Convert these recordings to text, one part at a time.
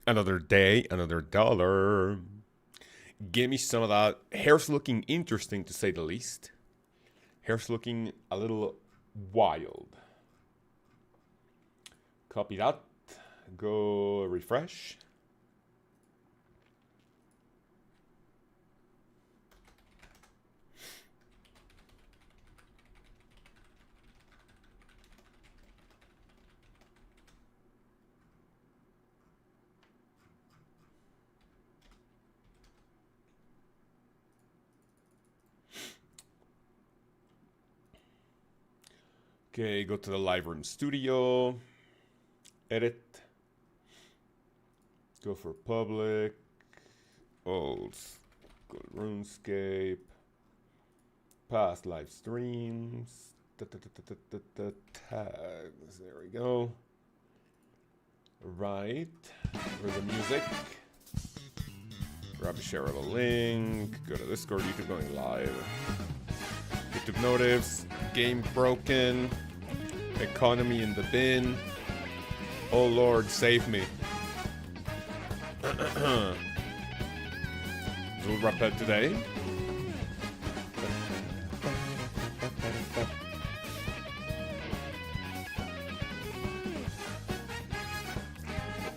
Another day, another dollar. Give me some of that. Hair's looking interesting, to say the least. Hair's looking a little wild. Copy that. Go refresh. Okay, go to the Lightroom Studio, edit, go for public, go to RuneScape, past live streams, tags, there we go. Right, for the music, grab a shareable link, go to Discord, YouTube going live. YouTube notice, game broken, economy in the bin. Oh Lord, save me. Zulrah pet today.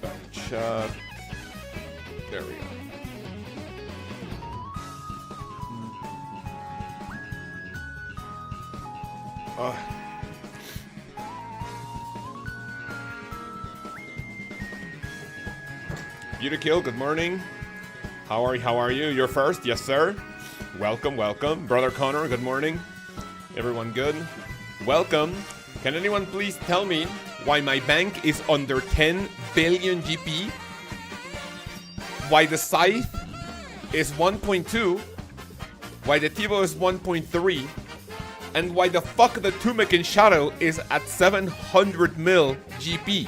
Back chat. There we go. Beauty-Kill, good morning. How are you? You're first? Yes, sir. Welcome. Brother Connor, good morning. Everyone good? Welcome. Can anyone please tell me why my bank is under 10 billion GP? Why the Scythe is 1.2? Why the Tivo is 1.3? And why the fuck the Tumic in Shadow is at 700 mil GP?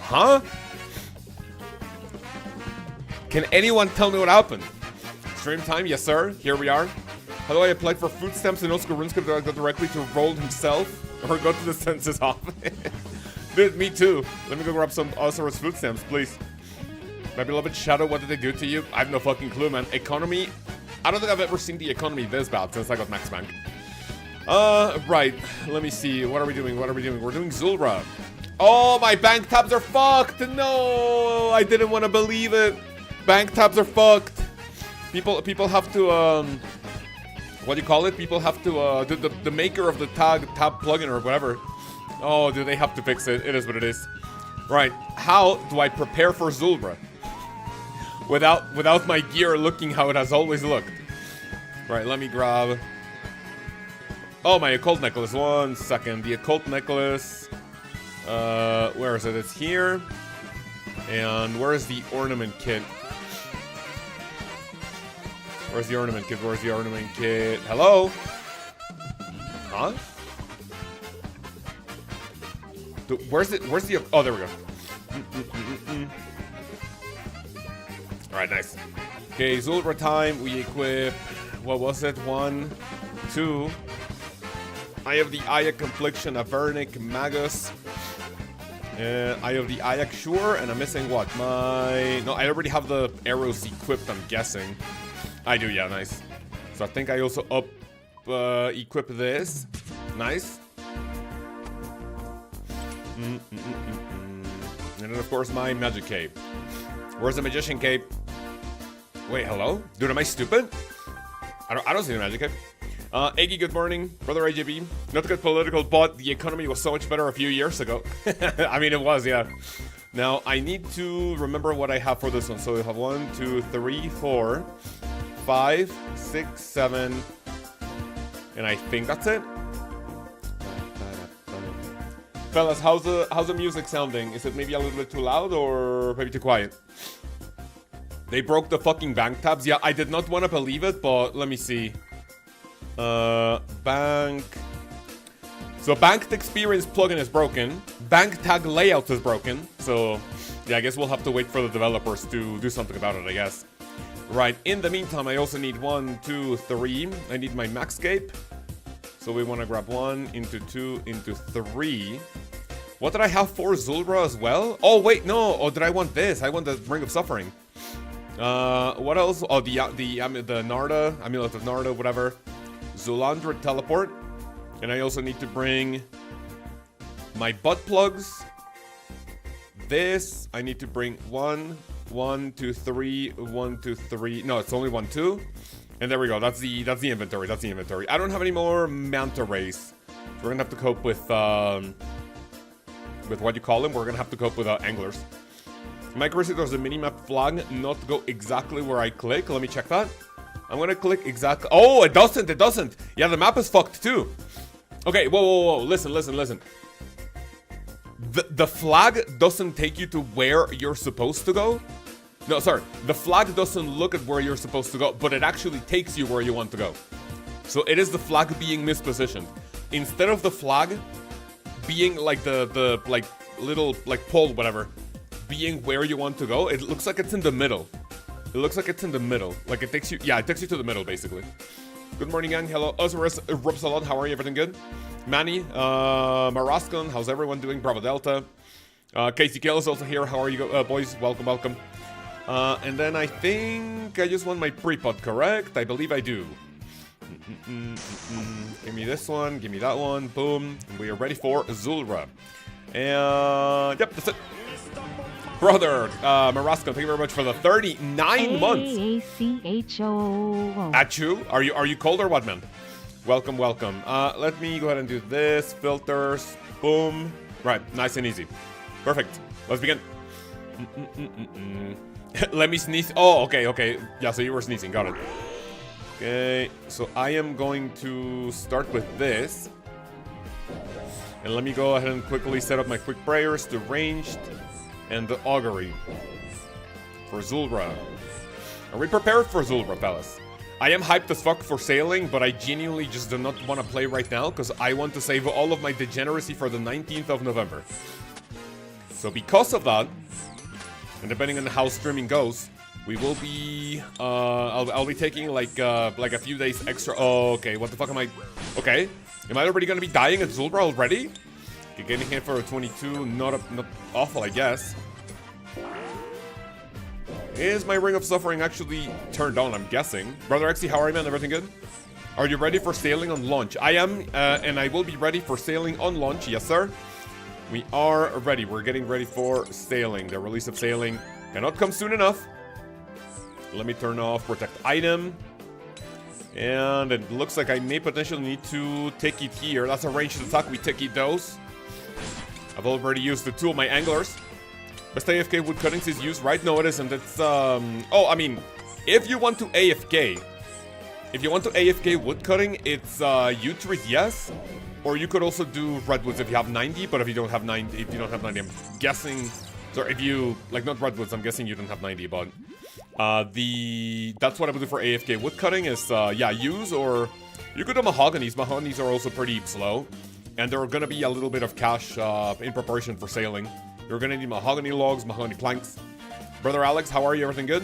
Huh? Can anyone tell me what happened? Stream time, yes sir, here we are. How do I apply for food stamps and also RuneScape? Do I go directly to Rolled himself? Or go to the census office? Dude, me too. Let me go grab some OSRS food stamps, please. My beloved Shadow, what did they do to you? I have no fucking clue, man. Economy? I don't think I've ever seen the economy this bad since I got Max Bank. Right. Let me see. What are we doing? We're doing Zulrah. Oh, my bank tabs are fucked. No, I didn't want to believe it. Bank tabs are fucked. People have to, what do you call it? People have to, the maker of the tab plugin or whatever. Oh, do they have to fix it? It is what it is. Right. How do I prepare for Zulrah? Without my gear looking how it has always looked. Right, let me grab... Oh, my occult necklace. 1 second. The occult necklace. Where is it? It's here. And where is the ornament kit? Where's the ornament kit? Hello? Huh? Where's the... Oh, there we go. Alright, nice. Okay, Zulrah time. We equip... What was it? 1, 2... Eye of the Ayak Confliction, Avernic, Magus. Eye of the Ayak, sure. And I'm missing what? No, I already have the arrows equipped, I'm guessing. I do, yeah, nice. So I think I also equip this. Nice. And then, of course, my magic cape. Where's the magician cape? Wait, hello? Dude, am I stupid? I don't see the magic cape. Eggy, good morning. Brother AJB. Not to get political, but the economy was so much better a few years ago. I mean, it was, yeah. Now, I need to remember what I have for this one. So we have 1, 2, 3, 4, 5, 6, 7. And I think that's it. Fellas, how's the music sounding? Is it maybe a little bit too loud or maybe too quiet? They broke the fucking bank tabs. Yeah, I did not want to believe it, but let me see. Bank. So banked experience plugin is broken. Bank tag layout is broken. So yeah, I guess we'll have to wait for the developers to do something about it, I guess. Right, in the meantime, I also need 1, 2, 3. I need my Maxscape. So we want to grab 1 into 2 into 3. What did I have for Zulrah as well? Oh, wait, no. Oh, did I want this? I want the Ring of Suffering. What else? Oh, the Narda, Amulet of Narda, whatever. Zulandra Teleport. And I also need to bring my butt plugs. This, I need to bring 1, 2, 3, 1, 2, 3. No, it's only 1, 2. And there we go. That's the inventory. That's the inventory. I don't have any more manta rays. So we're gonna have to cope with what you call them. We're gonna have to cope with anglers. My accuracy, there's a minimap flag not go exactly where I click. Let me check that. I'm gonna click exactly. Oh, it doesn't. It doesn't. Yeah, the map is fucked too. Okay, whoa. Listen. The flag doesn't take you to where you're supposed to go. No, sorry. The flag doesn't look at where you're supposed to go, but it actually takes you where you want to go. So it is the flag being mispositioned. Instead of the flag being like the like little like pole, whatever, being where you want to go, it looks like it's in the middle. It looks like it's in the middle. Like it takes you, yeah, it takes you to the middle basically. Good morning, gang. Hello, OSRS, Rupsalon. How are you? Everything good? Manny, Maraskon, how's everyone doing? Bravo Delta. Casey Kill is also here. How are you, boys? Welcome. And then I think I just want my pre-pod, correct? I believe I do. Give me this one. Give me that one. Boom. We are ready for Zulrah. And yep, that's it. Brother, Marasco, thank you very much for the 39 months. At you? Are you cold or what, man? Welcome. Let me go ahead and do this. Filters. Boom. Right, nice and easy. Perfect. Let's begin. Let me sneeze. Oh, okay. Yeah, so you were sneezing. Got it. Okay, so I am going to start with this. And let me go ahead and quickly set up my quick prayers to ranged and the augury for Zulrah. Are we prepared for Zulrah, fellas? I am hyped as fuck for sailing, but I genuinely just do not want to play right now because I want to save all of my degeneracy for the 19th of November. So because of that, and depending on how streaming goes, we will be, I'll be taking like a few days extra. Oh, okay, what the fuck am I? Okay, am I already gonna be dying at Zulrah already? Okay, getting hit for a 22, not awful, I guess. Is my Ring of Suffering actually turned on? I'm guessing. Brother Exy, how are you, man? Everything good? Are you ready for sailing on launch? I am, and I will be ready for sailing on launch. Yes, sir. We are ready. We're getting ready for sailing. The release of sailing cannot come soon enough. Let me turn off protect item. And it looks like I may potentially need to take it here. That's a ranged attack. We take it those. I've already used the two of my anglers. Best AFK wood cuttings is used, right? No, it isn't. It's, oh, I mean, if you want to AFK, wood cutting, it's, U-trees, yes. Or you could also do redwoods if you have 90, but if you don't have 90, I'm guessing, sorry, if you, like, not redwoods, I'm guessing you don't have 90, but, that's what I would do for AFK wood cutting is, yeah, use, or you could do mahoganies. Mahoganies are also pretty slow, and there are gonna be a little bit of cash, in preparation for sailing. You're gonna need mahogany logs, mahogany planks. Brother Alex, how are you? Everything good?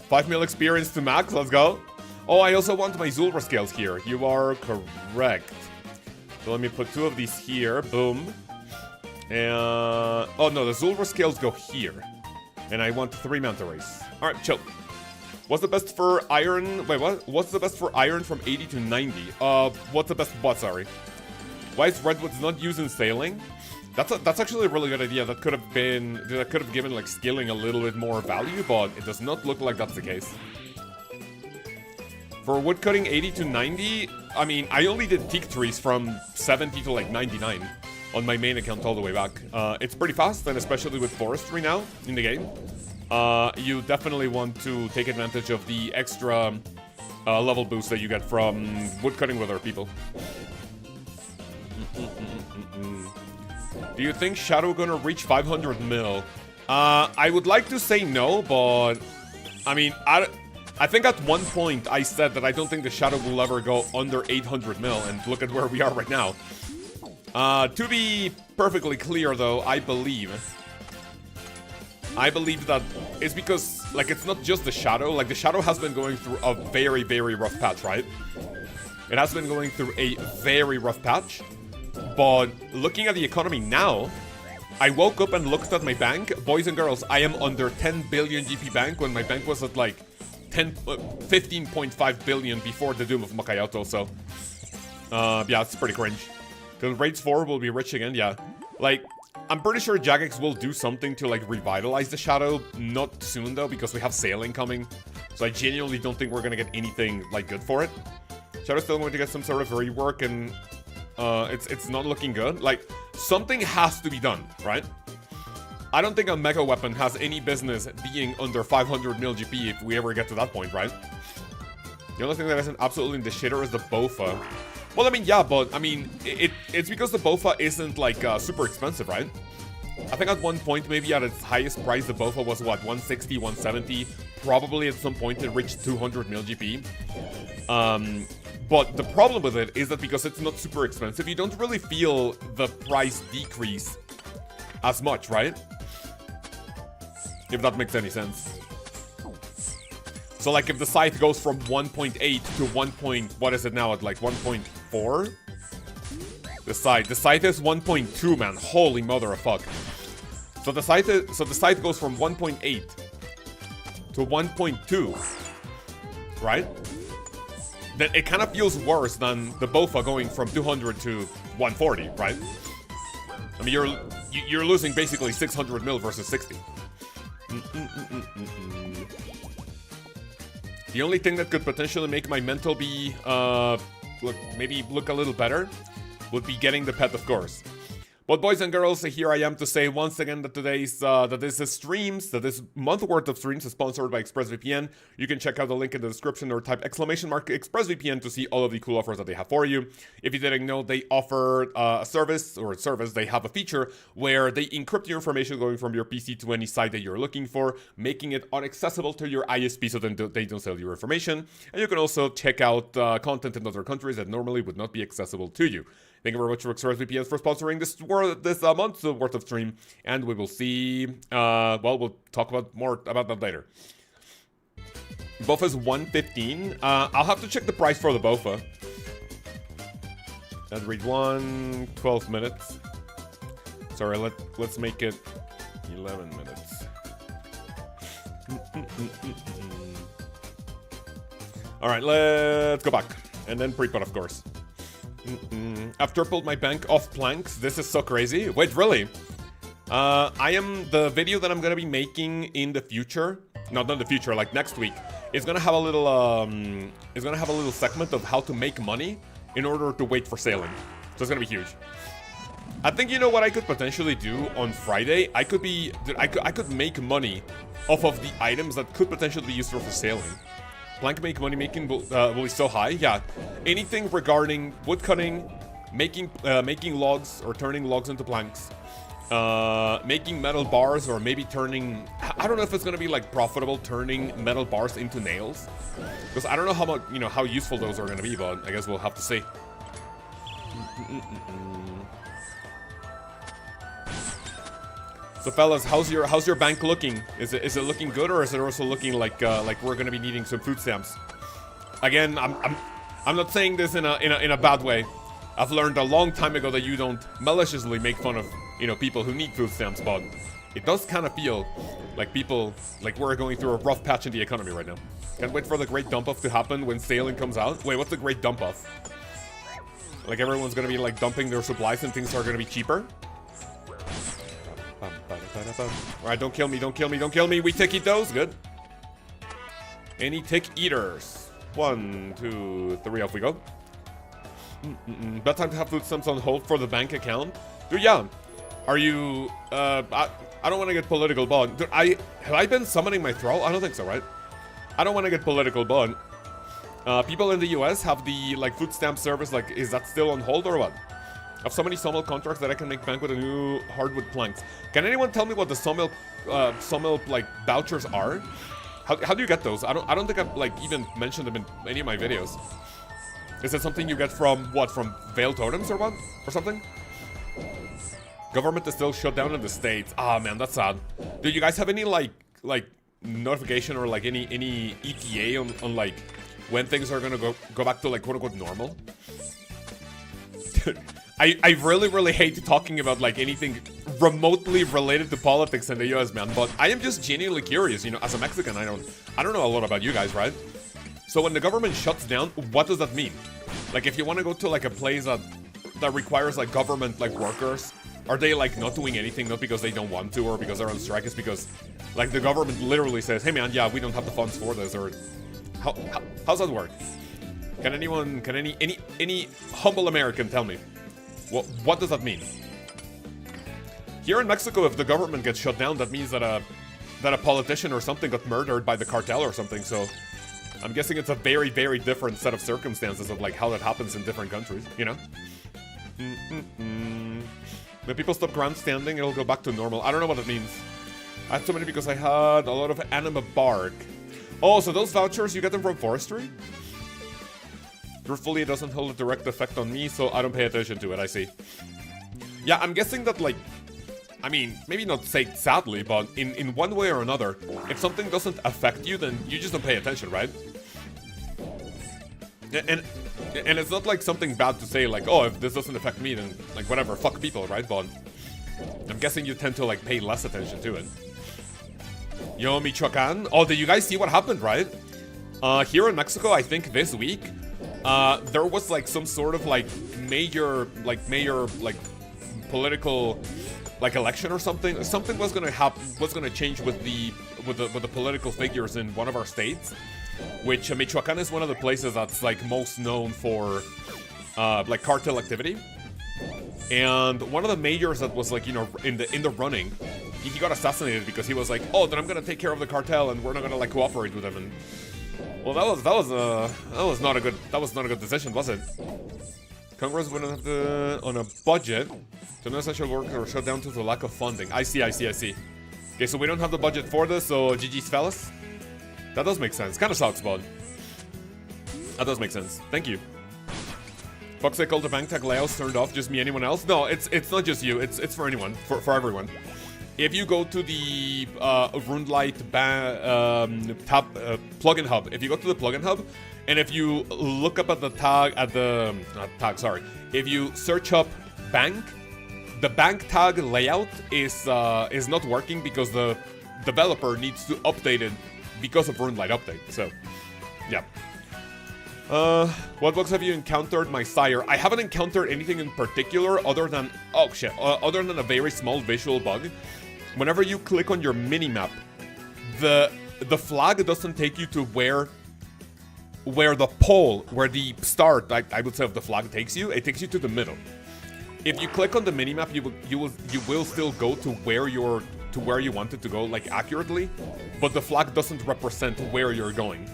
5 mil experience to max, let's go. Oh, I also want my Zulrah scales here. You are correct. So let me put 2 of these here, boom. And, oh no, the Zulrah scales go here. And I want 3 manta rays. Alright, chill. What's the best for iron? Wait, what? What's the best for iron from 80 to 90? What's the best bot, sorry? Why is redwoods not used in sailing? That's actually a really good idea. That could have given like skilling a little bit more value, but it does not look like that's the case. For woodcutting 80 to 90, I mean, I only did teak trees from 70 to like 99 on my main account all the way back. It's pretty fast, and especially with forestry now in the game, you definitely want to take advantage of the extra level boost that you get from woodcutting with other people. Do you think Shadow gonna reach 500 mil? I would like to say no, but I mean, I think at one point I said that I don't think the Shadow will ever go under 800 mil, and look at where we are right now. To be perfectly clear though, I believe that it's because, like, it's not just the Shadow. Like, the Shadow has been going through a very, very rough patch, right? It has been going through a very rough patch. But looking at the economy now, I woke up and looked at my bank. Boys and girls, I am under 10 billion GP bank when my bank was at like 15.5 billion before the doom of Makayoto. So, yeah, it's pretty cringe. Because Raids 4 will be rich again, yeah. Like, I'm pretty sure Jagex will do something to like revitalize the Shadow. Not soon though, because we have sailing coming. So I genuinely don't think we're gonna get anything like good for it. Shadow's still going to get some sort of rework, and it's not looking good. Like, something has to be done, right? I don't think a mega weapon has any business being under 500 mil GP if we ever get to that point, right? The only thing that isn't absolutely in the shitter is the Bofa. Well, I mean, yeah, but I mean, it's because the Bofa isn't like super expensive, right? I think at one point, maybe at its highest price, the Bofa was what, 160, 170. Probably at some point it reached 200 mil GP. But the problem with it is that because it's not super expensive, you don't really feel the price decrease as much, right? If that makes any sense. So like if the scythe goes from 1.8 to 1. What is it now at like 1.4? The scythe is 1.2, man. Holy mother of fuck. So the scythe goes from 1.8 to 1.2, right? Then it kind of feels worse than the Bofa going from 200 to 140, right? I mean, you're losing basically 600 mil versus 60. The only thing that could potentially make my mental be maybe look a little better would be getting the pet, of course. But boys and girls, here I am to say once again that this month worth of streams is sponsored by ExpressVPN. You can check out the link in the description or type !ExpressVPN to see all of the cool offers that they have for you. If you didn't know, they offer a service, they have a feature where they encrypt your information going from your PC to any site that you're looking for, making it inaccessible to your ISP so then they don't sell your information. And you can also check out content in other countries that normally would not be accessible to you. Thank you very much for ExpressVPN for sponsoring this month's worth of stream, and we will see, well, we'll talk more about that later. Bofa's 115. I'll have to check the price for the Bofa. I'd read 12 minutes. Sorry, let's make it 11 minutes. Alright, let's go back. And then pre-pot, of course. I've tripled my bank off planks. This is so crazy. Wait, really? I am the video that I'm gonna be making in the future. Not in the future, like next week. Is gonna have a little segment of how to make money in order to wait for sailing. So it's gonna be huge. I think you know what I could potentially do on Friday. I could make money off of the items that could potentially be useful for sailing. Plank money making will be so high. Yeah, anything regarding wood cutting, making logs or turning logs into planks, making metal bars, or maybe turning. I don't know if it's gonna be like profitable turning metal bars into nails, because I don't know how much how useful those are gonna be. But I guess we'll have to see. So fellas, how's your bank looking? Is it looking good, or is it also looking like we're gonna be needing some food stamps? Again, I'm not saying this in a bad way. I've learned a long time ago that you don't maliciously make fun of people who need food stamps, but it does kind of feel like we're going through a rough patch in the economy right now. Can't wait for the great dump off to happen when sailing comes out. Wait, what's the great dump off? Like everyone's gonna be like dumping their supplies and things are gonna be cheaper. Alright, don't kill me. We tick eat those, good. Any tick eaters? 1, 2, 3, off we go. Bad time to have food stamps on hold for the bank account. Dude, yeah. Are you, I don't want to get political, but dude, have I been summoning my thrall? I don't think so, right? I don't want to get political, but people in the US have the food stamp service, is that still on hold or what? I have so many sawmill contracts that I can make bank with a new hardwood planks. Can anyone tell me what the sawmill vouchers are? How do you get those? I don't think I've even mentioned them in any of my videos. Is it something you get from what? From Veiled Totems or what? Or something? Government is still shut down in the States. Ah, man, that's sad. Do you guys have any notification or any ETA on when things are gonna go back to quote unquote normal? I really hate talking about like anything remotely related to politics in the US, man, but I am just genuinely curious, you know, as a Mexican, I don't know a lot about you guys, right? So when the government shuts down, what does that mean? Like if you want to go to like a place that requires like government like workers, are they like not doing anything, not because they don't want to or because they're on strike, it's because like the government literally says, hey man, yeah, we don't have the funds for this, or how's that work? Can any humble American tell me? What does that mean? Here in Mexico, if the government gets shut down, that means that a politician or something got murdered by the cartel or something, so I'm guessing it's a very different set of circumstances of like how that happens in different countries, you know? When people stop grandstanding, it'll go back to normal. I don't know what it means. I had so many because I had a lot of anima bark. Oh, so those vouchers, you get them from forestry? Truthfully, it doesn't hold a direct effect on me, so I don't pay attention to it, I see. Yeah, I'm guessing that, like, I mean, maybe not say sadly, but in one way or another, if something doesn't affect you, then you just don't pay attention, right? And it's not like something bad to say, like, oh, if this doesn't affect me, then, like, whatever, fuck people, right? But I'm guessing you tend to, like, pay less attention to it. Yo, Michoacan. Oh, did you guys see what happened, right? Here in Mexico, I think this week, there was, like, some sort of, like, major, political, like, election or something. Something was gonna change with the political figures in one of our states, which Michoacan is one of the places that's, like, most known for, like, cartel activity. And one of the mayors that was, like, you know, in the running, he got assassinated because he was like, oh, then I'm gonna take care of the cartel and we're not gonna, like, cooperate with them. And well, that was not a good decision, was it? Congress wouldn't have on a budget to non-essential workers shut down due to lack of funding. I see. Okay, so we don't have the budget for this, so GG's fellas. That does make sense. Kind of sucks, but that does make sense. Thank you. Fuck's sake, all the bank tag layouts turned off. Just me, anyone else? No, it's not just you. It's for anyone, for everyone. If you go to the Runelight tab plugin hub, if you go to the plugin hub, and if you look up at the tag if you search up bank, the bank tag layout is not working because the developer needs to update it because of Runelight update. So, yeah. What bugs have you encountered, my sire? I haven't encountered anything in particular other than other than a very small visual bug. Whenever you click on your minimap, the flag doesn't take you to where the start, I would say, of the flag takes you. It takes you to the middle. If you click on the minimap, you will still go to where you want it to go, like, accurately, but the flag doesn't represent where you're going.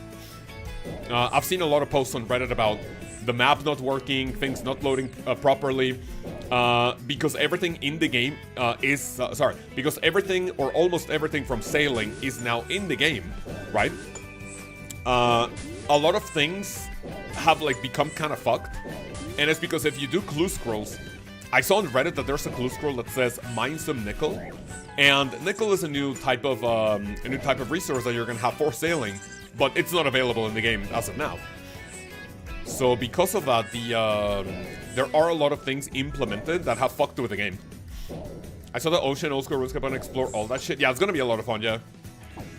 I've seen a lot of posts on Reddit about the map not working, things not loading properly, because everything in the game because everything or almost everything from sailing is now in the game, right? A lot of things have, like, become kind of fucked, and it's because if you do clue scrolls, I saw on Reddit that there's a clue scroll that says mine some nickel, and nickel is a new type of resource that you're gonna have for sailing, but it's not available in the game as of now. So because of that, there are a lot of things implemented that have fucked with the game. I saw the ocean, old school RuneScape, and explore all that shit. Yeah, it's gonna be a lot of fun, yeah.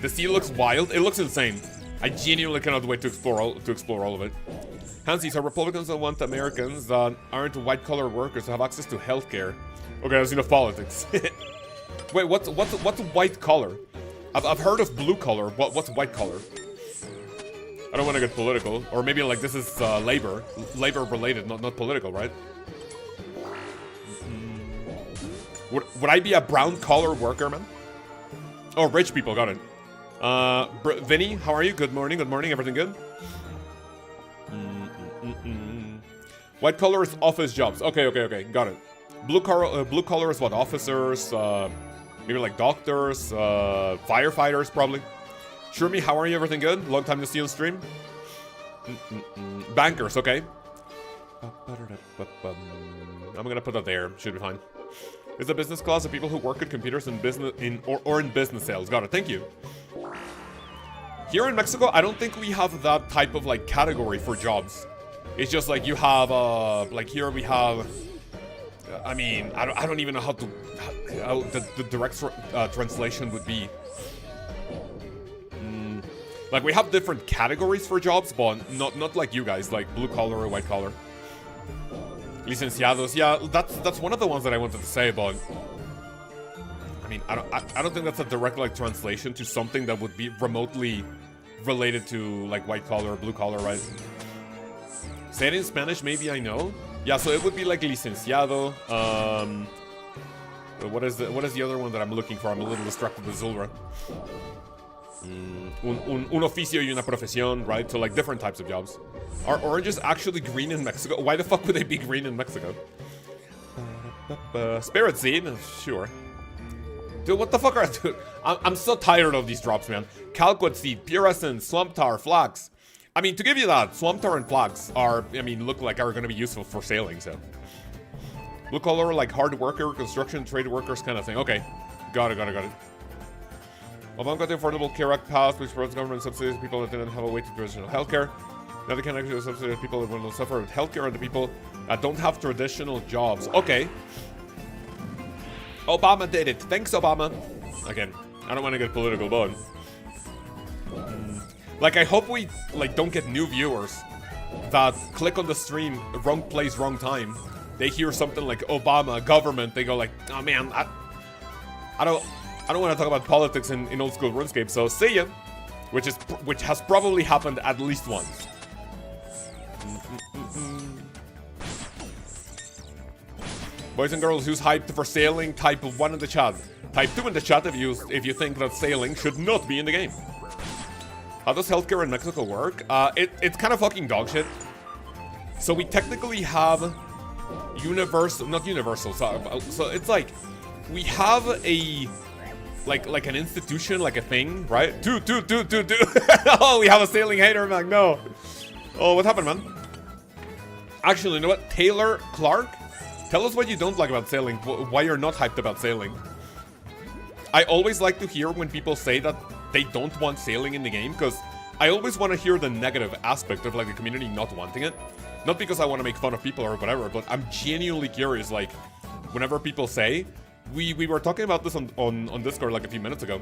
The sea looks wild. It looks insane. I genuinely cannot wait to explore all of it. Hansi, so Republicans don't want Americans that aren't white-collar workers to have access to healthcare. Okay, that's enough politics. Wait, what's white collar? I've heard of blue collar. What's white collar? I don't want to get political, or maybe, like, this is labor related, not political, right? Would I be a brown collar worker, man? Oh, rich people, got it. Vinny, how are you? Good morning, everything good? White collar is office jobs. Okay, got it. Blue collar is what? Officers, maybe like doctors, firefighters, probably. Sure me, how are you? Everything good? Long time to see you on stream. Bankers, okay. I'm gonna put that there. Should be fine. It's a business class of people who work at computers in business or in business sales. Got it. Thank you. Here in Mexico, I don't think we have that type of, like, category for jobs. It's just like you have like here we have I mean, I don't even know how the direct translation would be. Like, we have different categories for jobs, but not like you guys, like blue collar or white collar. Licenciados, yeah, that's one of the ones that I wanted to say, but I mean, I don't think that's a direct like translation to something that would be remotely related to like white collar or blue collar, right? Say it in Spanish, maybe I know. Yeah, so it would be like licenciado. What is the other one that I'm looking for? I'm a little distracted with Zulrah. Un oficio y una profesión, right? So like different types of jobs. Are oranges actually green in Mexico? Why the fuck would they be green in Mexico? Spirit seed? Sure. Dude, what the fuck are... Dude, I'm so tired of these drops, man. Calquid seed, pure essence, swamp tar, flax. I mean, to give you that, swamp tar and flax are, I mean, look like are going to be useful for sailing, so. Blue collar, like hard worker, construction, trade workers kind of thing. Okay. Got it. Obama got the Affordable Care Act passed, which provides government subsidies to people that didn't have a way to traditional healthcare. Now they can actually subsidize people that will suffer with healthcare and the people that don't have traditional jobs. Okay. Obama did it. Thanks, Obama. Again, I don't want to get political, but... Like, I hope we, like, don't get new viewers that click on the stream, wrong place, wrong time. They hear something like Obama, government, they go like, oh man, I don't want to talk about politics in old school RuneScape, so see ya. Which has probably happened at least once. Boys and girls who's hyped for sailing, type 1 in the chat. Type 2 in the chat if you think that sailing should not be in the game. How does healthcare in Mexico work? It's kind of fucking dog shit. So we technically have not universal. So it's like we have a like an institution, like a thing, right? Dude. Oh, we have a sailing hater, man. No. Oh, what happened, man? Actually, you know what? Taylor Clark, tell us what you don't like about sailing. Why you're not hyped about sailing. I always like to hear when people say that they don't want sailing in the game, because I always want to hear the negative aspect of like the community not wanting it. Not because I want to make fun of people or whatever, but I'm genuinely curious, like, whenever people say, we were talking about this on Discord like a few minutes ago,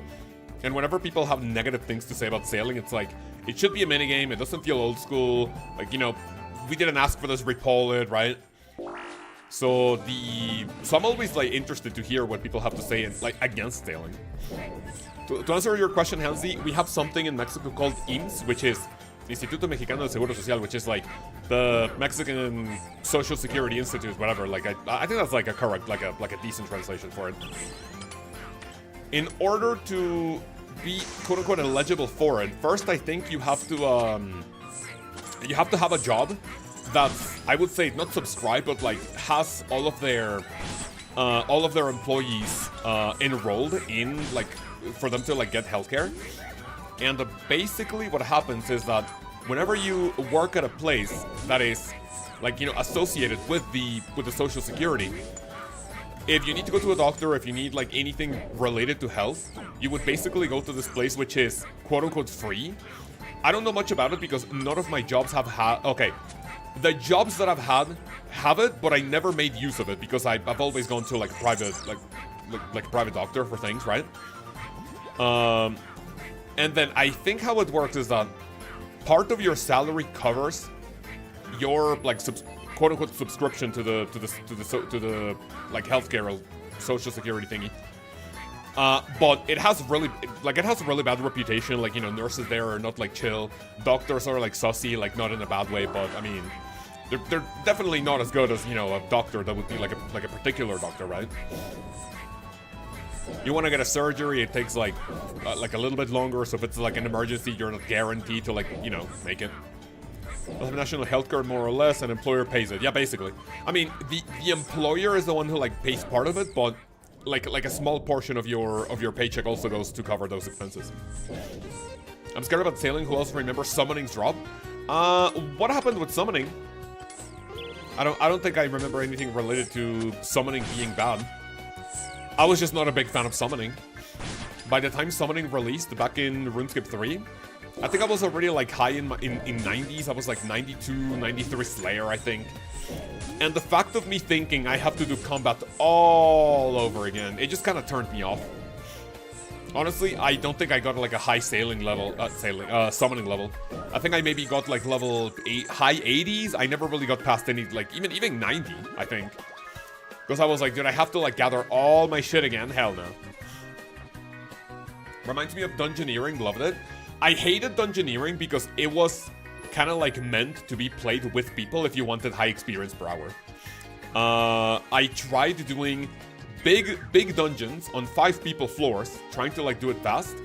and whenever people have negative things to say about sailing, it's like, it should be a minigame, it doesn't feel old school, like, you know, we didn't ask for this, repoll it, right? So I'm always like interested to hear what people have to say like against sailing. To answer your question, Hansi, we have something in Mexico called IMSS, which is Instituto Mexicano de Seguro Social, which is like the Mexican Social Security Institute, whatever. Like I think that's like a correct, like a decent translation for it. In order to be quote unquote eligible for it, first I think you have to have a job that's, I would say, not subscribed, but like has all of their employees enrolled in, like, for them to like get healthcare. And basically what happens is that whenever you work at a place that is, like, you know, associated with the social security, if you need to go to a doctor, if you need like anything related to health, you would basically go to this place, which is quote unquote free. I don't know much about it because none of my jobs have had, okay, the jobs that I've had have it, but I never made use of it because I've always gone to like private, like a private doctor for things, right? And then I think how it works is that part of your salary covers your like quote unquote subscription to the like healthcare or social security thingy. But it has a really bad reputation. Like, you know, nurses there are not like chill. Doctors are like sussy, like not in a bad way, but I mean, they're definitely not as good as, you know, a doctor that would be like a particular doctor, right? You want to get a surgery, it takes like a little bit longer. So if it's like an emergency, you're not guaranteed to, like, you know, make it. We'll have national healthcare more or less, and employer pays it. Yeah, basically. I mean, the employer is the one who like pays part of it, but like a small portion of your paycheck also goes to cover those expenses. I'm scared about sailing. Who else remembers summoning's drop? What happened with summoning? I don't think I remember anything related to summoning being bad. I was just not a big fan of summoning. By the time summoning released back in RuneScape 3, I think I was already like high in 90s. I was like 92, 93 Slayer, I think. And the fact of me thinking I have to do combat all over again, it just kind of turned me off. Honestly, I don't think I got like a high summoning level. I think I maybe got like level high 80s. I never really got past any, like even 90, I think. Because I was like, dude, I have to like gather all my shit again. Hell no. Reminds me of Dungeoneering, loved it. I hated Dungeoneering because it was kind of like meant to be played with people if you wanted high experience per hour. I tried doing big dungeons on 5 people floors, trying to like do it fast.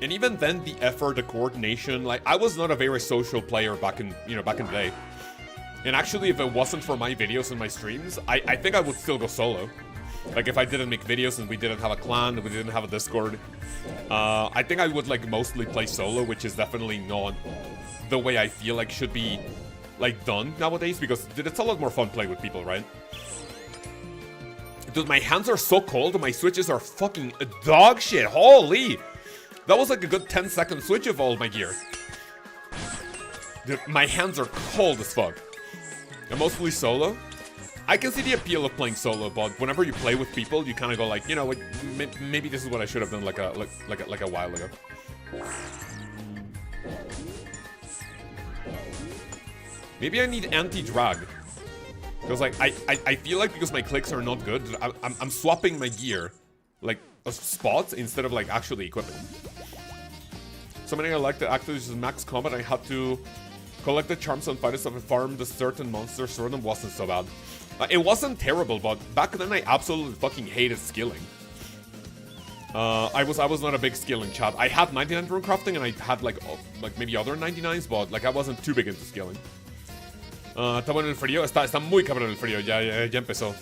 And even then, the effort, the coordination, like I was not a very social player back in the day. And actually, if it wasn't for my videos and my streams, I think I would still go solo. Like if I didn't make videos and we didn't have a clan, we didn't have a Discord, I think I would like mostly play solo, which is definitely not the way I feel like should be like done nowadays, because dude, it's a lot more fun playing with people, right? Dude, my hands are so cold, my switches are fucking dog shit. Holy! That was like a good 10-second switch of all my gear. Dude, my hands are cold as fuck. I'm mostly solo. I can see the appeal of playing solo, but whenever you play with people, you kind of go like, you know, like, maybe this is what I should have done like a while ago. Maybe I need anti-drag. Because like I feel like because my clicks are not good, I'm swapping my gear like spots instead of like actually equipping. Something I like to actually use max combat. I had to collect the charms on fighters and farm the certain monsters. Sort of wasn't so bad. It wasn't terrible, but back then I absolutely fucking hated skilling. I was not a big skilling chat. I had 99 rune crafting and I had like maybe other 99s, but like I wasn't too big into skilling. Está bueno el frío, está muy cabrón el frío, ya empezó.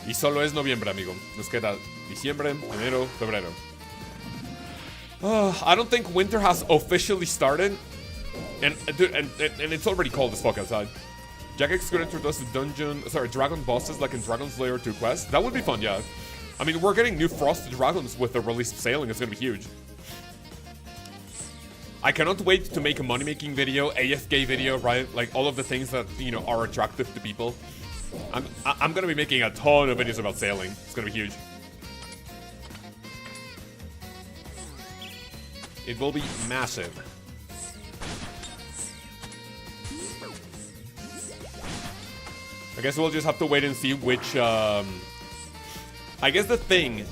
Y solo es noviembre, amigo. Nos queda diciembre, enero, febrero. I don't think winter has officially started. And it's already cold as fuck outside. Jagex could introduce the dragon bosses like in Dragon Slayer 2 Quest. That would be fun, yeah. I mean, we're getting new frosted dragons with the release of Sailing. It's gonna be huge. I cannot wait to make a money-making video, AFK video, right? Like all of the things that, you know, are attractive to people. I'm gonna be making a ton of videos about sailing. It's gonna be huge. It will be massive. I guess we'll just have to wait and see which, I guess the thing,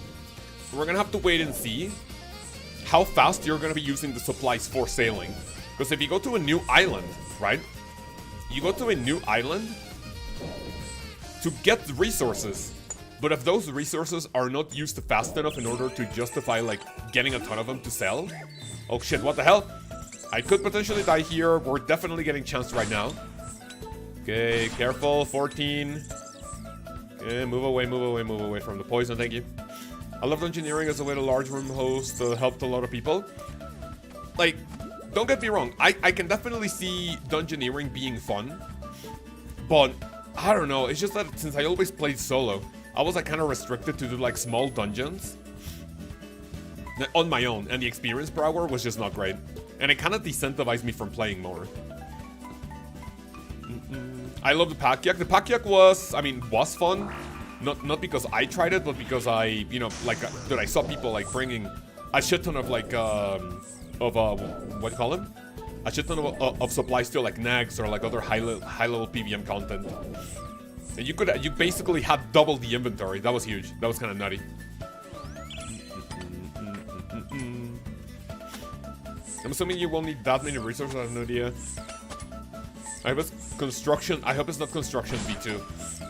we're gonna have to wait and see how fast you're gonna be using the supplies for sailing. Because if you go to a new island, right? You go to a new island to get resources. But if those resources are not used fast enough in order to justify, like, getting a ton of them to sell. Oh shit, what the hell? I could potentially die here. We're definitely getting chanced right now. Okay, careful, 14. Okay, move away from the poison, thank you. I love engineering as a way to large room host, helped a lot of people. Like, don't get me wrong, I can definitely see dungeoneering being fun. But, I don't know, it's just that since I always played solo, I was like kind of restricted to do like small dungeons on my own, and the experience per hour was just not great. And it kind of decentivized me from playing more. I love the Pakyak. The Pakyak was fun. Not because I tried it, but because I, you know, like, I saw people, like, bringing a shit ton of, like, what do you call them? A shit ton of supplies to, like, nags or, like, other high-level PVM content. And you basically had double the inventory. That was huge. That was kind of nutty. I'm assuming you won't need that many resources. I have no idea. I hope it's construction. I hope it's not construction V2.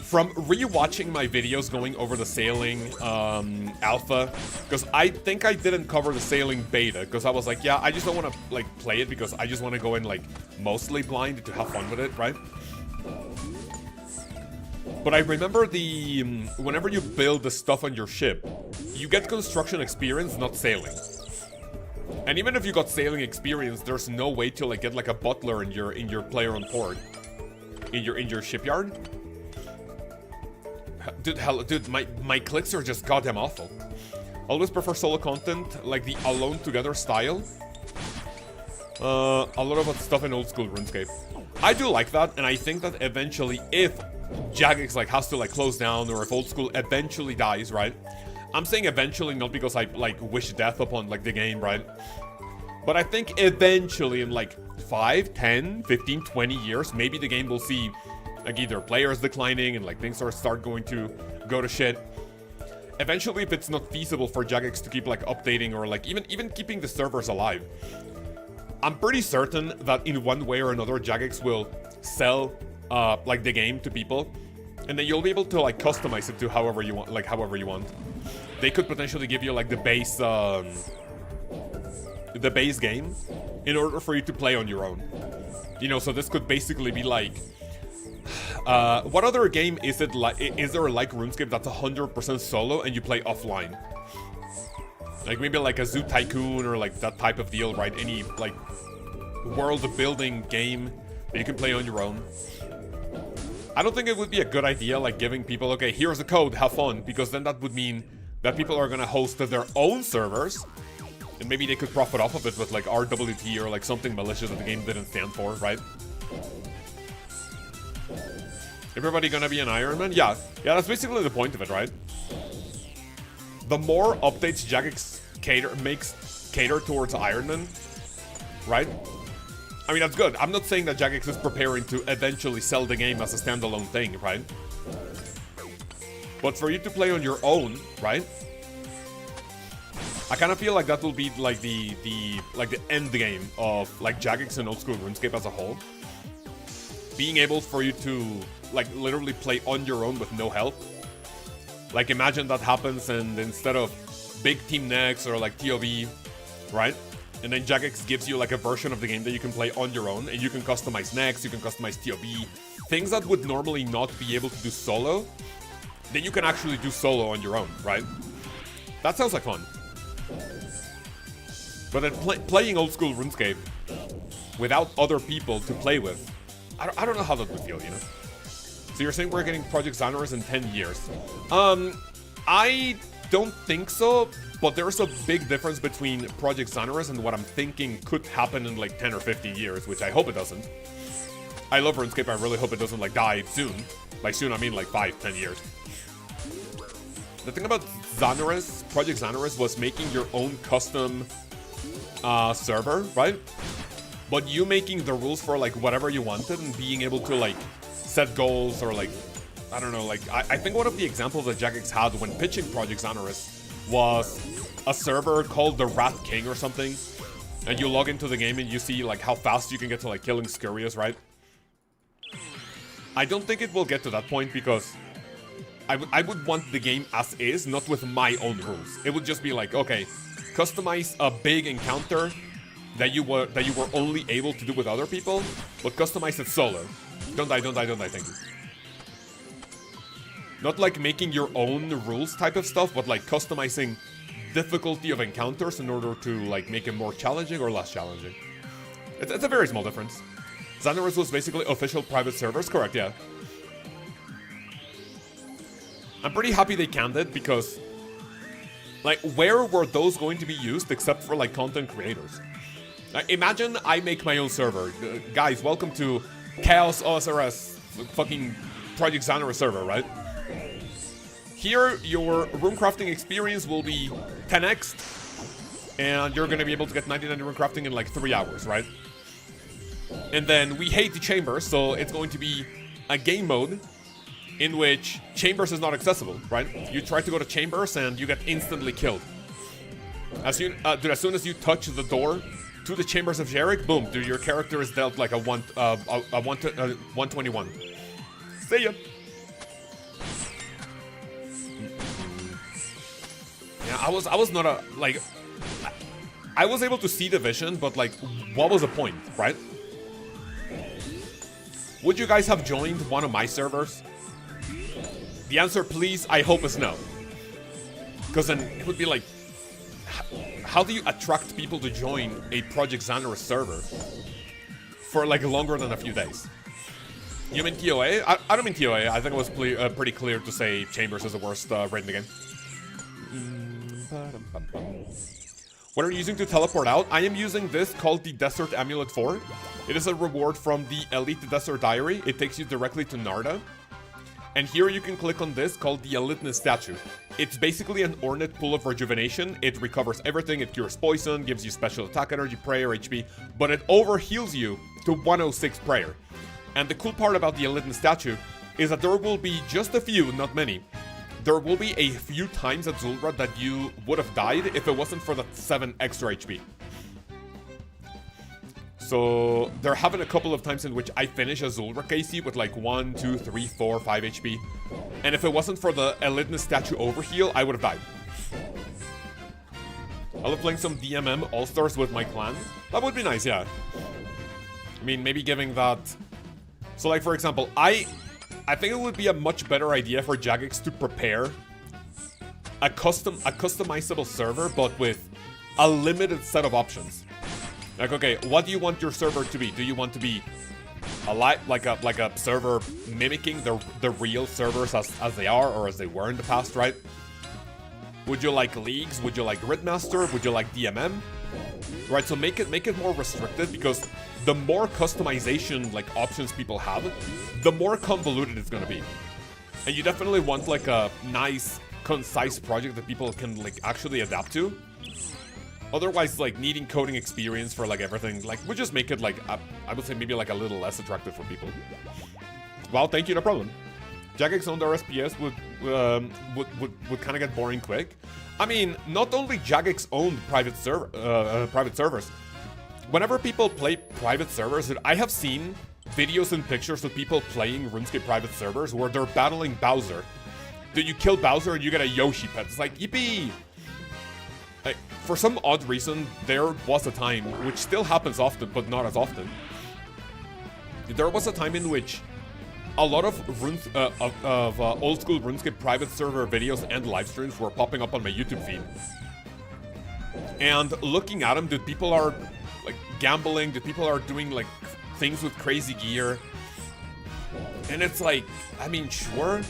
From rewatching my videos going over the sailing alpha, because I think I didn't cover the sailing beta, because I was like, yeah, I just don't want to like play it because I just want to go in like mostly blind to have fun with it, right? But I remember whenever you build the stuff on your ship, you get construction experience, not sailing. And even if you got sailing experience, there's no way to like get like a butler in your player on port, in your shipyard. Dude, my clicks are just goddamn awful. Always prefer solo content, like the alone together style. A lot of stuff in old school RuneScape. I do like that, and I think that eventually, if Jagex like has to like close down, or if old school eventually dies, right? I'm saying eventually, not because I like wish death upon like the game, right? But I think eventually in like 5, 10, 15, 20 years, maybe the game will see like either players declining and like things start going to go to shit. Eventually, if it's not feasible for Jagex to keep like updating or like even keeping the servers alive, I'm pretty certain that in one way or another, Jagex will sell like the game to people, and then you'll be able to like customize it to however you want, like however you want. They could potentially give you like the base game in order for you to play on your own. You know, so this could basically be like, what other game is it like? Is there like RuneScape that's 100% solo and you play offline? Like maybe like a Zoo Tycoon or like that type of deal, right? Any like world building game that you can play on your own. I don't think it would be a good idea like giving people, okay, here's the code, have fun, because then that would mean that people are gonna host their own servers, and maybe they could profit off of it with like RWT or like something malicious that the game didn't stand for, right? Everybody gonna be an Iron Man? Yeah, that's basically the point of it, right? The more updates Jagex cater towards Iron Man, right? I mean, that's good. I'm not saying that Jagex is preparing to eventually sell the game as a standalone thing, right? But for you to play on your own, right? I kind of feel like that will be like the end game of like Jagex and old school RuneScape as a whole. Being able for you to like literally play on your own with no help. Like imagine that happens, and instead of big team next or like TOV, right? And then Jagex gives you like a version of the game that you can play on your own, and you can customize next, you can customize TOV, things that would normally not be able to do solo, then you can actually do solo on your own, right? That sounds like fun. But then playing old school RuneScape without other people to play with, I don't know how that would feel, you know? So you're saying we're getting Project Xanaris in 10 years? I don't think so, but there's a big difference between Project Xanaris and what I'm thinking could happen in like 10 or 15 years, which I hope it doesn't. I love RuneScape, I really hope it doesn't like die soon. By soon, I mean like 5, 10 years. The thing about Xanaris, Project Xanaris, was making your own custom server, right? But you making the rules for like whatever you wanted and being able to like set goals or like, I don't know, like I think one of the examples that Jagex had when pitching Project Xanaris was a server called the Rat King or something, and you log into the game and you see like how fast you can get to like killing Scurious, right? I don't think it will get to that point because I would want the game as is, not with my own rules. It would just be like, okay, customize a big encounter that you were only able to do with other people, but customize it solo. Don't die, thank you. Not like making your own rules type of stuff, but like customizing difficulty of encounters in order to like make it more challenging or less challenging. It's a very small difference. Xanaris was basically official private servers, correct, yeah. I'm pretty happy they canned it because, like, where were those going to be used except for like content creators? Imagine I make my own server. Guys, welcome to Kaoz OSRS fucking Project Xanaris server, right? Here, your room crafting experience will be 10x, and you're gonna be able to get 99 room crafting in like 3 hours, right? And then we hate the chambers, so it's going to be a game mode in which chambers is not accessible, right? You try to go to chambers and you get instantly killed. As soon as you touch the door to the chambers of Jarek, boom, dude, your character is dealt like a 121. See ya. Yeah, I was not a like. I was able to see the vision, but like, what was the point, right? Would you guys have joined one of my servers? The answer, please, I hope is no. Because then it would be like, how do you attract people to join a Project Xanaris server for like longer than a few days? You mean TOA? I don't mean TOA. I think it was pretty clear to say Chambers is the worst raid in the game. What are you using to teleport out? I am using this called the Desert Amulet 4. It is a reward from the Elite Desert Diary. It takes you directly to Narda. And here you can click on this called the Eliteness statue. It's basically an Ornate Pool of Rejuvenation. It recovers everything. It cures poison, gives you special attack energy, prayer, HP, but it overheals you to 106 prayer. And the cool part about the Eliteness statue is that there will be just a few, not many. There will be a few times at Zulrah that you would have died if it wasn't for the 7 extra HP. So there have been a couple of times in which I finish a Zulrah KC with like 1, 2, 3, 4, 5 HP. And if it wasn't for the Eliteness statue overheal, I would have died. I love playing some DMM All-Stars with my clan. That would be nice, yeah. I mean, maybe giving that... So like, for example, I think it would be a much better idea for Jagex to prepare a customizable server, but with a limited set of options. Like, okay, what do you want your server to be? Do you want to be like a server mimicking the real servers as they are or as they were in the past, right? Would you like leagues? Would you like Gridmaster? Would you like DMM? Right, so make it more restricted, because the more customization like options people have, the more convoluted it's gonna be. And you definitely want like a nice, concise project that people can like actually adapt to. Otherwise, like, needing coding experience for, like, everything, like, would just make it, like, I would say maybe, like, a little less attractive for people. Well, thank you, no problem. Jagex owned RSPS would kind of get boring quick. I mean, not only Jagex owned private servers. Whenever people play private servers, I have seen videos and pictures of people playing RuneScape private servers where they're battling Bowser. Then you kill Bowser and you get a Yoshi pet. It's like, yippee! For some odd reason, there was a time, which still happens often, but not as often. There was a time in which a lot of old school RuneScape private server videos and live streams were popping up on my YouTube feed. And looking at them, dude, people are like gambling, dude, people are doing like things with crazy gear. And it's like, I mean, sure.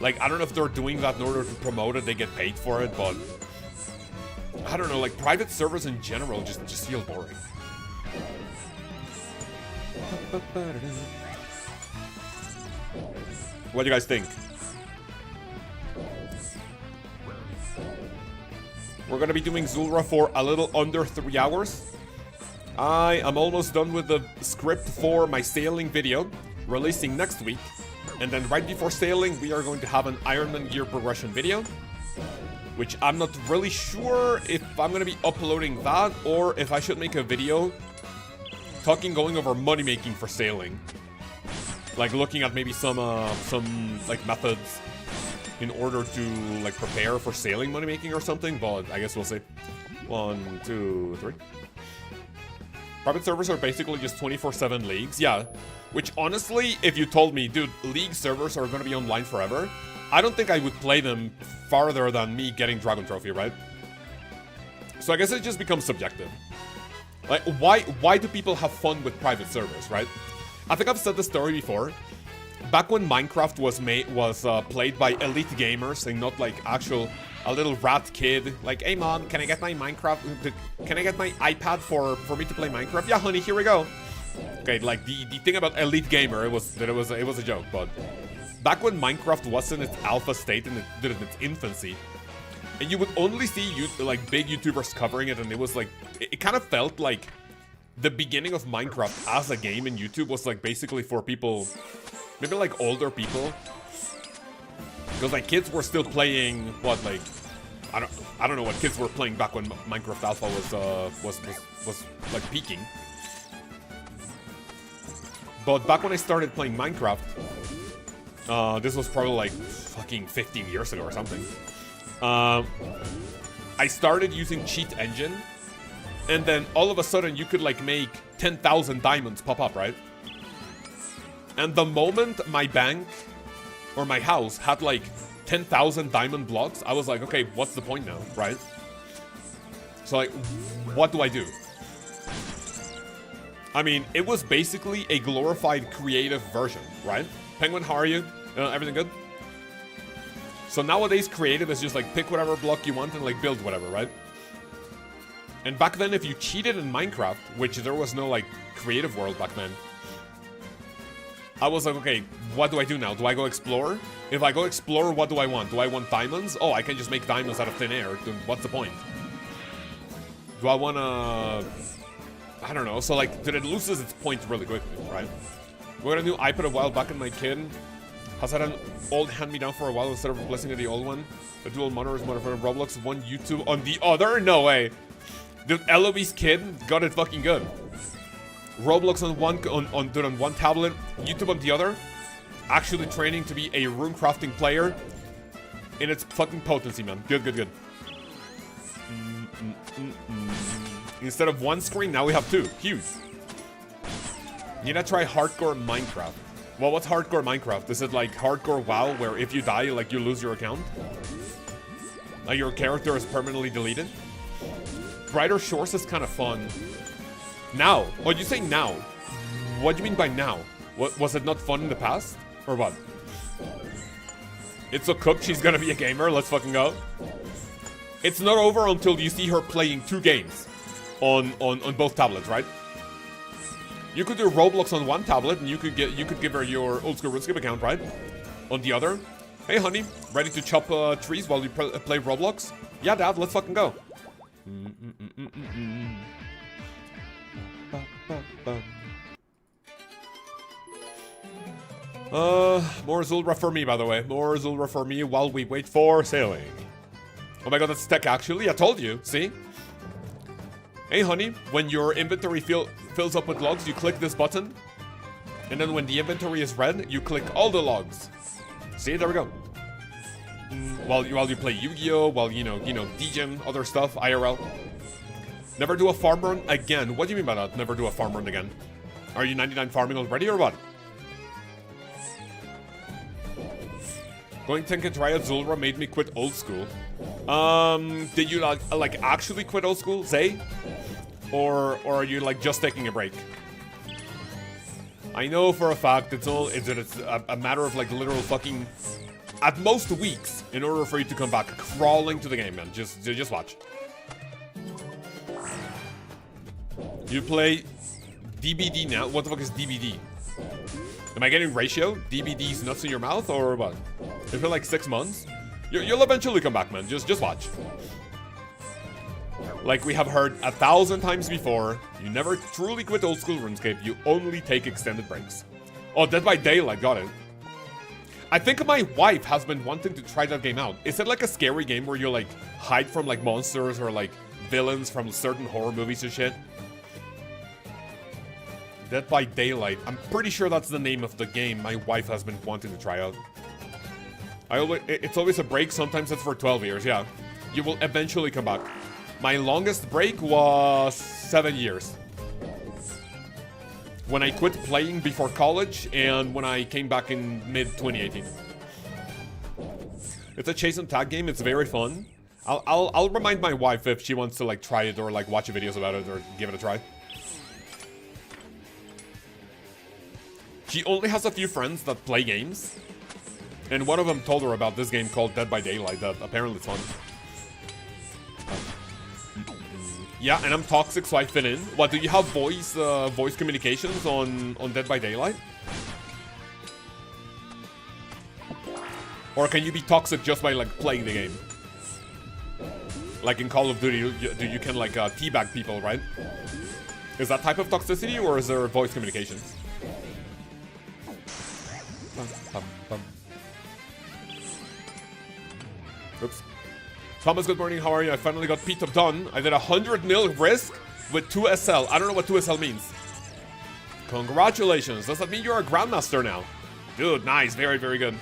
Like, I don't know if they're doing that in order to promote it, they get paid for it, but I don't know, like, private servers in general just feel boring. What do you guys think? We're gonna be doing Zulrah for a little under 3 hours. I am almost done with the script for my sailing video, releasing next week. And then right before sailing, we are going to have an Ironman gear progression video, which I'm not really sure if I'm gonna be uploading that or if I should make a video going over money making for sailing, like looking at maybe some like methods in order to like prepare for sailing money making or something. But I guess we'll see. 1, 2, 3. Private servers are basically just 24/7 leagues, yeah. Which honestly, if you told me, dude, league servers are gonna be online forever, I don't think I would play them farther than me getting Dragon Trophy, right? So I guess it just becomes subjective. Like, why do people have fun with private servers, right? I think I've said this story before. Back when Minecraft was played by elite gamers and not like a little rat kid, like, hey mom, can I get my iPad for me to play Minecraft? Yeah, honey, here we go. Okay, like the thing about elite gamer, it was a joke, but back when Minecraft was in its alpha state and in its infancy, and you would only see like big YouTubers covering it, and it was like it kind of felt like the beginning of Minecraft as a game in YouTube was like basically for people, maybe like older people, because like kids were still playing what, like I don't know what kids were playing back when Minecraft Alpha was like peaking. But back when I started playing Minecraft, this was probably like fucking 15 years ago or something. I started using Cheat Engine, and then all of a sudden you could like make 10,000 diamonds pop up, right? And the moment my bank or my house had like 10,000 diamond blocks, I was like, okay, what's the point now, right? So like, what do I do? I mean, it was basically a glorified creative version, right? Penguin, how are you? Everything good? So nowadays, creative is just like pick whatever block you want and like build whatever, right? And back then, if you cheated in Minecraft, which there was no like creative world back then, I was like, okay, what do I do now? Do I go explore? If I go explore, what do I want? Do I want diamonds? Oh, I can just make diamonds out of thin air. Then what's the point? Do I want to... I don't know. So, like, it loses its point really quickly, right? We got a new iPad a while back, and my kid has had an old hand-me-down for a while instead of replacing the old one. The dual monitor is modified Roblox, one YouTube on the other? No way. Dude, LOB's kid got it fucking good. Roblox on one tablet, YouTube on the other. Actually training to be a rune crafting player in its fucking potency, man. Good, good, good. Instead of one screen, now we have two. Huge. Need to try hardcore Minecraft. Well, what's hardcore Minecraft? Is it like hardcore WoW, where if you die, like, you lose your account? Like, your character is permanently deleted? Brighter Shores is kind of fun. Now. Oh, you say now. What do you mean by now? What, was it not fun in the past? Or what? It's so cooked she's gonna be a gamer. Let's fucking go. It's not over until you see her playing 2 games on both tablets, right? You could do Roblox on one tablet, and you could give her your old school RuneScape account, right? On the other. Hey, honey, ready to chop trees while you play Roblox? Yeah, Dad, let's fucking go. More Zulrah for me, by the way. More Zulrah for me while we wait for sailing. Oh my god, that's tech actually. I told you. See? Hey, honey, when your inventory fills up with logs, you click this button. And then when the inventory is red, you click all the logs. See? There we go. While you play Yu-Gi-Oh, while, you know, DGen, other stuff, IRL. Never do a farm run again. What do you mean by that? Never do a farm run again? Are you 99 farming already or what? Going Tank and Triad Zulrah made me quit old school. Did you like actually quit old school, Zay? Or are you like just taking a break? I know for a fact it's a matter of like literal fucking at most weeks in order for you to come back crawling to the game, man. Just watch. You play DBD now? What the fuck is DBD? Am I getting ratio? DBD's nuts in your mouth or what? It's been like 6 months. You'll eventually come back, man. Just watch. Like we have heard 1,000 times before, you never truly quit old school RuneScape. You only take extended breaks. Oh, Dead by Daylight, got it. I think my wife has been wanting to try that game out. Is it like a scary game where you like hide from like monsters or like villains from certain horror movies and shit? Dead by Daylight. I'm pretty sure that's the name of the game my wife has been wanting to try out. It's always a break. Sometimes it's for 12 years, yeah. You will eventually come back. My longest break was 7 years. When I quit playing before college and when I came back in mid-2018. It's a chase and tag game. It's very fun. I'll remind my wife if she wants to like try it or like watch videos about it or give it a try. She only has a few friends that play games. And one of them told her about this game called Dead by Daylight that apparently it's fun. Yeah, and I'm toxic, so I fit in. What, do you have voice communications on Dead by Daylight? Or can you be toxic just by like playing the game? Like in Call of Duty, you can like teabag people, right? Is that type of toxicity or is there voice communications? Oops. Thomas, good morning. How are you? I finally got P-Top done. I did 100 mil risk with 2 SL. I don't know what 2 SL means. Congratulations. Does that mean you're a Grandmaster now? Dude, nice. Very, very good.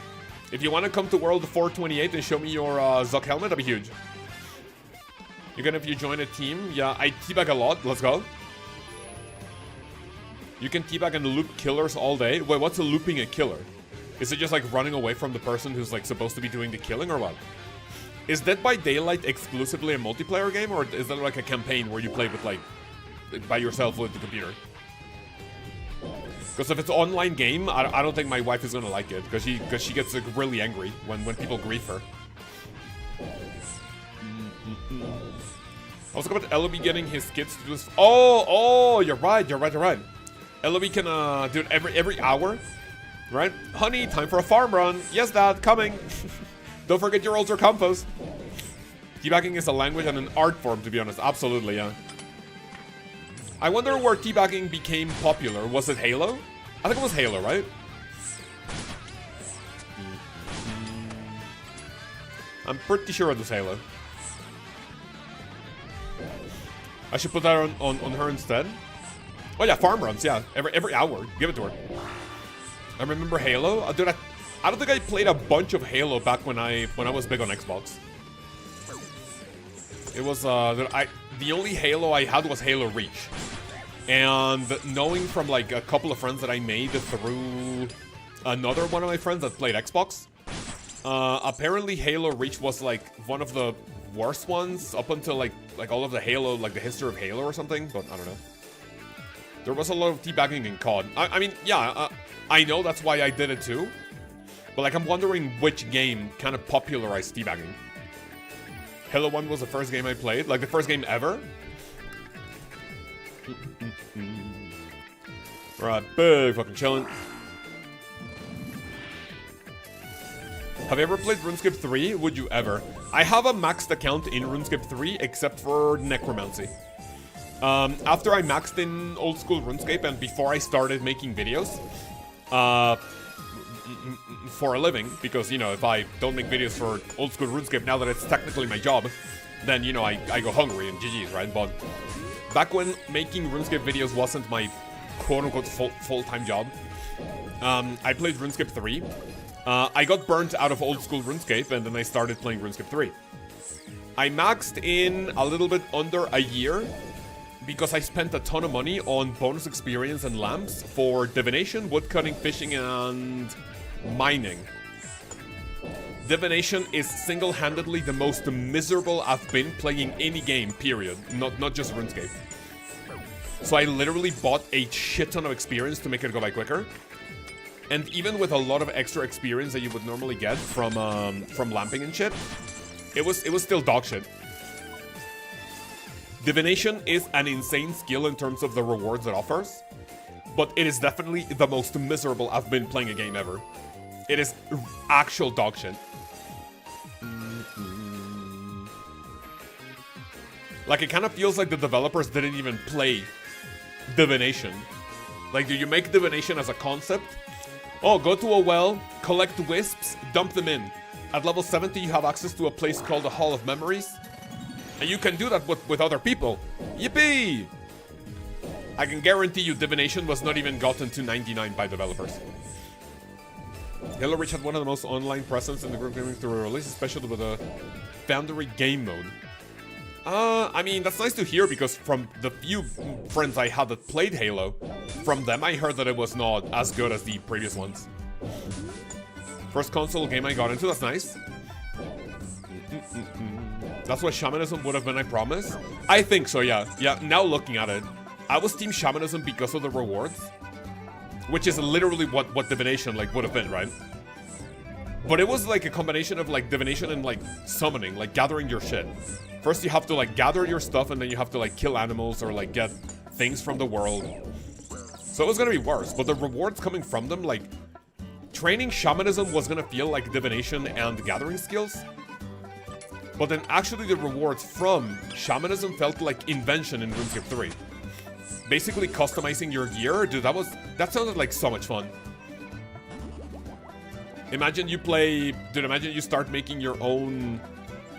If you want to come to World 428 and show me your Zuck helmet, that'd be huge. You're gonna if you join a team. Yeah, I teabag a lot. Let's go. You can teabag and loop killers all day. Wait, what's a looping a killer? Is it just like running away from the person who's like supposed to be doing the killing or what? Is Dead by Daylight exclusively a multiplayer game or is that like a campaign where you play with like by yourself with the computer? Because if it's an online game, I don't think my wife is gonna like it because she gets like really angry when people grief her. I was talking about LB getting his kids to do this. Oh, you're right. LB can do it every hour. Right? Honey, time for a farm run. Yes, Dad, coming. Don't forget your ultra combos. Teabagging is a language and an art form, to be honest. Absolutely, yeah. I wonder where teabagging became popular. Was it Halo? I think it was Halo, right? I'm pretty sure it was Halo. I should put that on her instead. Oh yeah, farm runs, yeah. Every hour. Give it to her. I remember Halo. Dude, I don't think I played a bunch of Halo back when I was big on Xbox. It was the only Halo I had was Halo Reach. And knowing from like a couple of friends that I made through another one of my friends that played Xbox, apparently Halo Reach was like one of the worst ones up until like all of the Halo, like the history of Halo or something, but I don't know. There was a lot of teabagging in COD. I mean, yeah, I know that's why I did it too. But like, I'm wondering which game kind of popularized teabagging. Halo 1 was the first game I played, like the first game ever. Alright, big fucking chillin'. Have you ever played RuneScape 3? Would you ever? I have a maxed account in RuneScape 3, except for Necromancy. After I maxed in old school RuneScape and before I started making videos, for a living, because, you know, if I don't make videos for old school RuneScape now that it's technically my job, then, you know, I go hungry and GG's, right? But back when making RuneScape videos wasn't my quote-unquote full-time job, I played RuneScape 3. I got burnt out of old school RuneScape, and then I started playing RuneScape 3. I maxed in a little bit under a year, because I spent a ton of money on bonus experience and lamps for divination, woodcutting, fishing, and mining. Divination is single-handedly the most miserable I've been playing any game, period. Not just RuneScape. So I literally bought a shit ton of experience to make it go by quicker. And even with a lot of extra experience that you would normally get from lamping and shit, it was still dog shit. Divination is an insane skill in terms of the rewards it offers, but it is definitely the most miserable I've been playing a game ever. It is actual dog shit. Like, it kind of feels like the developers didn't even play Divination. Like, do you make Divination as a concept? Oh, go to a well, collect wisps, dump them in. At level 70, you have access to a place called the Hall of Memories. And you can do that with other people. Yippee! I can guarantee you Divination was not even gotten to 99 by developers. Halo Reach had one of the most online presence in the group gaming through a release, especially with a Foundry game mode. I mean, that's nice to hear, because from the few friends I had that played Halo, from them I heard that it was not as good as the previous ones. First console game I got into, that's nice. That's what Shamanism would have been, I promise. I think so, yeah. Yeah, now looking at it, I was Team Shamanism because of the rewards, which is literally what Divination, like, would have been, right? But it was, like, a combination of, like, Divination and, like, summoning, like, gathering your shit. First, you have to, like, gather your stuff, and then you have to, like, kill animals or, like, get things from the world. So it was gonna be worse, but the rewards coming from them, like, training Shamanism was gonna feel like Divination and gathering skills. But then actually the rewards from Shamanism felt like Invention in RuneScape 3. Basically customizing your gear, dude, that sounded like so much fun. Imagine you start making your own,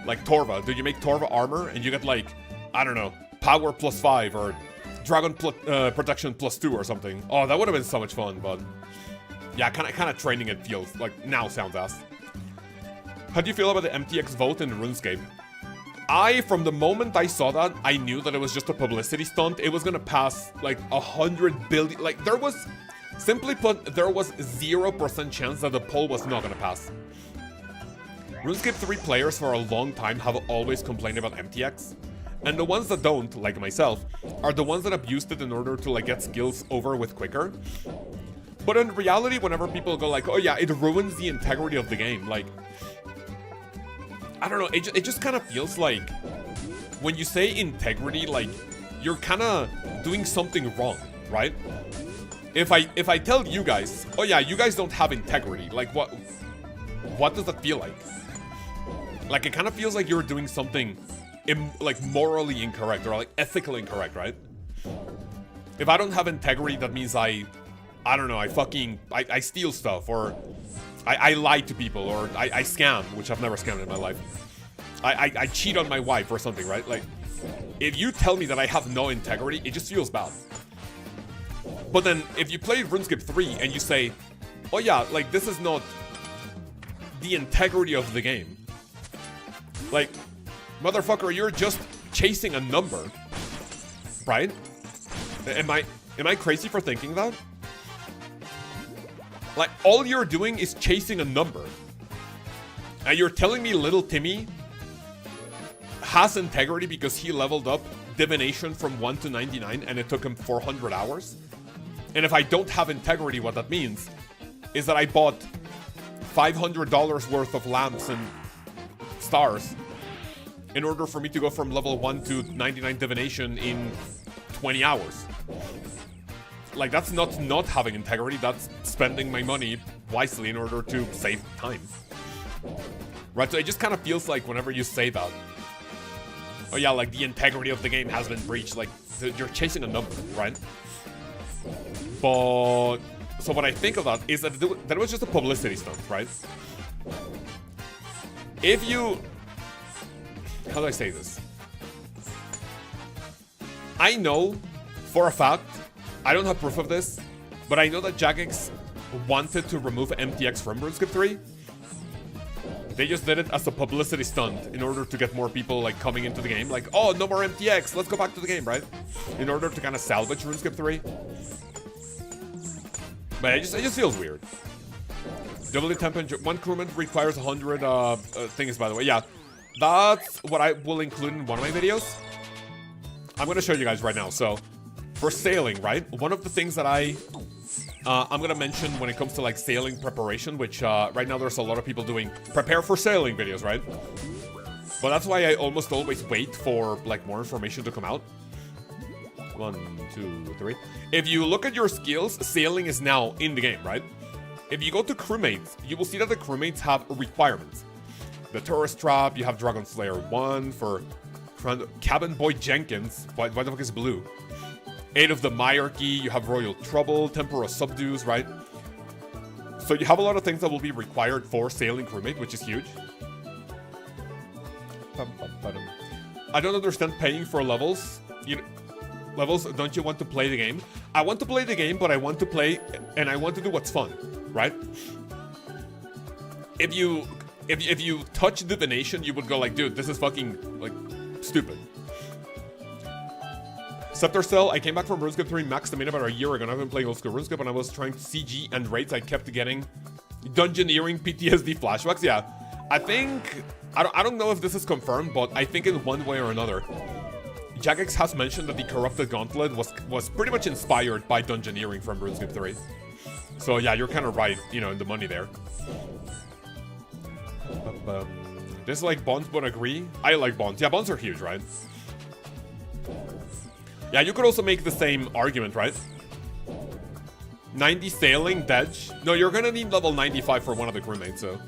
like, Torva. Dude, you make Torva armor and you get, like, I don't know, power +5 or dragon protection +2 or something. Oh, that would have been so much fun, but yeah, kind of training it feels like now sounds ass. How do you feel about the MTX vote in RuneScape? From the moment I saw that, I knew that it was just a publicity stunt. It was gonna pass, like, 100 billion. Like, there was, simply put, there was 0% chance that the poll was not gonna pass. RuneScape 3 players for a long time have always complained about MTX. And the ones that don't, like myself, are the ones that abused it in order to, like, get skills over with quicker. But in reality, whenever people go like, oh yeah, it ruins the integrity of the game, like, I don't know, it just kind of feels like when you say integrity, like, you're kind of doing something wrong, right? if I tell you guys, oh yeah, you guys don't have integrity, like what does that feel like? Like, it kind of feels like you're doing something like morally incorrect or like ethically incorrect, right? If I don't have integrity, that means I don't know, I steal stuff, or I lie to people, or I scam, which I've never scammed in my life. I cheat on my wife or something, right? Like, if you tell me that I have no integrity, it just feels bad. But then, if you play RuneScape 3 and you say, oh yeah, like, this is not the integrity of the game. Like, motherfucker, you're just chasing a number, right? Am I crazy for thinking that? Like, all you're doing is chasing a number. And you're telling me little Timmy has integrity because he leveled up divination from 1 to 99 and it took him 400 hours? And if I don't have integrity, what that means is that I bought $500 worth of lamps and stars in order for me to go from level 1 to 99 divination in 20 hours. Like, that's not having integrity, that's spending my money wisely in order to save time. Right, so it just kind of feels like whenever you say that, oh yeah, like, the integrity of the game has been breached, like, you're chasing a number, right? But, so what I think of that is that it was just a publicity stunt, right? If you, how do I say this? I know for a fact, I don't have proof of this, but I know that Jagex wanted to remove MTX from RuneScape 3. They just did it as a publicity stunt in order to get more people, like, coming into the game. Like, oh, no more MTX, let's go back to the game, right? In order to kind of salvage RuneScape 3. But it just feels weird. Double the temperature. One crewman requires 100 things, by the way. Yeah, that's what I will include in one of my videos. I'm going to show you guys right now. So, for sailing, right? One of the things that I'm going to mention when it comes to, like, sailing preparation, which right now there's a lot of people doing prepare for sailing videos, right? But that's why I almost always wait for, like, more information to come out. 1, 2, 3. If you look at your skills, sailing is now in the game, right? If you go to crewmates, you will see that the crewmates have requirements. The tourist trap, you have Dragon Slayer 1 for Cabin Boy Jenkins. Why the fuck is blue? 8 of the Myarchy, you have Royal Trouble, Temporal Subdues, right? So you have a lot of things that will be required for sailing crewmate, which is huge. I don't understand paying for levels. Levels, don't you want to play the game? I want to play the game, but I want to play and I want to do what's fun, right? If you touch divination, you would go like, dude, this is fucking, like, stupid. Scepter Cell, I came back from RuneScape 3 max stamina about a year ago, and I've been playing old school RuneScape, and I was trying CG and raids. I kept getting dungeoneering PTSD flashbacks. Yeah, I think, I don't know if this is confirmed, but I think in one way or another, Jagex has mentioned that the Corrupted Gauntlet was pretty much inspired by dungeoneering from RuneScape 3. So yeah, you're kind of right, you know, in the money there. Dislike bonds, but agree. I like bonds. Yeah, bonds are huge, right? Yeah, you could also make the same argument, right? 90 sailing, Dedge. No, you're gonna need level 95 for one of the crewmates, so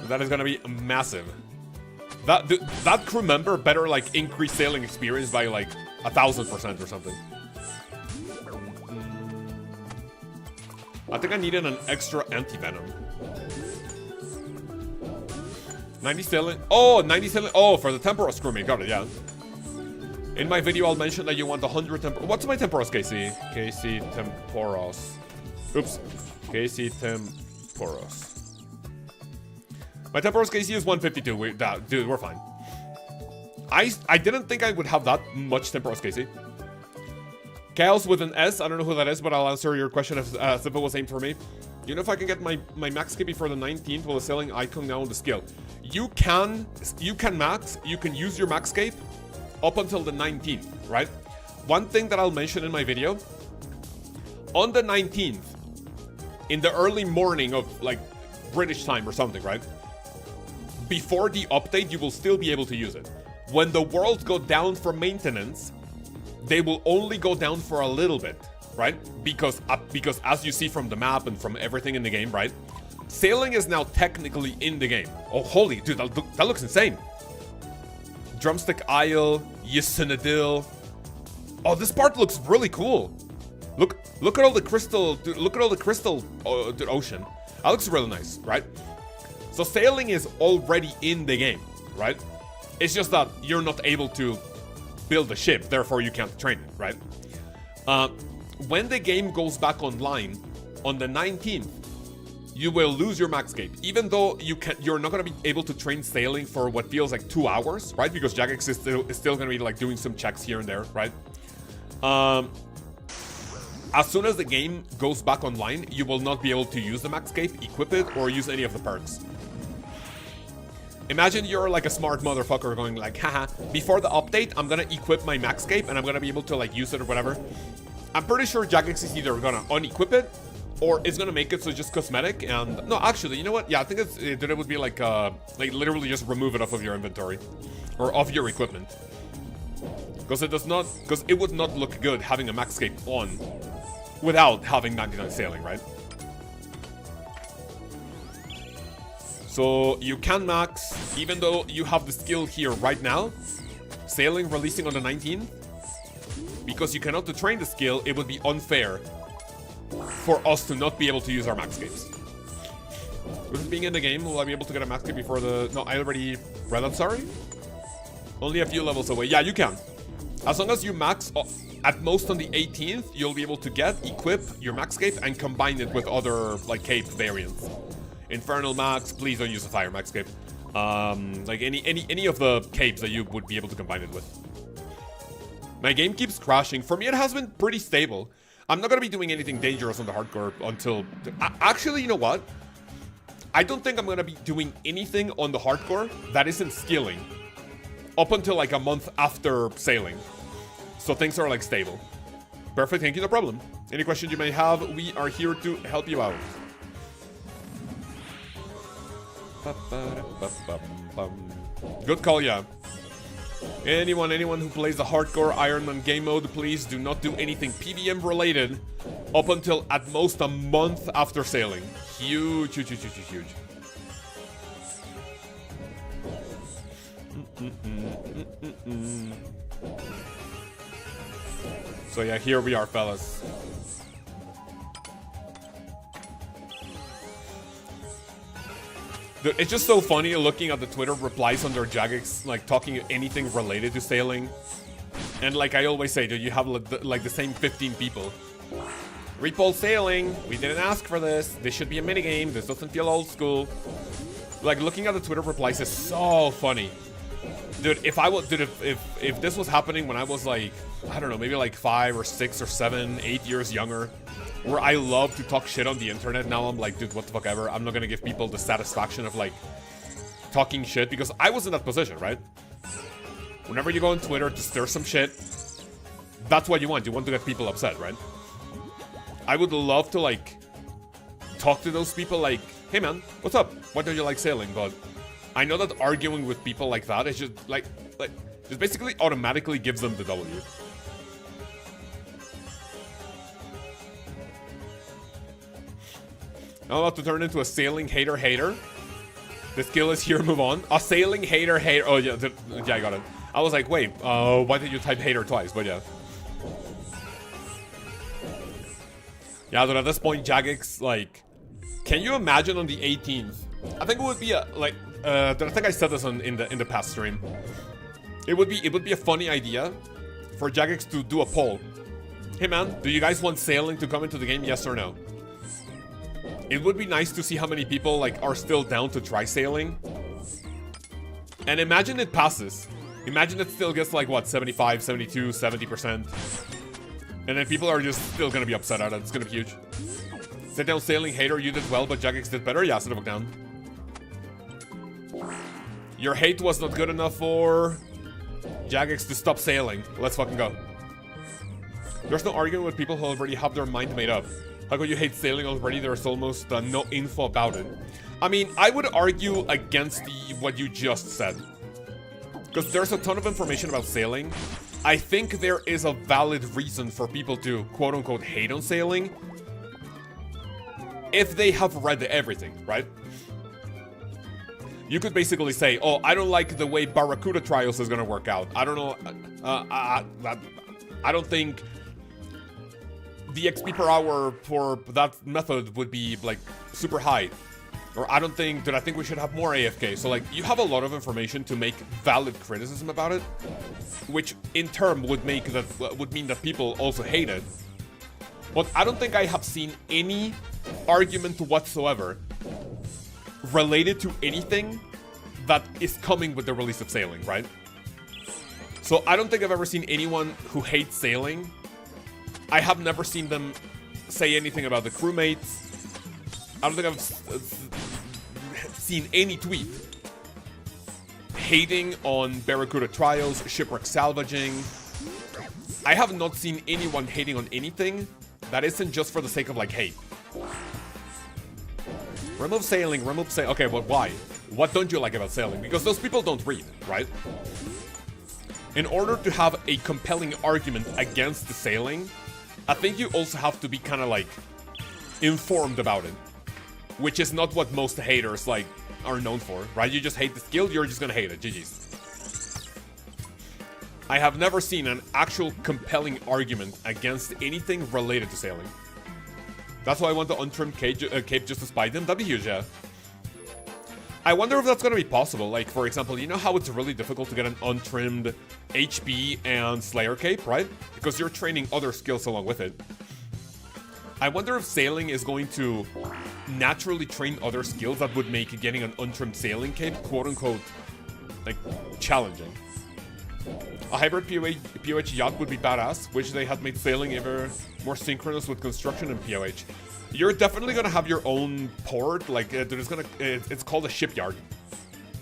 that is gonna be massive. That crew member better, like, increase sailing experience by, like, 1000% or something. I think I needed an extra anti-venom. 90 sailing. Oh, 90 sailing. Oh, for the Temporal crewmate. Got it, yeah. In my video, I'll mention that you want 100 Temporos. What's my Temporos, KC? KC Temporos. Oops. KC Temporos. My Temporos KC is 152. Dude, we're fine. I didn't think I would have that much Temporos KC. Kaoz with an S. I don't know who that is, but I'll answer your question as if it was aimed for me. You know if I can get my max KP for the 19th while selling icon now on the skill. You can max. You can use your max cape up until the 19th, right? One thing that I'll mention in my video, on the 19th, in the early morning of, like, British time or something, right? Before the update, you will still be able to use it. When the worlds go down for maintenance, they will only go down for a little bit. right? Because as you see from the map and from everything in the game, right? Sailing is now technically in the game. Oh, holy, dude, that looks insane. Drumstick Isle, Yisanadil. Oh, this part looks really cool. Look at all the crystal, dude, look at all the crystal ocean. That looks really nice, right? So sailing is already in the game, right? It's just that you're not able to build a ship, therefore you can't train it, right? When the game goes back online on the 19th, you will lose your maxscape, even though you're not going to be able to train sailing for what feels like 2 hours, right? Because Jagex is still going to be like doing some checks here and there, right? As soon as the game goes back online, you will not be able to use the maxscape, equip it, or use any of the perks. Imagine you're like a smart motherfucker going like, haha, before the update, I'm gonna equip my maxscape and I'm gonna be able to like use it or whatever. I'm pretty sure Jagex is either gonna unequip it or it's gonna make it so it's just cosmetic. And no, actually, you know what? Yeah, I think it would be like literally just remove it off of your inventory or off your equipment, because it would not look good having a maxscape on without having 99 sailing, right? So you can max, even though you have the skill here right now, sailing releasing on the 19th, because you cannot train the skill, it would be unfair for us to not be able to use our maxscapes. With it being in the game, will I be able to get a maxscape before the... No, I already read that, sorry? Only a few levels away. Yeah, you can. As long as you max at most on the 18th, you'll be able to equip your maxscape and combine it with other like cape variants. Infernal Max, please don't use the Fire Maxscape. Like any of the capes that you would be able to combine it with. My game keeps crashing. For me, it has been pretty stable. I'm not gonna be doing anything dangerous on the hardcore until... Actually, you know what? I don't think I'm gonna be doing anything on the hardcore that isn't skilling up until like a month after sailing. So things are like stable. Perfect, thank you, no problem. Any questions you may have, we are here to help you out. Good call, yeah. Anyone who plays the hardcore Iron Man game mode, please do not do anything PVM related up until at most a month after sailing. Huge, huge, huge, huge, huge. So yeah, here we are, fellas. Dude, it's just so funny looking at the Twitter replies under Jagex, like talking anything related to sailing. And like I always say, dude, you have like the same 15 people. Repol sailing, we didn't ask for this. This should be a minigame, this doesn't feel old school. Like looking at the Twitter replies is so funny. Dude, if this was happening when I was like, I don't know, maybe like 5 or 6 or 7, 8 years younger, where I love to talk shit on the internet, now I'm like, dude, what the fuck ever. I'm not gonna give people the satisfaction of like talking shit, because I was in that position, right? Whenever you go on Twitter to stir some shit, that's what you want. You want to get people upset, right? I would love to like talk to those people like, hey man, what's up? Why don't you like sailing? But I know that arguing with people like that is just like just basically automatically gives them the W. I'm about to turn into a sailing hater. The skill is here, move on. A sailing hater. Oh yeah, yeah, I got it. I was like, wait, why did you type hater twice? But yeah. Yeah, but at this point, Jagex, like, can you imagine on the 18th? I think it would be a, like, I think I said this in the past stream. It would be a funny idea for Jagex to do a poll. Hey man, do you guys want sailing to come into the game, yes or no? It would be nice to see how many people like are still down to try sailing. And imagine it passes. Imagine it still gets like what, 75, 72, 70%. And then people are just still gonna be upset at it. It's gonna be huge. Sit down sailing hater, you did well, but Jagex did better. Yeah, sit the fuck down. Your hate was not good enough for Jagex to stop sailing. Let's fucking go. There's no arguing with people who already have their mind made up. How could you hate sailing already? There's almost no info about it. I mean, I would argue against what you just said. Because there's a ton of information about sailing. I think there is a valid reason for people to quote-unquote hate on sailing if they have read everything, right? You could basically say, oh, I don't like the way Barracuda Trials is gonna work out. I don't know, I don't think the XP per hour for that method would be, like, super high. Or I don't think, I think we should have more AFK. So, like, you have a lot of information to make valid criticism about it, which in turn would mean that people also hate it. But I don't think I have seen any argument whatsoever related to anything that is coming with the release of sailing, right? So I don't think I've ever seen anyone who hates sailing. I have never seen them say anything about the crewmates. I don't think I've seen any tweet hating on Barracuda Trials, shipwreck salvaging. I have not seen anyone hating on anything that isn't just for the sake of, like, hate. Remove sailing, okay, but why? What don't you like about sailing? Because those people don't read, right? In order to have a compelling argument against the sailing, I think you also have to be kind of, like, informed about it. Which is not what most haters, like, are known for, right? You just hate the skill, you're just gonna hate it, GG's. I have never seen an actual compelling argument against anything related to sailing. That's why I want the untrimmed cape just to spite them. That'd be huge, yeah. I wonder if that's gonna be possible. Like, for example, you know how it's really difficult to get an untrimmed HP and Slayer cape, right? Because you're training other skills along with it. I wonder if sailing is going to naturally train other skills that would make getting an untrimmed sailing cape, quote-unquote, like, challenging. A hybrid POH yacht would be badass. Wish they had made sailing ever more synchronous with construction and POH. You're definitely gonna have your own port, like, it's called a shipyard.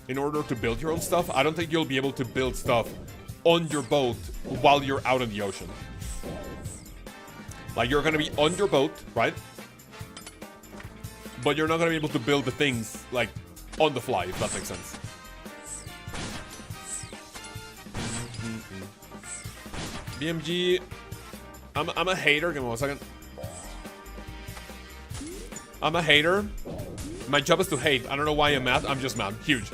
In order to build your own stuff, I don't think you'll be able to build stuff on your boat while you're out in the ocean. Like, you're gonna be on your boat, right? But you're not gonna be able to build the things, like, on the fly, if that makes sense. BMG, I'm a hater. Give me 1 second. I'm a hater. My job is to hate. I don't know why I'm mad. I'm just mad. Huge.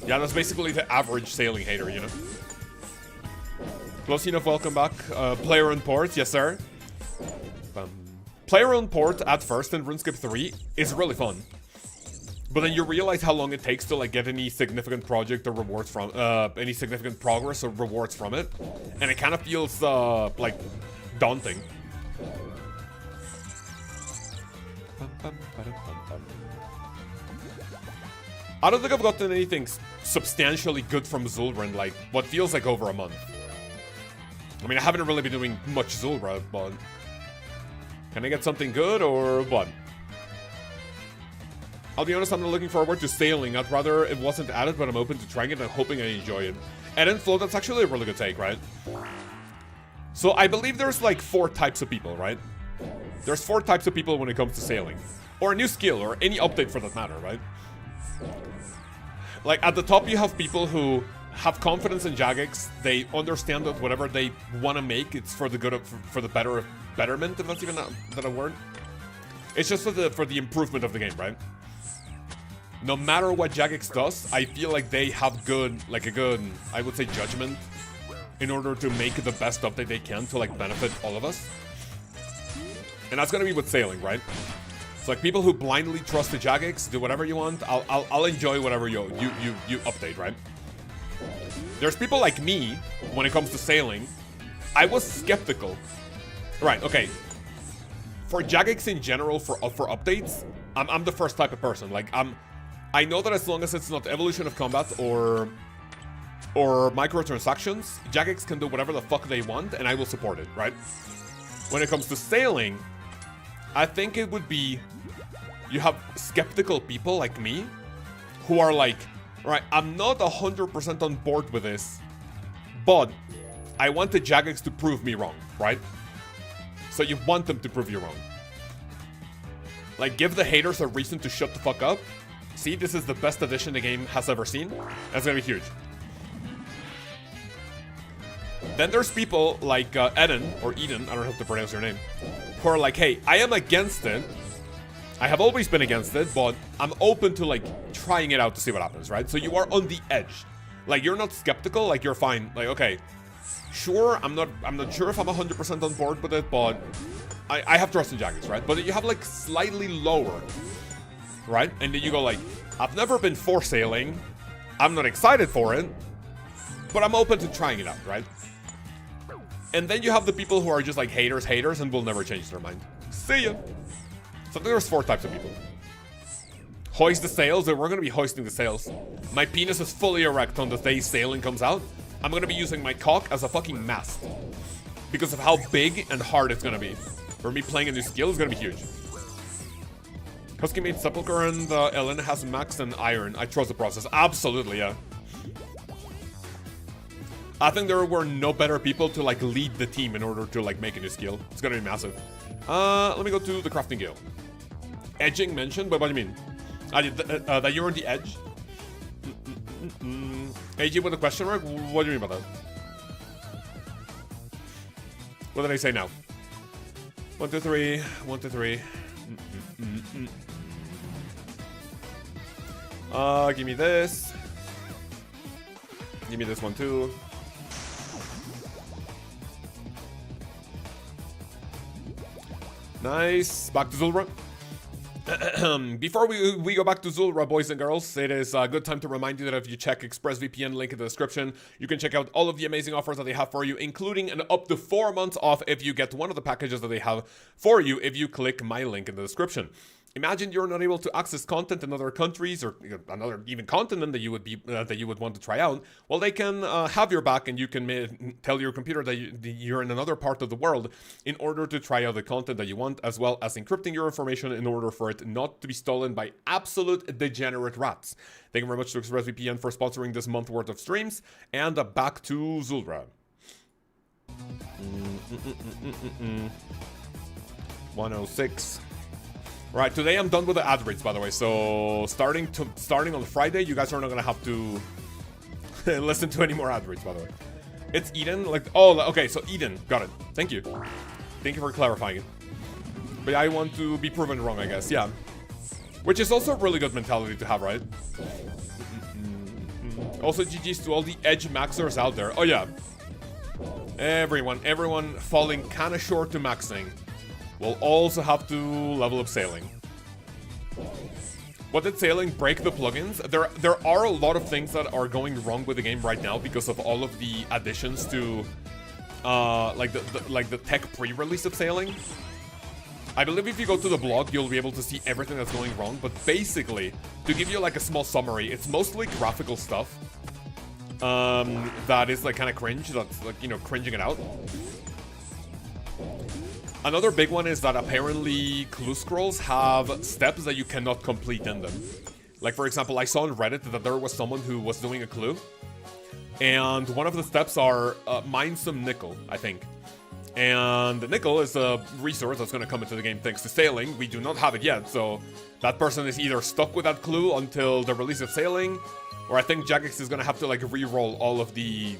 Yeah, that's basically the average sailing hater, you know? Close enough, welcome back. Player on port, yes sir. Player on port at first in RuneScape 3 is really fun. But then you realize how long it takes to, like, get any significant project or rewards from, any significant progress or rewards from it. And it kind of feels, like, daunting. I don't think I've gotten anything substantially good from Zulrah in, like, what feels like over a month. I mean, I haven't really been doing much Zulrah, but... Can I get something good, or what? I'll be honest, I'm not looking forward to sailing. I'd rather it wasn't added, but I'm open to trying it and hoping I enjoy it. Ed and Flow, that's actually a really good take, right? So I believe there's, like, 4 types of people, right? There's 4 types of people when it comes to sailing. Or a new skill, or any update for that matter, right? Like, at the top you have people who have confidence in Jagex. They understand that whatever they want to make, it's for the good of, for the betterment, if that's even a word. It's just for the improvement of the game, right? No matter what Jagex does, I feel like they have a good, I would say, judgment in order to make the best update they can to, like, benefit all of us. And that's gonna be with sailing, right? It's like people who blindly trust the Jagex, do whatever you want. I'll enjoy whatever you update, right? There's people like me when it comes to sailing. I was skeptical. Right, okay. For Jagex in general, for updates, I'm the first type of person. Like, I know that as long as it's not evolution of combat or microtransactions, Jagex can do whatever the fuck they want, and I will support it, right? When it comes to sailing, I think it would be, you have skeptical people like me who are like, right, I'm not 100% on board with this, but I want the Jagex to prove me wrong, right? So you want them to prove you wrong. Like, give the haters a reason to shut the fuck up. See, this is the best addition the game has ever seen. That's gonna be huge. Then there's people like Eden, or Eden, I don't know how to pronounce your name, who are like, hey, I am against it. I have always been against it, but I'm open to like trying it out to see what happens, right? So you are on the edge. Like, you're not skeptical, like you're fine. Like, okay, sure, I'm not sure if I'm 100% on board with it, but I have trust in Jagex, right? But you have like slightly lower, right? And then you go like, I've never been for sailing. I'm not excited for it, but I'm open to trying it out, right? And then you have the people who are just like haters, and will never change their mind. See ya. So there's 4 types of people. Hoist the sails. We're going to be hoisting the sails. My penis is fully erect on the day sailing comes out. I'm going to be using my cock as a fucking mast. Because of how big and hard it's going to be. For me playing a new skill is going to be huge. Husky made Sepulchre and Ellen has Max and Iron. I trust the process. Absolutely, yeah. I think there were no better people to like lead the team in order to like make a new skill. It's going to be massive. Let me go to the crafting guild. Edging mentioned, but what do you mean? That you're on the edge? AG with a question mark? What do you mean by that? What did I say now? 1, 2, 3. 1, 2, 3. Give me this. Give me this one too. Nice. Back to Zulrah. Before we go back to Zulrah, boys and girls, it is a good time to remind you that if you check ExpressVPN, link in the description, you can check out all of the amazing offers that they have for you, including an up to 4 months off if you get one of the packages that they have for you if you click my link in the description. Imagine you're not able to access content in other countries or another even continent that you would want to try out. Well, they can have your back, and you can tell your computer that you're in another part of the world in order to try out the content that you want, as well as encrypting your information in order for it not to be stolen by absolute degenerate rats. Thank you very much to ExpressVPN for sponsoring this month worth of streams, and back to Zulrah. 106. Right, today I'm done with the ad reads, by the way. So starting on Friday, you guys are not gonna have to listen to any more ad reads, by the way. It's Eden, like, oh, okay, so Eden, got it. Thank you for clarifying it. But yeah, I want to be proven wrong, I guess. Yeah, which is also a really good mentality to have, right? Also, GG's to all the edge maxers out there. Oh yeah, everyone falling kind of short to maxing will also have to level up sailing. What did sailing break the plugins? There are a lot of things that are going wrong with the game right now because of all of the additions to like the tech pre-release of sailing. I believe if you go to the blog, you'll be able to see everything that's going wrong, but basically, to give you like a small summary, it's mostly graphical stuff that is like kind of cringe, that's like, you know, cringing it out. Another big one is that apparently clue scrolls have steps that you cannot complete in them. Like, for example, I saw on Reddit that there was someone who was doing a clue, and one of the steps are mine some nickel, I think. And the nickel is a resource that's going to come into the game thanks to sailing. We do not have it yet, so that person is either stuck with that clue until the release of sailing, or I think Jagex is going to have to like re-roll all of the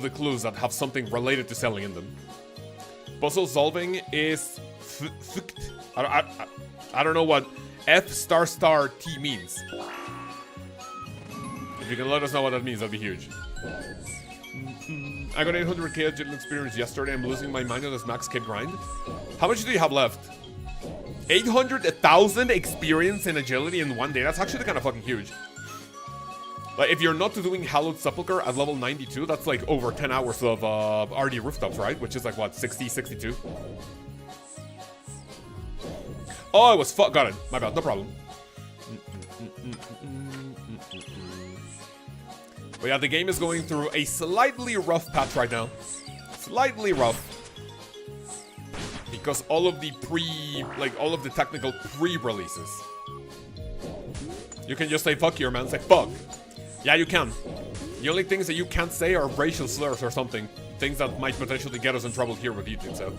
clues that have something related to sailing in them. Puzzle solving is I don't know what F***T means. If you can let us know what that means, that'd be huge. I got 800k agility experience yesterday. I'm losing my mind on this max kit grind. How much do you have left? 800,000 experience in agility in one day. That's actually kind of fucking huge. Like, if you're not doing Hallowed Sepulchre at level 92, that's like over 10 hours of RD rooftops, right? Which is like, what, 60, 62? Oh, it was got it. My bad, no problem. But yeah, the game is going through a slightly rough patch right now. Slightly rough. Because all of the all of the technical pre-releases. You can just say fuck here, man. Say fuck. Yeah, you can. The only things that you can't say are racial slurs or something. Things that might potentially get us in trouble here with YouTube, so.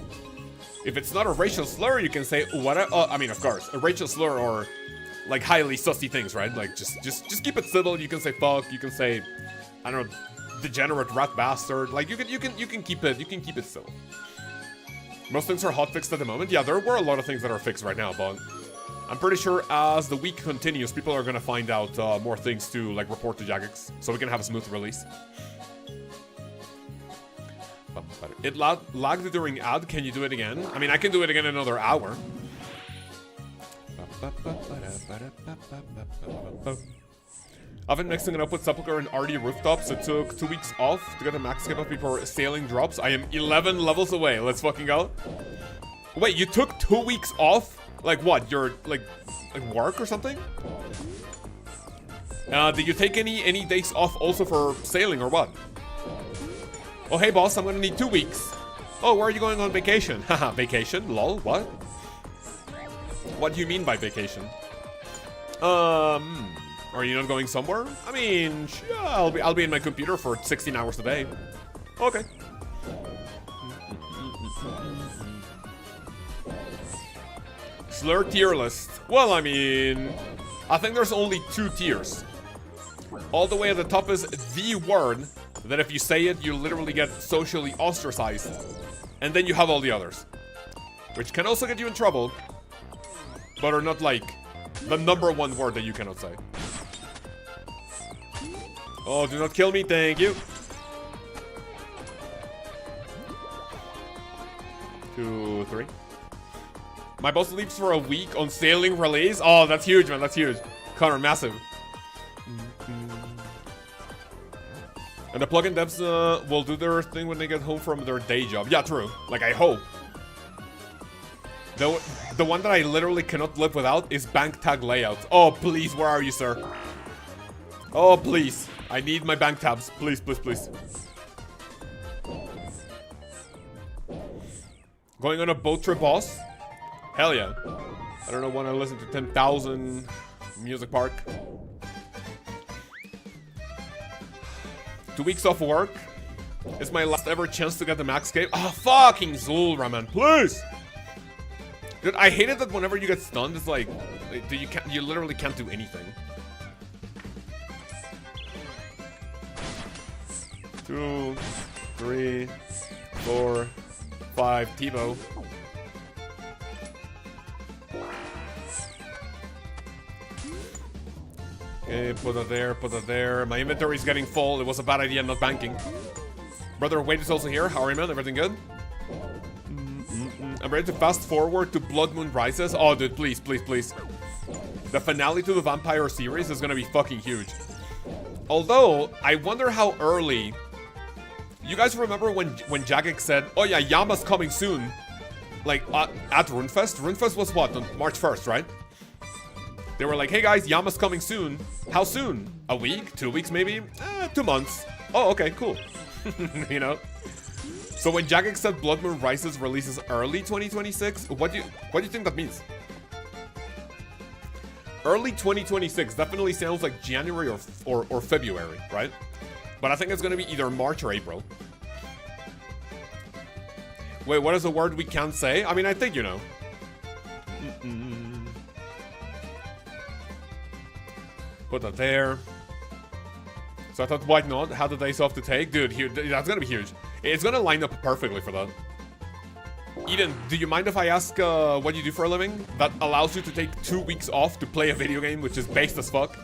If it's not a racial slur, you can say whatever. I mean, of course, a racial slur or like highly sussy things, right? Like just keep it civil. You can say fuck. You can say, I don't know, degenerate rat bastard. Like you can keep it still. Most things are hotfixed at the moment. Yeah, there were a lot of things that are fixed right now, but I'm pretty sure as the week continues, people are gonna find out more things to like report to Jagex, so we can have a smooth release. It lagged during ad. Can you do it again? I mean, I can do it again in another hour. I've been mixing it up with Sepulchre and RD rooftops. It took 2 weeks off to get a max skip up before sailing drops. I am 11 levels away. Let's fucking go. Wait, you took 2 weeks off? Like what? You're like work or something? Did you take any days off also for sailing or what? Oh, hey boss, I'm gonna need 2 weeks. Oh, where are you going on vacation? Haha, vacation? Lol, what? What do you mean by vacation? Are you not going somewhere? I mean, yeah, I'll be in my computer for 16 hours a day. Okay. Slur tier list. Well, I mean, I think there's only 2 tiers. All the way at the top is the word that if you say it, you literally get socially ostracized. And then you have all the others, which can also get you in trouble, but are not like the #1 word that you cannot say. Oh, do not kill me, thank you. 2, 3. My boss leaves for a week on sailing release. Oh, that's huge, man, that's huge. Connor, massive. And the plugin devs will do their thing when they get home from their day job. Yeah, true. Like, I hope. The one that I literally cannot live without is bank tag layouts. Oh, please, where are you, sir? Oh, please. I need my bank tabs. Please, please, please. Going on a boat trip, boss? Hell yeah. I don't know when I listen to 10,000 Music Park. 2 weeks off work. It's my last ever chance to get the max cape. Oh, fucking Zulrah, man. Please. Dude, I hate it that whenever you get stunned, it's like you literally can't do anything. 2, 3, 4, 5. TiVo. Okay, put that there, put that there. My inventory is getting full. It was a bad idea not banking. Brother Wade is also here. How are you, man? Everything good? I'm ready to fast forward to Blood Moon Rises. Oh, dude, please, please, please. The finale to the Vampire series is gonna be fucking huge. Although, I wonder how early... You guys remember when Jagex said, oh yeah, Yama's coming soon? Like, at Runefest? Runefest was what? On March 1st, right? They were like, hey guys, Yama's coming soon. How soon? A week? 2 weeks maybe? 2 months. Oh, okay, cool. You know? So when Jagex said Blood Moon Rises releases early 2026, what do you think that means? Early 2026 definitely sounds like January or February, right? But I think it's gonna be either March or April. Wait, what is the word we can't say? I mean, I think you know. Put that there. So I thought, why not? How the days off to take? Dude, that's gonna be huge. It's gonna line up perfectly for that. Eden, do you mind if I ask what you do for a living? That allows you to take 2 weeks off to play a video game, which is based as fuck.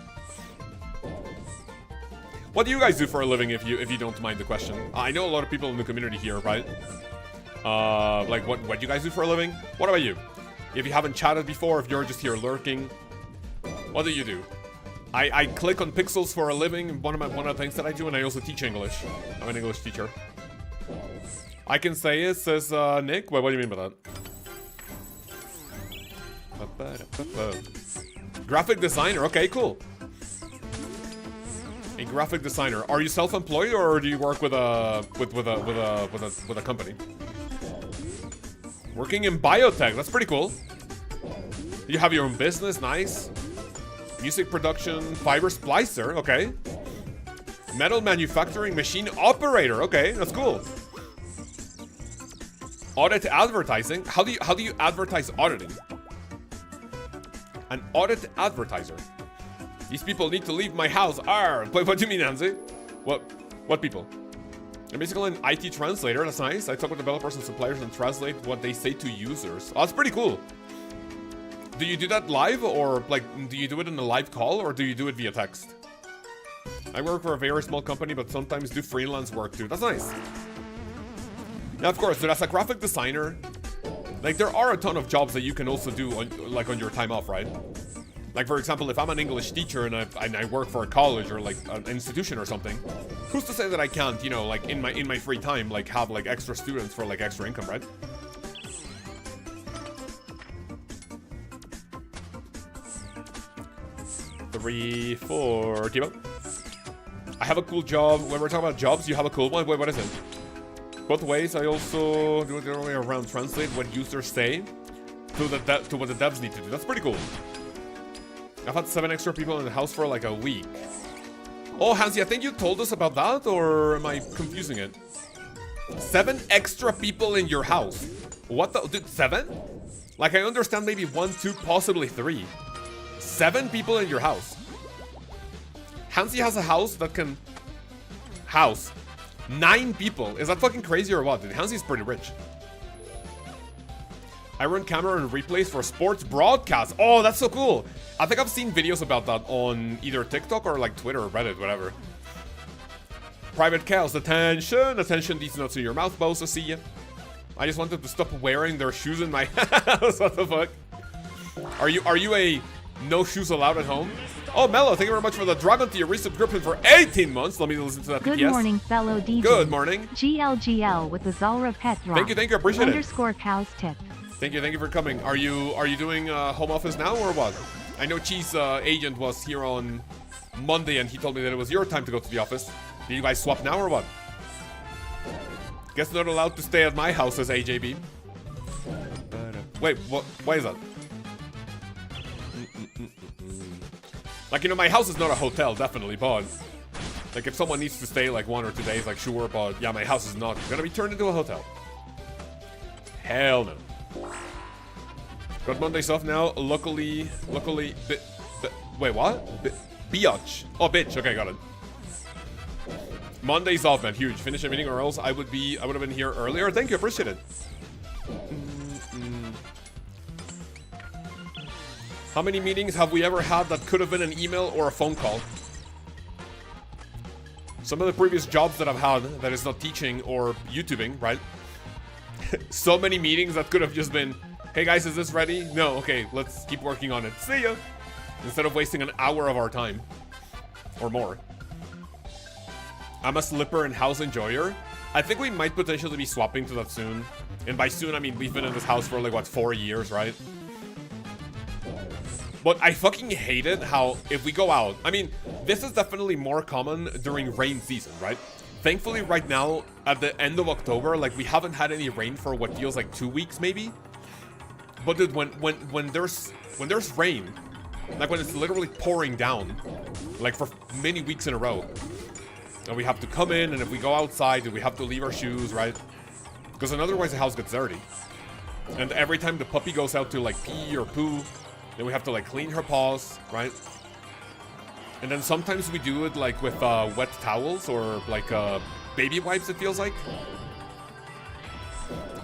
What do you guys do for a living, if you don't mind the question? I know a lot of people in the community here, right? Like, what do you guys do for a living? What about you? If you haven't chatted before, if you're just here lurking, what do you do? I click on pixels for a living, one of the things that I do, and I also teach English. I'm an English teacher. I can say it, says Nick. Wait, what do you mean by that? Graphic designer. Okay, cool. A graphic designer. Are you self-employed or do you work with a company? Working in biotech. That's pretty cool. You have your own business. Nice. Music production. Fiber splicer. Okay. Metal manufacturing machine operator. Okay, that's cool. Audit advertising. How do you advertise auditing? An audit advertiser. These people need to leave my house. Arr. What do you mean, Nancy? What What people? I'm basically an IT translator. That's nice. I talk with developers and suppliers and translate what they say to users. Oh, that's pretty cool. Do you do that live, or like, do you do it in a live call, or do you do it via text? I work for a very small company, but sometimes do freelance work too. That's nice. Now, of course, as a graphic designer, like, there are a ton of jobs that you can also do on, like, on your time off, right? Like, for example, if I'm an English teacher and I work for a college or like an institution or something, who's to say that I can't, you know, like in my free time, like have like extra students for like extra income, right? Three, four, keep up. I have a cool job. When we're talking about jobs, you have a cool one. Wait, what is it? Both ways. I also do it the other way around. Translate what users say to what the devs need to do. That's pretty cool. I've had 7 extra people in the house for like a week. Oh, Hansi, I think you told us about that, or am I confusing it? 7 extra people in your house. What the? Dude, 7? Like, I understand maybe 1, 2, possibly 3. 7 people in your house. Hansi has a house that can house 9 people. Is that fucking crazy or what? Dude, Hansi's pretty rich. I run camera and replays for sports broadcasts. Oh, that's so cool. I think I've seen videos about that on either TikTok or like Twitter or Reddit, whatever. Private Kaoz, attention, these nuts in your mouth, boss, I see ya. I just wanted to stop wearing their shoes in my house. What the fuck? Are you a no shoes allowed at home? Oh, Mello, thank you very much for the Dragon Tier resubscription for 18 months. Let me listen to that. Good PPS. morning, fellow DJ. Good morning. GLGL with the Zulrah pet drop. Thank you, appreciate it. _Kaoz tip. Thank you for coming. Are you doing home office now or what? I know Cheese agent was here on Monday and he told me that it was your time to go to the office. Did you guys swap now or what? Guess not allowed to stay at my house, says AJB. Wait, what? Why is that? Like, you know, my house is not a hotel, definitely, but like if someone needs to stay like 1 or 2 days, like sure, but yeah, my house is not gonna be turned into a hotel. Hell no. Got Mondays off now. Luckily, wait, what? Biatch. Oh, bitch. Okay, got it. Mondays off, man. Huge. Finish a meeting or else I would have been here earlier. Thank you. Appreciate it. How many meetings have we ever had that could have been an email or a phone call? Some of the previous jobs that I've had that is not teaching or YouTubing, right? So many meetings that could have just been, hey guys, is this ready? No, okay, let's keep working on it. See ya! Instead of wasting an hour of our time. Or more. I'm a slipper and house enjoyer. I think we might potentially be swapping to that soon. And by soon, I mean we've been in this house for like, what, 4 years, right? But I fucking hate it how if we go out, I mean, this is definitely more common during rain season, right? Thankfully, right now, at the end of October, like, we haven't had any rain for what feels like 2 weeks, maybe. But dude, when there's rain, like when it's literally pouring down, like for many weeks in a row, and we have to come in, and if we go outside, we have to leave our shoes, right? Because otherwise the house gets dirty. And every time the puppy goes out to like pee or poo, then we have to like clean her paws, right? And then sometimes we do it like with wet towels or like baby wipes, it feels like.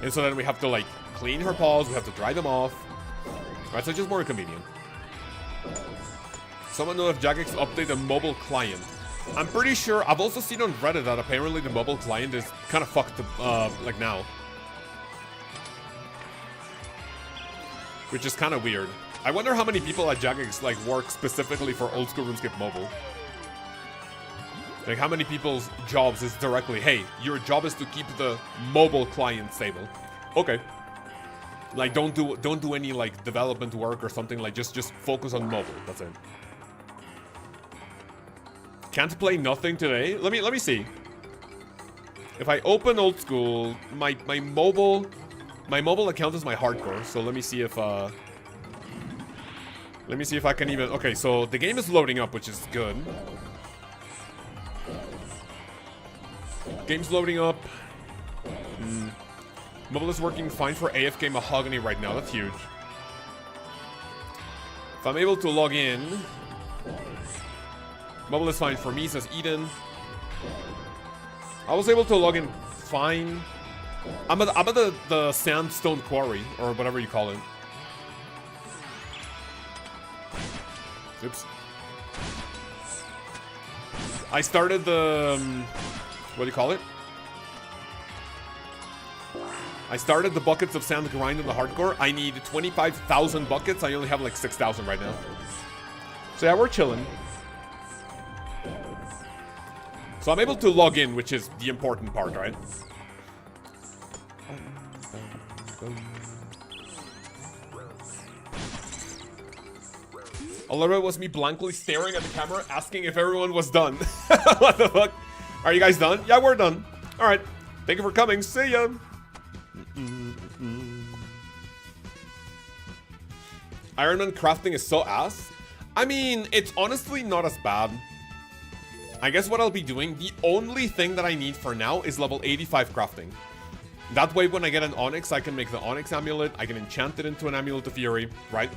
And so then we have to like clean her paws, we have to dry them off. Right, so it's just more inconvenient. Someone know if Jagex update the mobile client. I'm pretty sure, I've also seen on Reddit that apparently the mobile client is kind of fucked like now. Which is kind of weird. I wonder how many people at Jagex like work specifically for old school RuneScape mobile. Like how many people's jobs is directly, hey, your job is to keep the mobile client stable. Okay. Like don't do any like development work or something, like just focus on mobile. That's it. Can't play nothing today. Let me see. If I open old school, my mobile account is my hardcore. So let me see if I can even... Okay, so the game is loading up, which is good. Game's loading up. Mobile is working fine for AFK Mahogany right now. That's huge. If I'm able to log in... Mobile is fine for me, says Eden. I was able to log in fine. I'm at the sandstone quarry, or whatever you call it. Oops. I started the... what do you call it? I started the buckets of sand grind in the hardcore. I need 25,000 buckets. I only have like 6,000 right now. So yeah, we're chilling. So I'm able to log in, which is the important part, right? All of it was me blankly staring at the camera, asking if everyone was done. What the fuck? Are you guys done? Yeah, we're done. All right. Thank you for coming. See ya. Iron Man crafting is so ass. I mean, it's honestly not as bad. I guess what I'll be doing, the only thing that I need for now is level 85 crafting. That way, when I get an Onyx, I can make the Onyx amulet. I can enchant it into an Amulet of Fury, right?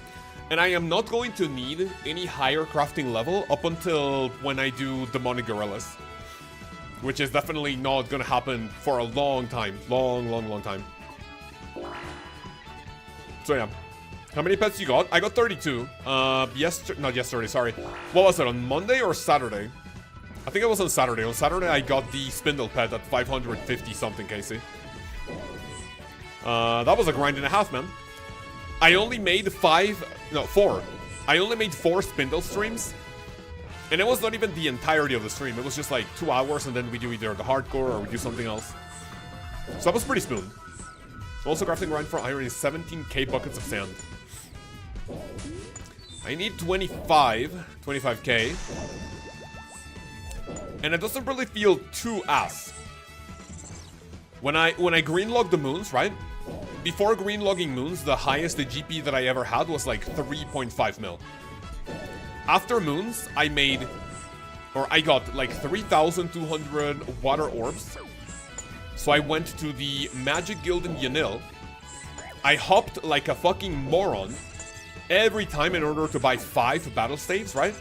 And I am not going to need any higher crafting level up until when I do Demonic Gorillas. Which is definitely not gonna happen for a long time. Long time. So yeah. How many pets you got? I got 32. Not yesterday, sorry. What was it, on Monday or Saturday? I think it was on Saturday. On Saturday, I got the Spindle pet at 550 something, Casey. That was a grind and a half, man. I only made 4. I only made 4 Spindle streams. And it was not even the entirety of the stream. It was just like 2 hours, and then we do either the hardcore or we do something else. So that was pretty smooth. Also, crafting grind for iron is 17k buckets of sand. I need 25k. And it doesn't really feel too ass. When I greenlog the moons, right? Before greenlogging moons, the highest the GP that I ever had was like 3.5 mil. After moons, I got like 3,200 water orbs. So I went to the Magic Guild in Yanil. I hopped like a fucking moron every time in order to buy 5 battle staves, right?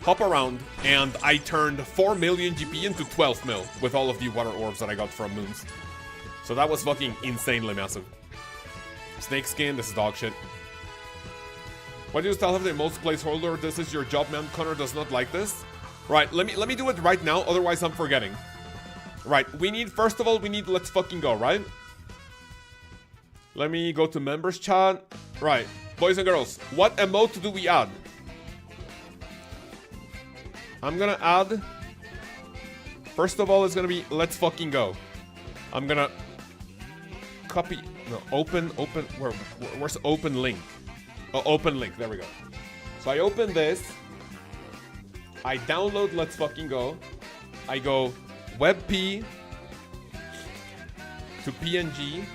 Hop around, and I turned 4 million GP into 12 mil with all of the water orbs that I got from moons. So that was fucking insanely massive. Snakeskin, this is dog shit. Why do you still have the most placeholder? This is your job, man. Connor does not like this. Right, let me do it right now, otherwise I'm forgetting. Right, first of all, we need let's fucking go, right? Let me go to members chat. Right, boys and girls, what emote do we add? I'm gonna add... First of all, it's gonna be let's fucking go. I'm gonna copy... No, open... Where's open link? Oh, open link, there we go. So I open this. I download let's fucking go. I go WebP to PNG.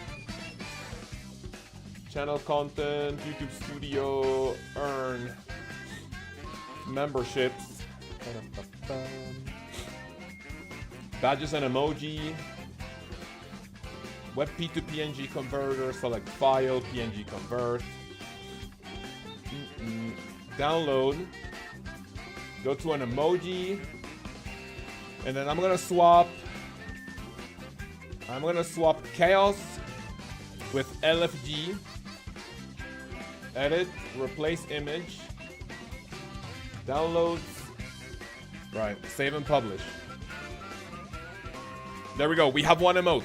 Channel content, YouTube Studio, earn memberships. Badges and emoji. WebP to PNG converter, select file, PNG convert. Download. Go to an emoji. And then I'm gonna swap Kaoz with LFG. Edit, replace image. Downloads. Right, save and publish. There we go, we have one emote.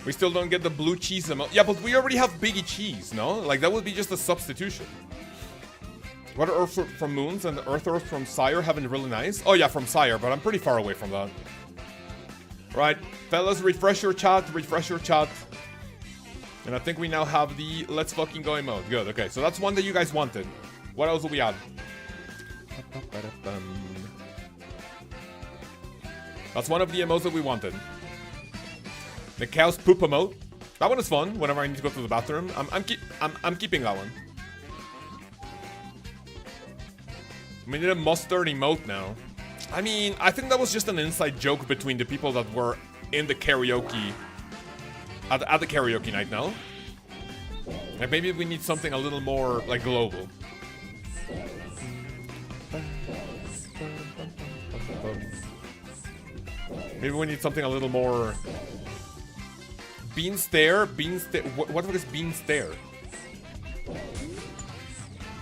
We still don't get the blue cheese emote. Yeah, but we already have Biggie Cheese, no? Like, that would be just a substitution. What are Earth from Moons and the Earth from Sire have been really nice? Oh yeah, from Sire, but I'm pretty far away from that. Right, fellas, refresh your chat. And I think we now have the let's fucking go emote. Good, okay, so that's one that you guys wanted. What else will we add? That's one of the emotes that we wanted. The cow's poop emote. That one is fun whenever I need to go to the bathroom. I'm keeping that one. We need a mustard emote now. I mean, I think that was just an inside joke between the people that were in the karaoke at the karaoke night now. Like, maybe we need something a little more like global. Maybe we need something a little more... Bean stare? Bean stare? What the fuck is bean stare?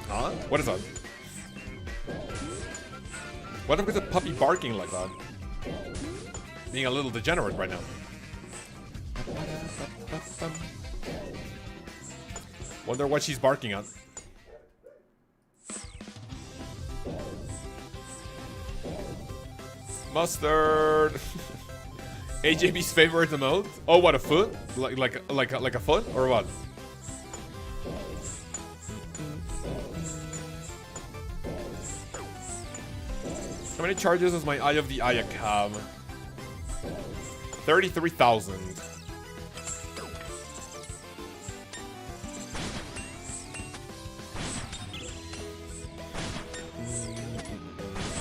Huh? What is that? What the fuck is a puppy barking like that? Being a little degenerate right now. Wonder what she's barking at. Mustard. AJB's favorite emote? Oh, what, a foot? Like a foot or what? How many charges does my Eye of the Ayak have? 33,000.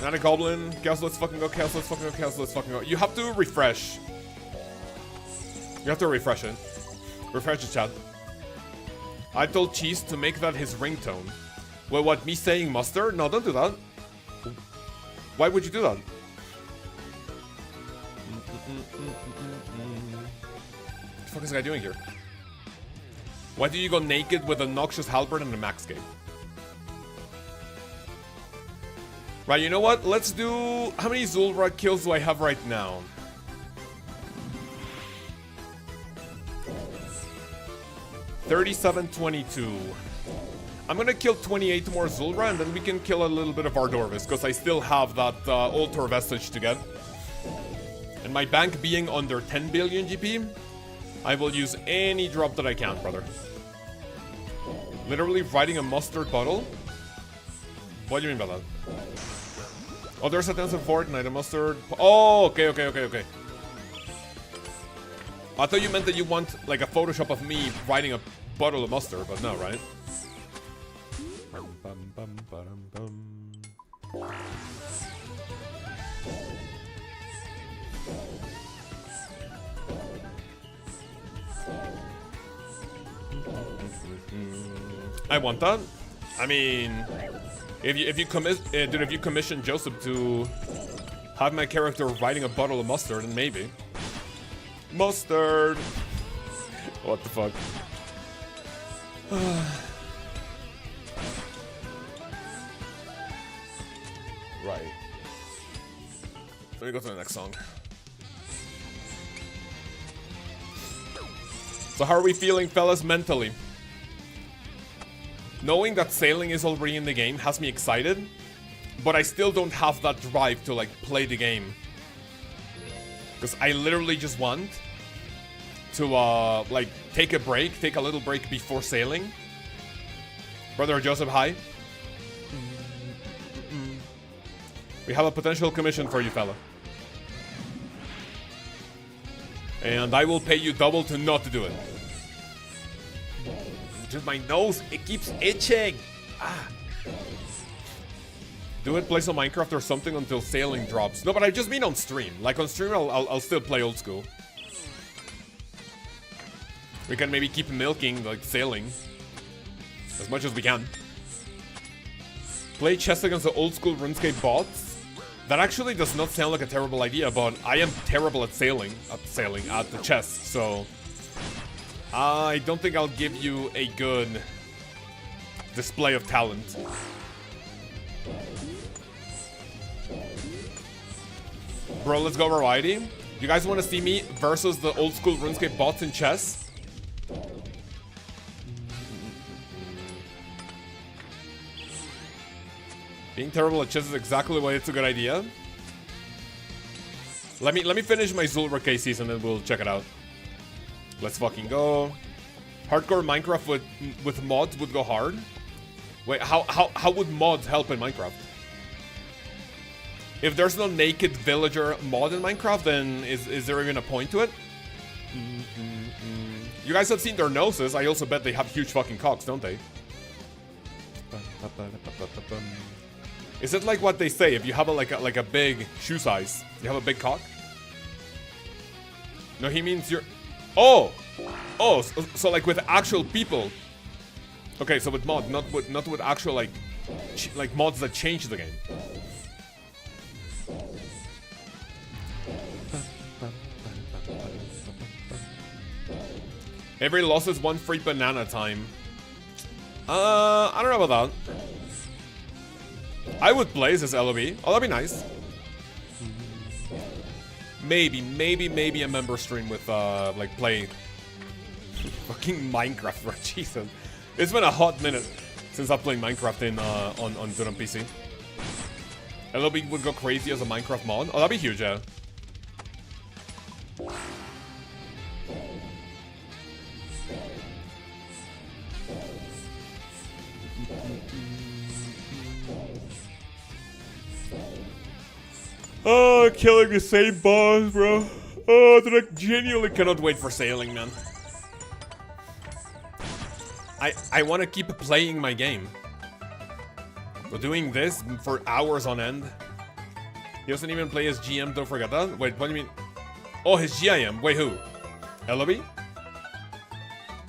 Not a goblin. Kaoz, let's fucking go. Kaoz, let's fucking go. Kaoz, let's fucking go. You have to refresh. You have to refresh it. Refresh the chat. I told Cheese to make that his ringtone. Well, what, me saying mustard? No, don't do that. Why would you do that? What the fuck is this guy doing here? Why do you go naked with a noxious halberd and a max cape? Right, you know what? Let's do... How many Zulrah kills do I have right now? $37.22. I'm gonna kill 28 more Zulrah and then we can kill a little bit of Ardorvis because I still have that altar vestige to get. And my bank being under 10 billion GP, I will use any drop that I can, brother. Literally riding a mustard bottle? What do you mean by that? Oh, there's a dance in Fortnite, a mustard... Oh, okay. I thought you meant that you want, like, a Photoshop of me riding a bottle of mustard, but no, right? I want that. I mean, if you commission Joseph to have my character riding a bottle of mustard, then maybe. Mustard. What the fuck? Right. Let me go to the next song. So how are we feeling, fellas, mentally? Knowing that sailing is already in the game has me excited, but I still don't have that drive to, like, play the game. Because I literally just want to, like, take a little break before sailing. Brother Joseph, hi. We have a potential commission for you, fella. And I will pay you double to not to do it. Just my nose, it keeps itching. Ah. Do it, play some Minecraft or something until sailing drops. No, but I just mean on stream. Like on stream, I'll still play old school. We can maybe keep milking, like, sailing as much as we can. Play chess against the old school RuneScape bots. That actually does not sound like a terrible idea, but I am terrible at sailing at the chess, so I don't think I'll give you a good display of talent. Bro, let's go variety. You guys want to see me versus the old school RuneScape bots in chess? Being terrible at chess is exactly why it's a good idea. Let me finish my Zulrah cases and then we'll check it out. Let's fucking go. Hardcore Minecraft with mods would go hard. Wait, how would mods help in Minecraft? If there's no naked villager mod in Minecraft, then is there even a point to it? You guys have seen their noses. I also bet they have huge fucking cocks, don't they? Is it like what they say? If you have like a big shoe size, you have a big cock? No, he means you're... Oh! Oh, so like with actual people. Okay, so with mod, not with actual like mods that change the game. Every loss is 1 free banana time. I don't know about that. I would blaze as LOB. Oh, that'd be nice. Maybe a member stream with, like, play fucking Minecraft, bro. Jesus. It's been a hot minute since I played Minecraft in, on Zulrah PC. LOB would go crazy as a Minecraft mod. Oh, that'd be huge, yeah. Oh, killing the same boss, bro. Oh, dude, I genuinely cannot wait for sailing, man. I want to keep playing my game. But doing this for hours on end. He doesn't even play as GM, don't forget that. Wait, what do you mean? Oh, his GIM. Wait, who? Ellaby?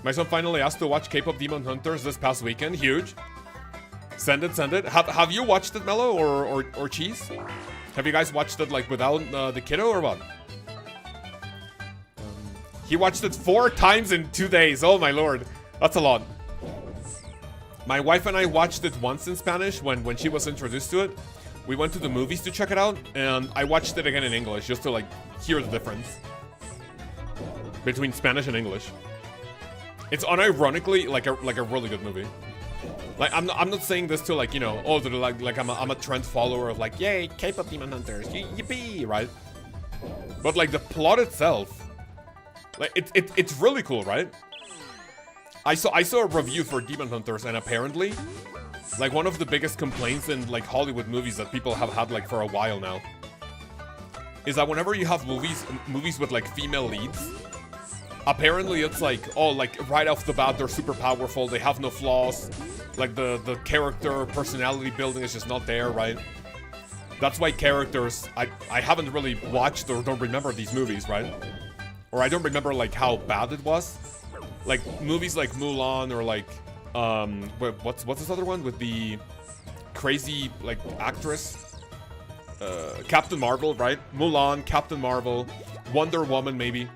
My son finally asked to watch K-pop Demon Hunters this past weekend. Huge. Send it, send it. Have you watched it, Mello, or Cheese? Have you guys watched it, like, without the kiddo, or what? He watched it 4 times in 2 days. Oh, my lord. That's a lot. My wife and I watched it once in Spanish when she was introduced to it. We went to the movies to check it out, and I watched it again in English just to, like, hear the difference between Spanish and English. It's unironically like a really good movie. Like, I'm not saying this to, like, you know, oh, like I'm a trend follower of, like, yay, K-pop Demon Hunters, yippee, right? But, like, the plot itself, like, it's really cool, right? I saw a review for Demon Hunters, and apparently, like, one of the biggest complaints in, like, Hollywood movies that people have had, like, for a while now is that whenever you have movies with, like, female leads, apparently it's like, oh, like, right off the bat, they're super powerful, they have no flaws, like, the character personality building is just not there, right? That's why characters, I haven't really watched or don't remember these movies, right? Or I don't remember, like, how bad it was. Like, movies like Mulan, or, like, what's this other one with the crazy, like, actress? Captain Marvel, right? Mulan, Captain Marvel, Wonder Woman, maybe.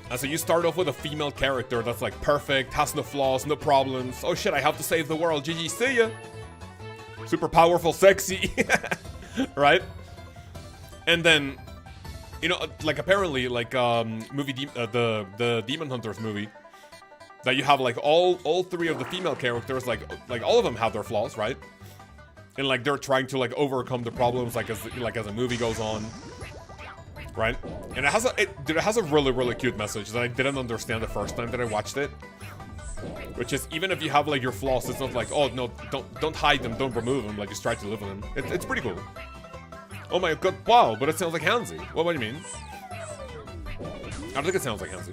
And so you start off with a female character that's, like, perfect, has no flaws, no problems. Oh shit, I have to save the world. GG, see ya. Super powerful, sexy. Right? And then, you know, like, apparently, like, the Demon Hunters movie, that you have, like, all 3 of the female characters, like all of them have their flaws, right? And, like, they're trying to, like, overcome the problems, like, as the movie goes on. Right? And it has a really, really cute message that I didn't understand the first time that I watched it. Which is, even if you have, like, your flaws, it's not like, oh, no, don't hide them, don't remove them, like, just try to live with them. It's pretty cool. Oh my god, wow, but it sounds like Hansi. What do you mean? I don't think it sounds like Hansi.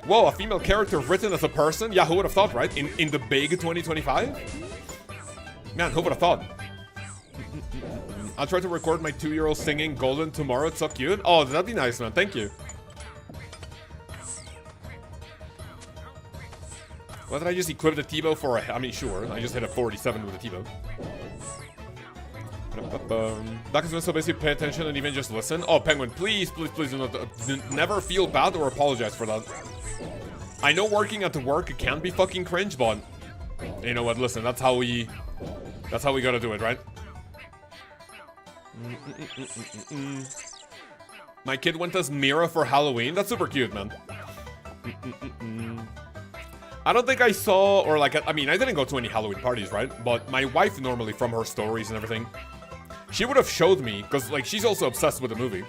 Whoa, a female character written as a person? Yeah, who would have thought, right? In the big 2025? Man, who would have thought? I'll try to record my 2-year-old singing Golden tomorrow. It's so cute. Oh, that'd be nice, man. Thank you. What did I just equip the TiVo for? I mean, sure. I just hit a 47 with the TiVo. Back is so basically pay attention and even just listen. Oh, Penguin, please do not never feel bad or apologize for that. I know working at the work it can be fucking cringe, but you know what? Listen, that's how we gotta do it, right? My kid went as Mira for Halloween. That's super cute, man. I don't think I saw, or like, I mean, I didn't go to any Halloween parties, right? But my wife normally, from her stories and everything, she would have showed me, because, like, she's also obsessed with the movie.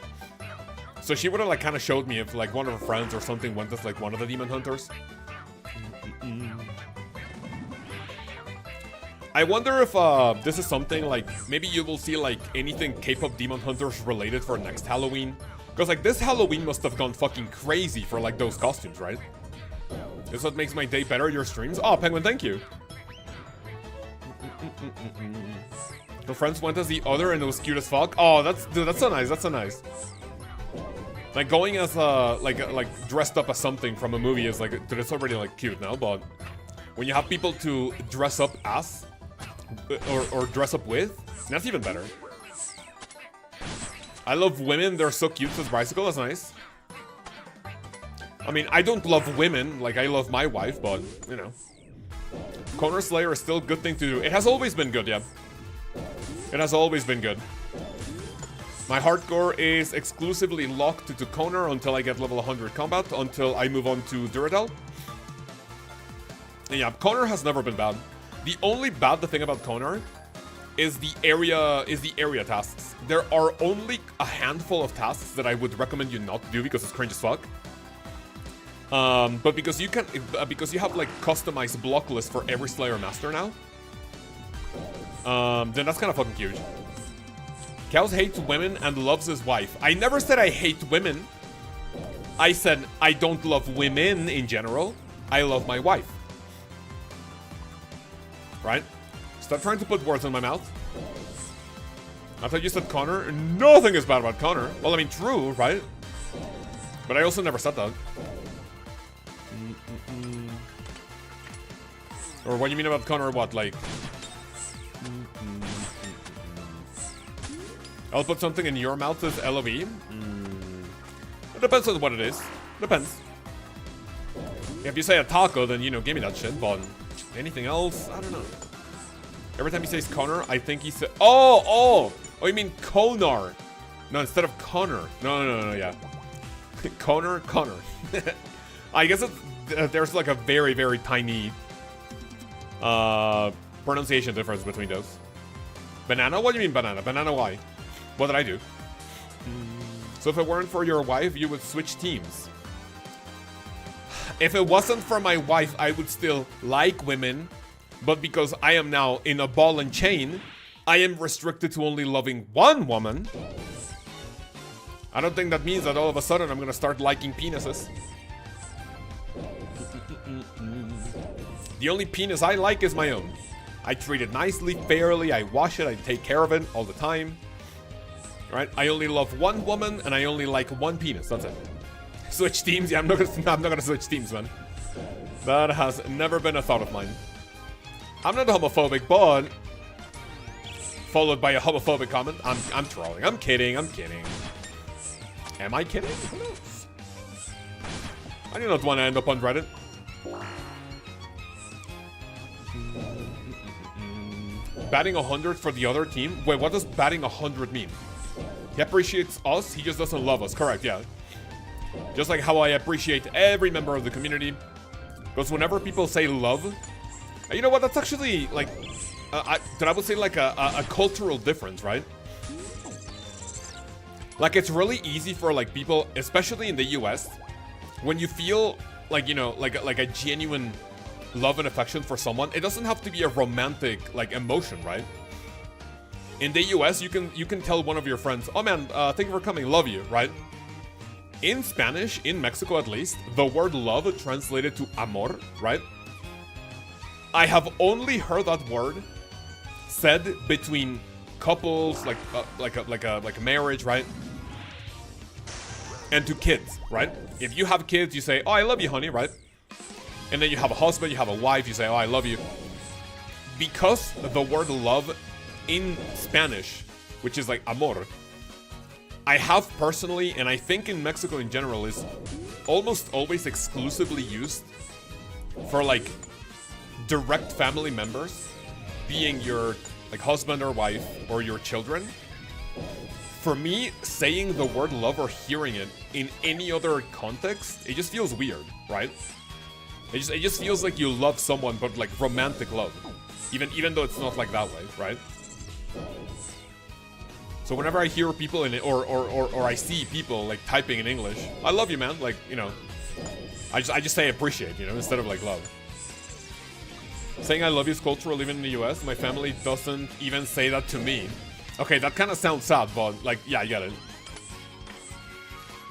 So she would have, like, kind of showed me if, like, one of her friends or something went as, like, one of the Demon Hunters. I wonder if this is something, like, maybe you will see, like, anything K-pop Demon Hunters related for next Halloween. Because, like, this Halloween must have gone fucking crazy for, like, those costumes, right? This is what makes my day better, your streams. Oh, Penguin, thank you. The friends went as the other and it was cute as fuck. Oh, dude, that's so nice, that's so nice. Like, going as, like, dressed up as something from a movie is, like, dude, it's already, like, cute now, but when you have people to dress up as, or dress up with, that's even better. I love women, they're so cute as bicycle, that's nice. I mean, I don't love women like I love my wife, but, you know. Counter Slayer is still a good thing to do. It has always been good, yeah. It has always been good. My hardcore is exclusively locked to counter until I get level 100 combat, until I move on to Duradel. And yeah, counter has never been bad. The only bad thing about counter is the area tasks. There are only a handful of tasks that I would recommend you not do because it's cringe as fuck. But because you have like customized block lists for every Slayer Master now, then that's kind of fucking huge. Kaoz hates women and loves his wife. I never said I hate women. I said I don't love women in general. I love my wife. Right? Stop trying to put words in my mouth. I thought you said Connor. Nothing is bad about Connor. Well, I mean, true, right? But I also never said that. Or what do you mean about Connor? What, like... I'll put something in your mouth as LOV. It depends on what it is. Depends. If you say a taco, then, you know, give me that shit. But anything else? I don't know. Every time he says Connor, I think he said... Oh, you mean Konar. No, instead of Connor. No, yeah. Connor. I guess there's like a very, very tiny pronunciation difference between those. Banana? What do you mean banana? Banana why? What did I do? So if it weren't for your wife, you would switch teams. If it wasn't for my wife, I would still like women. But because I am now in a ball and chain, I am restricted to only loving one woman. I don't think that means that all of a sudden I'm gonna start liking penises. The only penis I like is my own. I treat it nicely, fairly, I wash it, I take care of it all the time. Right? I only love one woman and I only like one penis, that's it. Switch teams? Yeah, I'm not gonna switch teams, man. That has never been a thought of mine. I'm not homophobic, but... Followed by a homophobic comment. I'm trolling. I'm kidding. Am I kidding? Who knows? I do not want to end up on Reddit. Batting 100 for the other team? Wait, what does batting 100 mean? He appreciates us, he just doesn't love us. Correct, yeah. Just like how I appreciate every member of the community. Because whenever people say love... You know what, that's actually, like... I would say, like, a cultural difference, right? Like, it's really easy for, like, people, especially in the US, when you feel, like, you know, like a genuine love and affection for someone, it doesn't have to be a romantic, like, emotion, right? In the US, you can tell one of your friends, oh man, thank you for coming, love you, right? In Spanish, in Mexico at least, the word love translated to amor, right? I have only heard that word said between couples, like a marriage, right? And to kids, right? If you have kids, you say, oh, I love you, honey, right? And then you have a husband, you have a wife, you say, oh, I love you. Because the word love in Spanish, which is like amor, I have personally, and I think in Mexico in general, is almost always exclusively used for like direct family members, being your like husband or wife or your children. For me, saying the word love or hearing it in any other context, it just feels weird, right? It just feels like you love someone, but like romantic love, even though it's not like that way, right? So whenever I hear people in it, or I see people like typing in English, I love you, man. Like, you know, I just say appreciate, you know, instead of like love. Saying I love you is cultural even in the US. My family doesn't even say that to me. Okay, that kind of sounds sad, but like, yeah, I get it.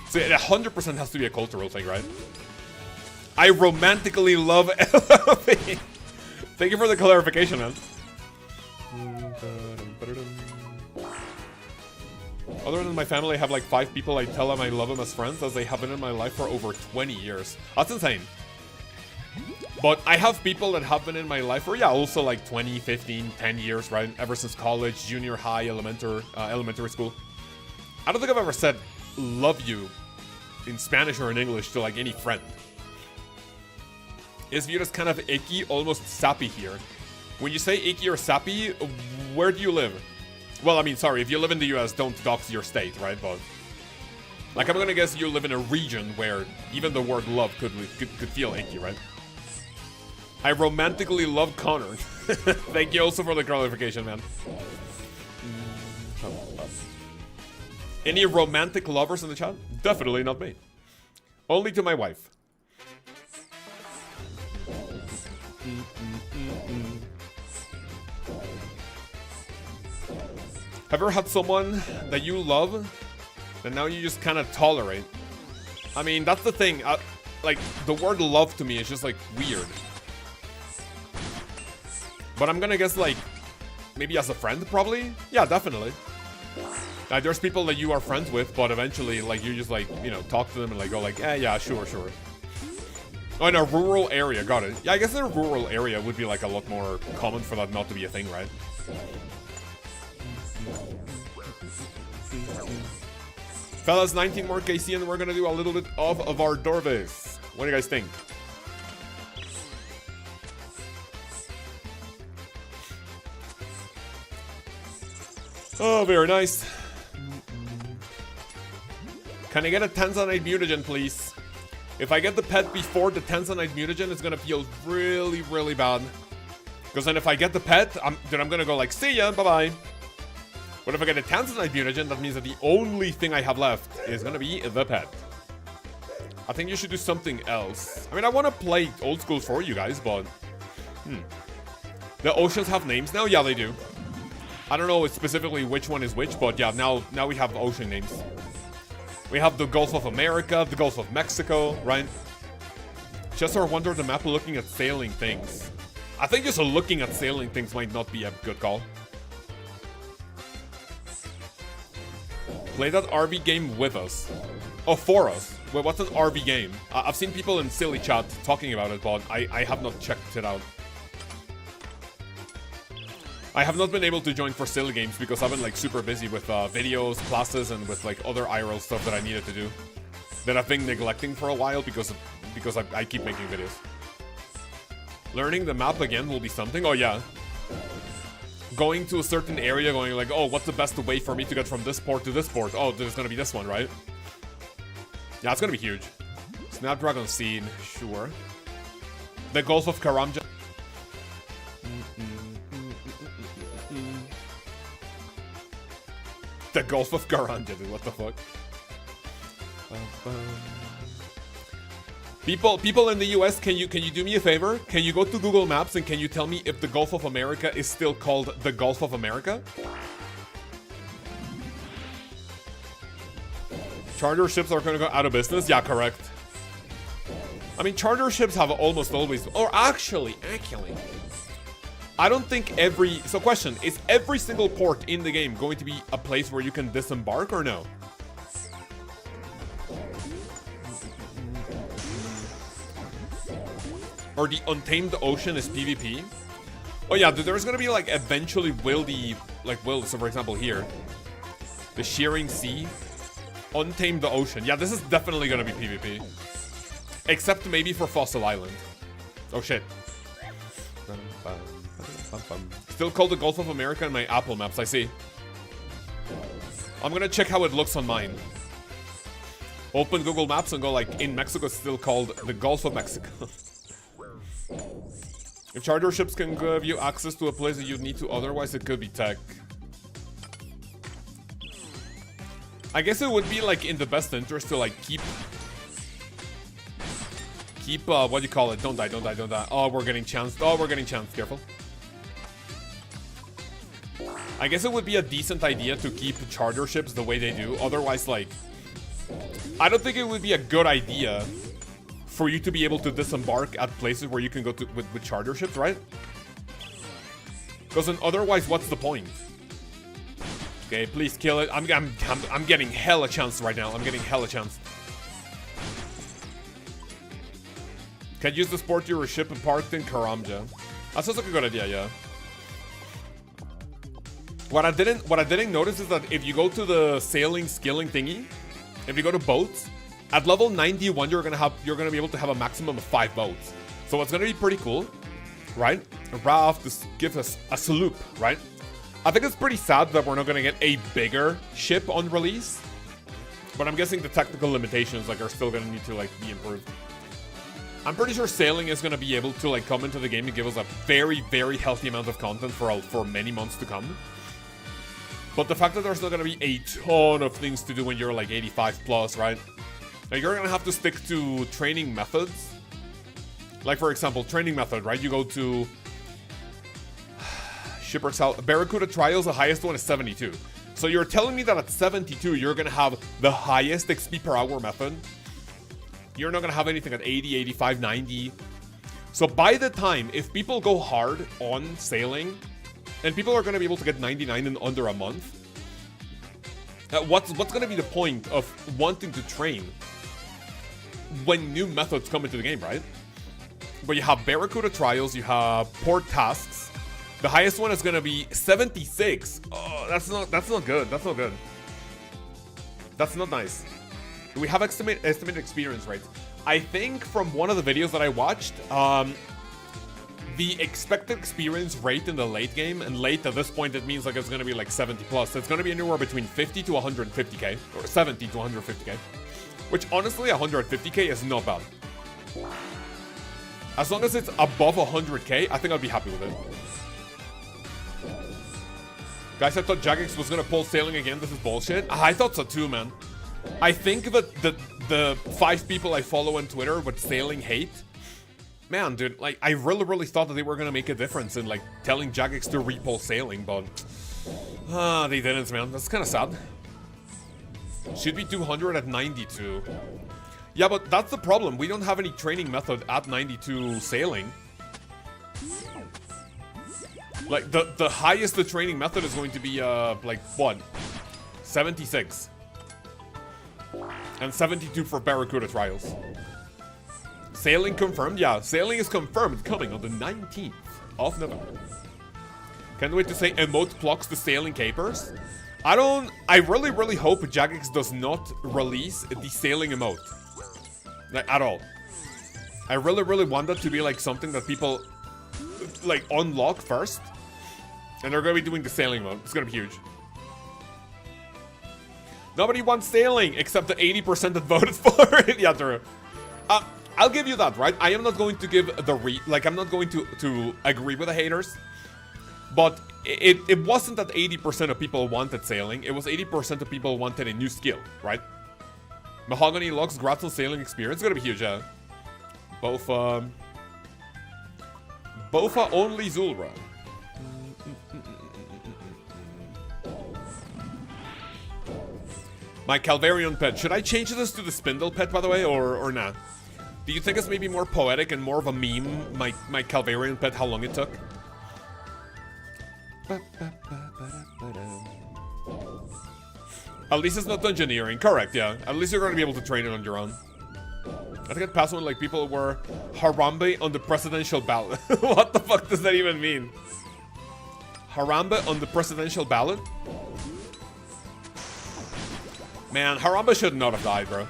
So it 100% has to be a cultural thing, right? I romantically love LLV. Thank you for the clarification, man. Other than my family, I have like 5 people I tell them I love them as friends, as they have been in my life for over 20 years. That's insane. But I have people that have been in my life for, yeah, also like 20, 15, 10 years, right? Ever since college, junior high, elementary school. I don't think I've ever said love you in Spanish or in English to like any friend. Is viewed as kind of icky, almost sappy here. When you say icky or sappy, where do you live? Well, I mean, sorry, if you live in the US, don't dox your state, right? But like, I'm gonna guess you live in a region where even the word love could feel icky, right? I romantically love Connor. Thank you also for the clarification, man. Any romantic lovers in the chat? Definitely not me. Only to my wife. Have you ever had someone that you love that now you just kind of tolerate? I mean, that's the thing. Like, the word love to me is just like weird. But I'm gonna guess like maybe as a friend, probably. Yeah, definitely. There's people that you are friends with, but eventually like you just like, you know, talk to them and like go like, yeah, sure. Oh, in a rural area, got it. Yeah, I guess in a rural area would be like a lot more common for that not to be a thing, right? Fellas, 19 more KC and we're gonna do a little bit of our Dorvis. What do you guys think? Oh, very nice. Can I get a Tanzanite mutagen, please? If I get the pet before the Tanzanite mutagen, it's gonna feel really, really bad. Because then if I get the pet, I'm gonna go like, see ya, bye-bye. But if I get a Tanzanite mutagen, that means that the only thing I have left is gonna be the pet. I think you should do something else. I mean, I want to play old school for you guys, but... The oceans have names now? Yeah, they do. I don't know specifically which one is which, but yeah, now we have ocean names. We have the Gulf of America, the Gulf of Mexico, right? Just our wonder the map looking at sailing things. I think just looking at sailing things might not be a good call. Play that RV game with us. Oh, for us. Wait, what's an RV game? I've seen people in silly chat talking about it, but I have not checked it out. I have not been able to join for silly games because I've been like super busy with videos, classes, and with like other IRL stuff that I needed to do. That I've been neglecting for a while because I keep making videos. Learning the map again will be something. Oh yeah. Going to a certain area, going like, oh, what's the best way for me to get from this port to this port? Oh, there's gonna be this one, right? Yeah, it's gonna be huge. Snapdragon Seed, sure. The Gulf of Karamja. The Gulf of Garanja, dude, what the fuck? People in the US, can you do me a favor? Can you go to Google Maps and can you tell me if the Gulf of America is still called the Gulf of America? Charter ships are gonna go out of business? Yeah, correct. I mean, charter ships have almost always, or actually, I don't think every... So question, is every single port in the game going to be a place where you can disembark or no? Or the Untamed Ocean is PvP? Oh yeah, there's gonna be like eventually so for example here. The Shearing Sea. Untamed the Ocean. Yeah, this is definitely gonna be PvP. Except maybe for Fossil Island. Oh shit. Still called the Gulf of America in my Apple Maps, I see. I'm gonna check how it looks on mine. Open Google Maps and go like, in Mexico it's still called the Gulf of Mexico. If charter ships can give you access to a place that you'd need to otherwise, it could be tech. I guess it would be like in the best interest to like keep what do you call it? Don't die. Oh, we're getting chanced. Careful. I guess it would be a decent idea to keep charter ships the way they do. Otherwise, like, I don't think it would be a good idea for you to be able to disembark at places where you can go to with charter ships, right? Because then otherwise, what's the point? Okay, please kill it. I'm getting hella chance right now. I'm getting hella chance. Can use the sport your ship parked in Karamja. That sounds like a good idea, yeah. What I didn't notice is that if you go to the sailing skilling thingy, if you go to boats, At level 91, you're gonna be able to have a maximum of 5 boats. So it's gonna be pretty cool, right? Ralph just gives us a sloop, right? I think it's pretty sad that we're not gonna get a bigger ship on release, but I'm guessing the technical limitations like are still gonna need to like be improved. I'm pretty sure sailing is gonna be able to like come into the game and give us a very, very healthy amount of content for many months to come. But the fact that there's not gonna be a ton of things to do when you're like 85 plus, right? Now you're gonna have to stick to training methods. Like for example, training method, right? You go to Shipper's House. Barracuda Trials, the highest one is 72. So you're telling me that at 72, you're gonna have the highest XP per hour method? You're not gonna have anything at 80, 85, 90. So by the time, if people go hard on sailing, and people are gonna be able to get 99 in under a month, what's gonna be the point of wanting to train when new methods come into the game, right? But you have Barracuda Trials, you have Port Tasks. The highest one is gonna be 76. Oh, that's not good. That's not good. That's not nice. We have estimated experience rates. I think from one of the videos that I watched, the expected experience rate in the late game, and late at this point it means like it's gonna be like 70 plus. It's gonna be anywhere between 50 to 150k, or 70 to 150k. Which honestly, 150k is not bad. As long as it's above 100k, I think I'll be happy with it. Guys, I thought Jagex was gonna pull sailing again. This is bullshit. I thought so too, man. I think that the 5 people I follow on Twitter with sailing hate, man, dude, like, I really thought that they were gonna make a difference in, like, telling Jagex to repull sailing, but they didn't, man. That's kind of sad. Should be 200 at 92. Yeah, but that's the problem. We don't have any training method at 92 sailing. Like, the highest the training method is going to be, like, what? 76. And 72 for Barracuda Trials. Sailing confirmed? Yeah, sailing is confirmed, coming on the 19th of November. Can't wait to say emote plucks the sailing capers. I really hope Jagex does not release the sailing emote. Like, at all. I really want that to be like something that people like unlock first. And they're gonna be doing the sailing mode. It's gonna be huge. Nobody wants sailing except the 80% that voted for it. Yeah, true. I'll give you that, right? I am not going to give I'm not going to agree with the haters. But it wasn't that 80% of people wanted sailing. It was 80% of people wanted a new skill, right? Mahogany Logs, Gratzel sailing experience. It's gonna be huge, yeah. Both only Zulrah. My Calvarian pet. Should I change this to the Spindle pet, by the way, or not? Do you think it's maybe more poetic and more of a meme, my Calvarian pet, how long it took? At least it's not dungeoneering. Correct, yeah. At least you're going to be able to train it on your own. I think it passed when like people were Harambe on the presidential ballot. What the fuck does that even mean? Harambe on the presidential ballot? Man, Harambe should not have died, bro.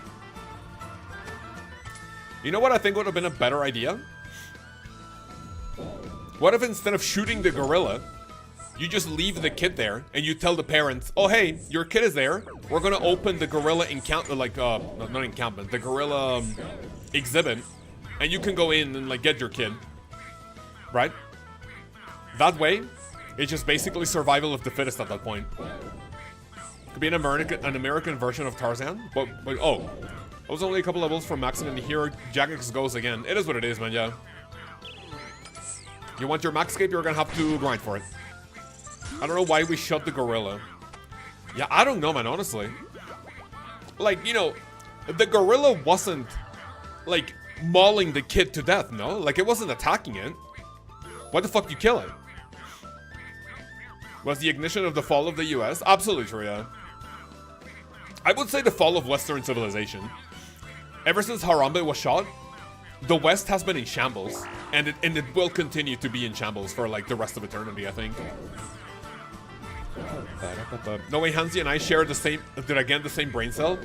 You know what I think would have been a better idea? What if instead of shooting the gorilla, you just leave the kid there and you tell the parents, oh hey, your kid is there. We're gonna open the gorilla encampment, like, not encampment, the gorilla exhibit. And you can go in and like get your kid. Right? That way, it's just basically survival of the fittest at that point. Could be an American version of Tarzan. But oh, I was only a couple levels from maxing and here Jagex goes again. It is what it is, man, yeah. You want your max cape, you're gonna have to grind for it. I don't know why we shot the gorilla. Yeah, I don't know, man, honestly. Like, you know, the gorilla wasn't, like, mauling the kid to death, no? Like, it wasn't attacking it. Why the fuck do you kill it? Was the ignition of the fall of the US? Absolutely true, yeah. I would say the fall of Western civilization. Ever since Harambe was shot, the West has been in shambles. And it will continue to be in shambles for, like, the rest of eternity, I think. No way, Hansi and I share the same, the same brain cell.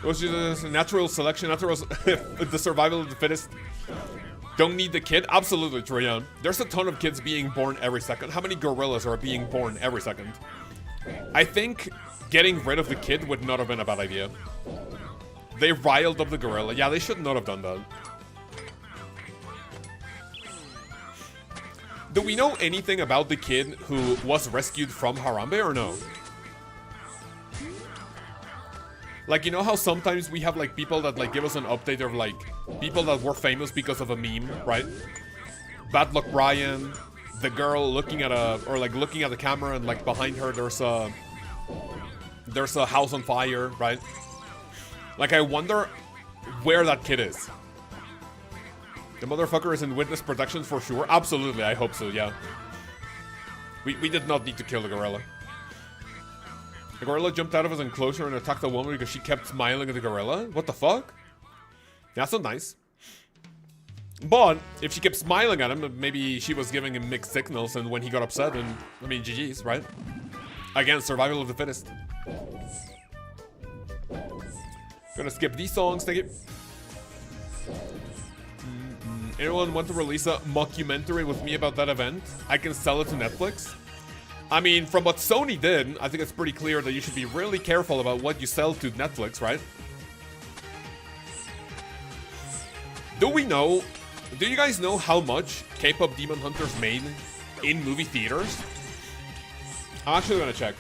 It was just a natural selection, the survival of the fittest. Don't need the kid? Absolutely true, yeah. There's a ton of kids being born every second. How many gorillas are being born every second? I think getting rid of the kid would not have been a bad idea. They riled up the gorilla. Yeah, they should not have done that. Do we know anything about the kid who was rescued from Harambe or no? Like, you know how sometimes we have like people that like give us an update of like people that were famous because of a meme, right? Bad Luck Brian, the girl looking at looking at the camera and like behind her there's a house on fire, right? Like, I wonder where that kid is. The motherfucker is in witness protection for sure. Absolutely, I hope so, yeah. We did not need to kill the gorilla. The gorilla jumped out of his enclosure and attacked the woman because she kept smiling at the gorilla? What the fuck? That's not nice. But, if she kept smiling at him, maybe she was giving him mixed signals, and when he got upset, and, I mean, GG's, right? Again, survival of the fittest. Gonna skip these songs, thank you. Anyone want to release a mockumentary with me about that event? I can sell it to Netflix. I mean, from what Sony did, I think it's pretty clear that you should be really careful about what you sell to Netflix, right? Do you guys know how much K-pop Demon Hunters made in movie theaters? I'm actually gonna check.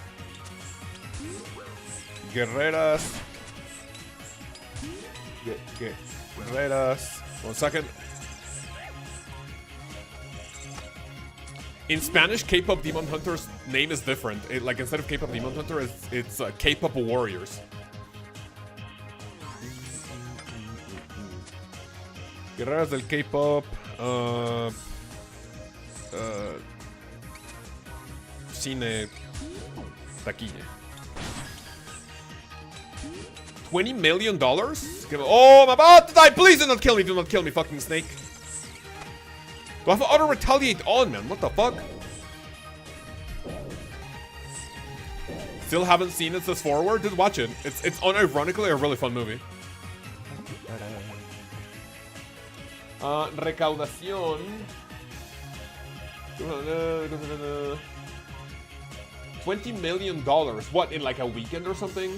Guerreras. Guerreras. 1 second. In Spanish, K-pop Demon Hunter's name is different. Like, instead of K-pop Demon Hunter, it's K-pop Warriors. Guerreras del K-pop. Cine. Taquilla. $20 million? Oh, I'm about to die! Please do not kill me! Do not kill me, fucking snake. Do I have auto retaliate on, man? What the fuck? Still haven't seen it, says Forward. Did watch it. It's unironically a really fun movie. Recaudación. $20 million. What, in like a weekend or something?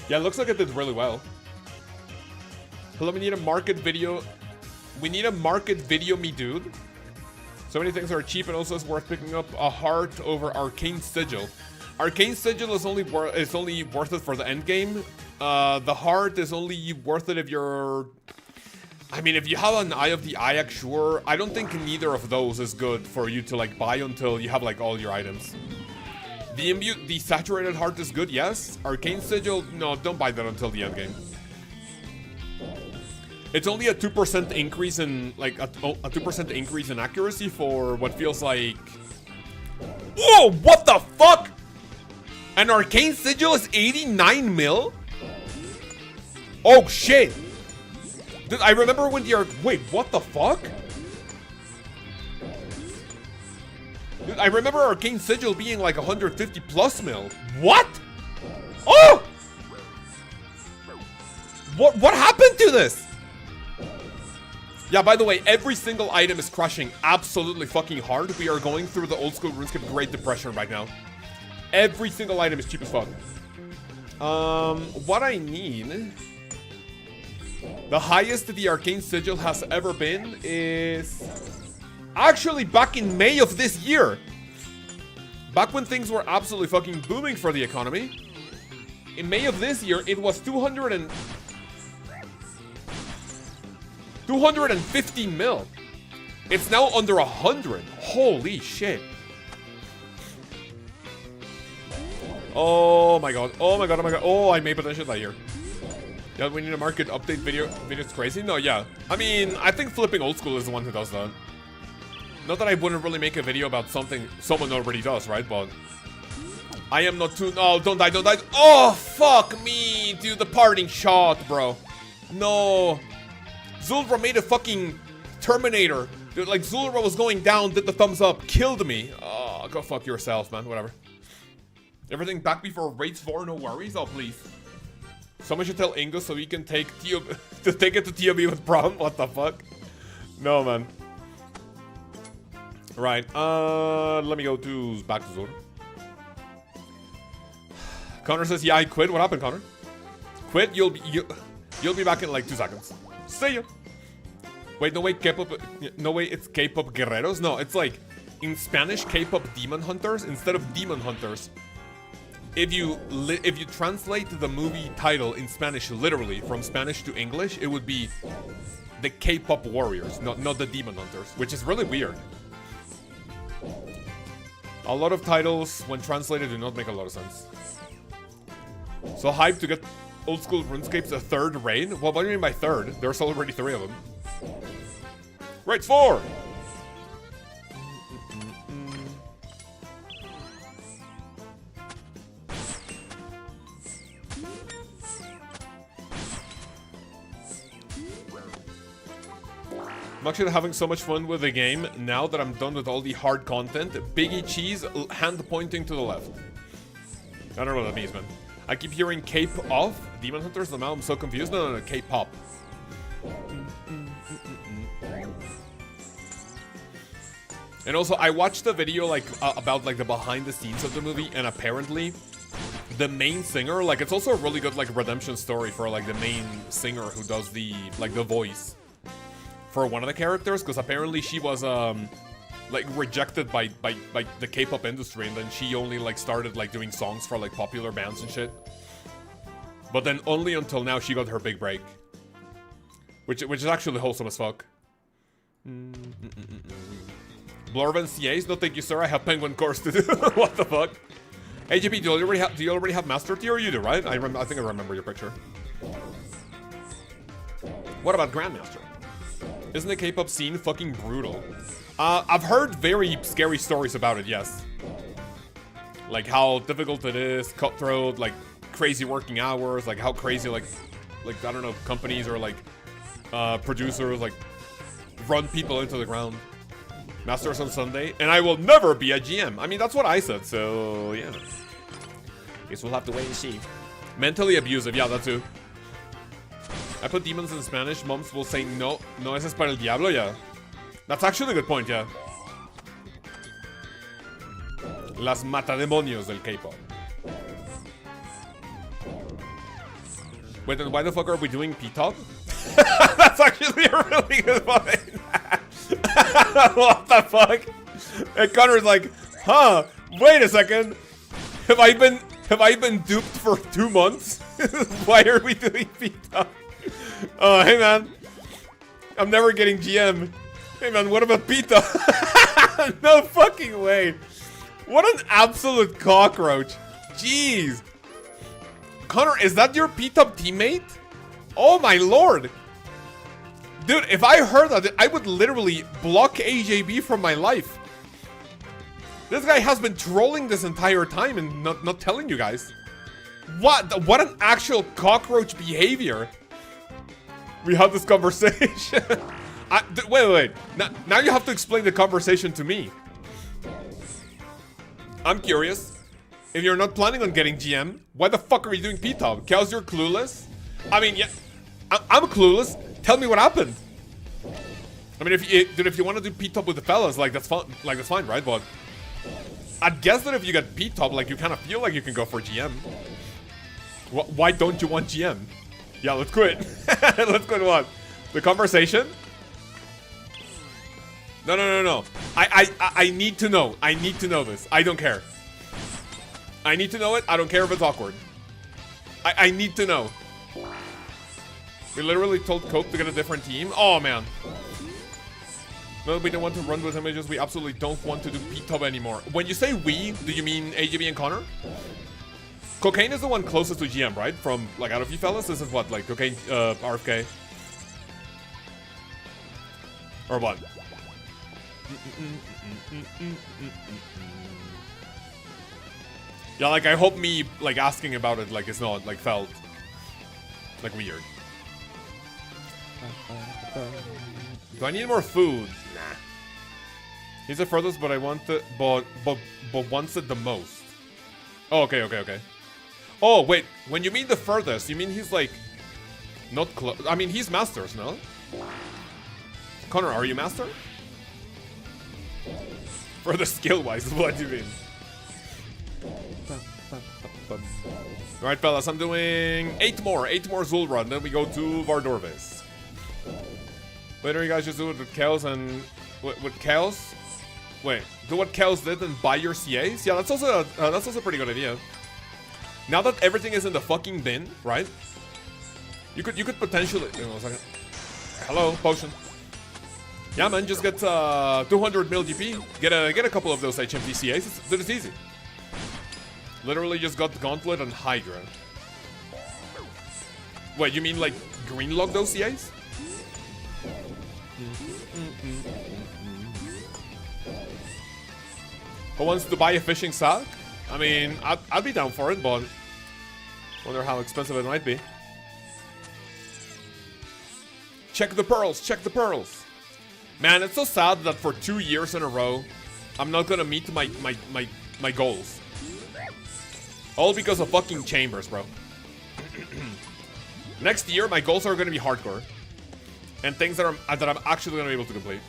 Yeah, it looks like it did really well. Hello, we need a market video. We need a market video, me dude. So many things are cheap and also it's worth picking up a heart over Arcane Sigil. Arcane Sigil is only worth it for the end game. The heart is only worth it if you're... I mean, if you have an Eye of the Ayak, sure. I don't think neither of those is good for you to like buy until you have like all your items. The saturated heart is good, yes. Arcane Sigil, no, don't buy that until the end game. It's only a 2% increase in like a 2% increase in accuracy for what feels like. Whoa! What the fuck? An Arcane Sigil is 89 mil? Oh shit! Dude, I remember when the wait, what the fuck? Dude, I remember Arcane Sigil being like 150 plus mil. What? Oh! What happened to this? Yeah, by the way, every single item is crushing absolutely fucking hard. We are going through the old school RuneScape Great Depression right now. Every single item is cheap as fuck. What I need... The highest the Arcane Sigil has ever been is... Actually, back in May of this year. Back when things were absolutely fucking booming for the economy. In May of this year, it was 250 mil. It's now under 100. Holy shit. Oh my god. Oh my god. Oh my god. Oh, I made potential that year. Yeah, we need a market update video. Video's crazy. No, yeah. I mean, I think flipping old school is the one who does that. Not that I wouldn't really make a video about something someone already does, right? But I am not too... No, don't die, don't die. Oh, fuck me, dude. The parting shot, bro. No. Zulrah made a fucking Terminator. Dude, like, Zulrah was going down, did the thumbs up, killed me. Oh, Oh, go fuck yourself, man. Whatever. Everything back before rates 4, no worries? Oh, please. Someone should tell Ingo so he can take to take it to TOB with prom. What the fuck? No, man. Right. Let me go to back to Zulrah. Connor says, "Yeah, I quit." What happened, Connor? Quit? You'll be back in like 2 seconds. See ya. Wait, no way, K-pop. No way, it's K-pop guerreros. No, it's like in Spanish, K-pop demon hunters instead of demon hunters. If you translate the movie title in Spanish literally from Spanish to English, it would be the K-pop warriors, not the demon hunters, which is really weird. A lot of titles, when translated, do not make a lot of sense. So hyped to get old school RuneScape's a third raid? Well, what do you mean by third? There's already 3 of them. Raids 4! I'm actually having so much fun with the game now that I'm done with all the hard content. Biggie cheese, hand pointing to the left. I don't know what that means, man. I keep hearing Cape off, Demon Hunters, and now I'm so confused. No, K-pop. And also, I watched a video like about like the behind the scenes of the movie, and apparently the main singer, like it's also a really good like redemption story for like the main singer who does the like the voice for one of the characters, because apparently she was like rejected by the K-pop industry, and then she only like started like doing songs for like popular bands and shit. But then only until now she got her big break, which is actually wholesome as fuck. Blorven CAs, no thank you sir, I have Penguin course to do. What the fuck? AJP, do you already have Master Tier? You do, right? I think I remember your picture. What about Grandmaster? Isn't the K-pop scene fucking brutal? I've heard very scary stories about it, yes. Like how difficult it is, cutthroat, like crazy working hours, like how crazy like I don't know, companies or like producers like run people into the ground. Masters on Sunday, and I will never be a GM. I mean, that's what I said, so yeah. Guess we'll have to wait and see. Mentally abusive, yeah, that too. I put demons in Spanish, moms will say no, ese es para el diablo, yeah. That's actually a good point, yeah. Las matademonios del K-pop. Wait, then why the fuck are we doing P-Top? That's actually a really good point. What the fuck? And Connor's like, huh? Wait a second. Have I been duped for 2 months? Why are we doing P-Top? Oh, hey man. I'm never getting GM. Hey man, what about P-Top? No fucking way. What an absolute cockroach. Jeez. Connor, is that your P-Top teammate? Oh my lord. Dude, if I heard that, I would literally block AJB from my life. This guy has been trolling this entire time and not telling you guys. What an actual cockroach behavior. We had this conversation. Wait. Now you have to explain the conversation to me. I'm curious. If you're not planning on getting GM, why the fuck are you doing P-Top? Kaoz, you're clueless? I mean, yeah, I'm clueless. Tell me what happened. I mean, if you want to do P-Top with the fellas, like that's fun, like that's fine, right? But I'd guess that if you get P-Top, like you kind of feel like you can go for GM. Why don't you want GM? Yeah, let's quit. Let's quit what? The conversation? No. I need to know. I need to know this. I don't care. I need to know it. I don't care if it's awkward. I need to know. We literally told Coke to get a different team. Oh, man. No, we don't want to run with images. We absolutely don't want to do P-Top anymore. When you say we, do you mean AJB and Connor? Cocaine is the one closest to GM, right? From, like, out of you fellas? This is what, like, Cocaine, RFK? Or what? Yeah, like, I hope me, like, asking about it, like, it's not, like, felt, like, weird. Do I need more food? Nah. He's the furthest, but I want the but wants it the most. Oh, okay, okay, okay. Oh wait, when you mean the furthest, you mean he's like not close? I mean he's masters, no? Connor, are you master? For the skill-wise, what do you mean? Alright, fellas, I'm doing 8 more Zulrah, and then we go to Vardorves. Later, you guys just do it with Kaoz and... with Kaoz? Wait, do what Kaoz did and buy your CAs? Yeah, that's also a pretty good idea. Now that everything is in the fucking bin, right? You could potentially... Hang on a second. Hello, potion. Yeah, man, just get 200 mil GP. Get a couple of those HMT CAs. It's easy. Literally just got Gauntlet and Hydra. Wait, you mean like greenlock those CAs? Who wants to buy a fishing sack? I mean, I'd be down for it, but wonder how expensive it might be. Check the pearls, check the pearls. Man, it's so sad that for 2 years in a row, I'm not gonna meet my goals. All because of fucking chambers, bro. Next year, my goals are gonna be hardcore. And things that I'm actually gonna be able to complete.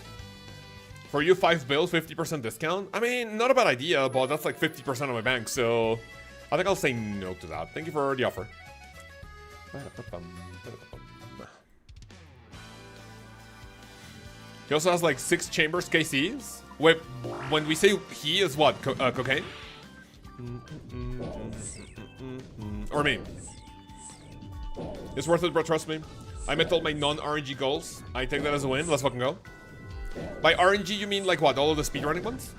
For you, 5 bills, 50% discount? I mean, not a bad idea, but that's like 50% of my bank, so... I think I'll say no to that. Thank you for the offer. He also has like 6 chambers KCs. Wait, when we say he is what? Cocaine? Or me? It's worth it, bro, trust me. I met all my non-RNG goals. I take that as a win. Let's fucking go. By RNG, you mean like what? All of the speedrunning ones?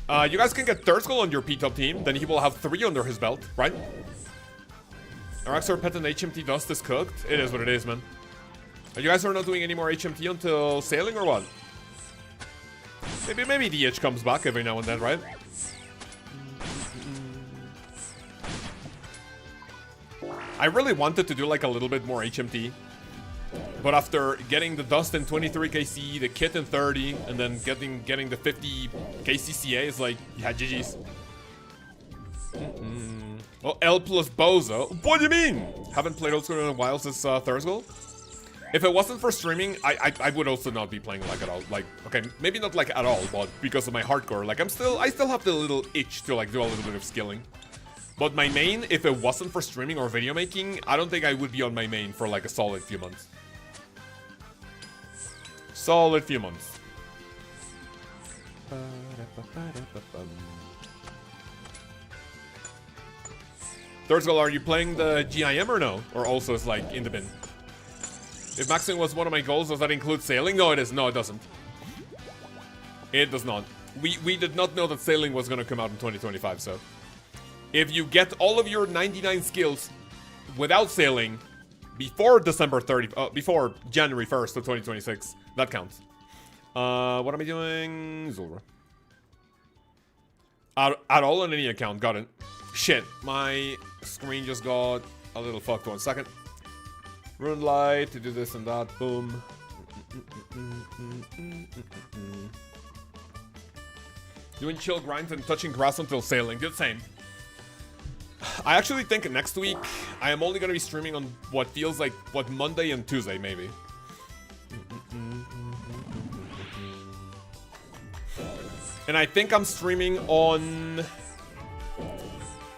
You guys can get Thurskell on your P-top team. Then he will have 3 under his belt, right? Araxor Pet and HMT Dust is cooked. It is what it is, man. You guys are not doing any more HMT until sailing or what? Maybe DH comes back every now and then, right? I really wanted to do like a little bit more HMT. But after getting the Dust in 23 KC, the Kit in 30, and then getting the 50 KCCA is like, yeah, GG's. Well, L plus Bozo. What do you mean? Haven't played old school in a while since Thurskell. If it wasn't for streaming, I would also not be playing like at all. Like, okay, maybe not like at all, but because of my hardcore, like I still have the little itch to like do a little bit of skilling. But my main, if it wasn't for streaming or video making, I don't think I would be on my main for like a solid few months. Solid few months. Thurskell, are you playing the GIM or no? Or also it's like in the bin? If maxing was one of my goals, does that include sailing? No, it is. No, it doesn't. It does not. We did not know that sailing was going to come out in 2025, so... If you get all of your 99 skills without sailing before December 30... before January 1st of 2026, that counts. What am I doing? Zulrah. At all on any account. Got it. Shit. My screen just got a little fucked. 1 second. Rune light to do this and that. Boom. Doing chill grinds and touching grass until sailing. Do the same. I actually think next week I am only going to be streaming on what feels like what Monday and Tuesday maybe. And I think I'm streaming on...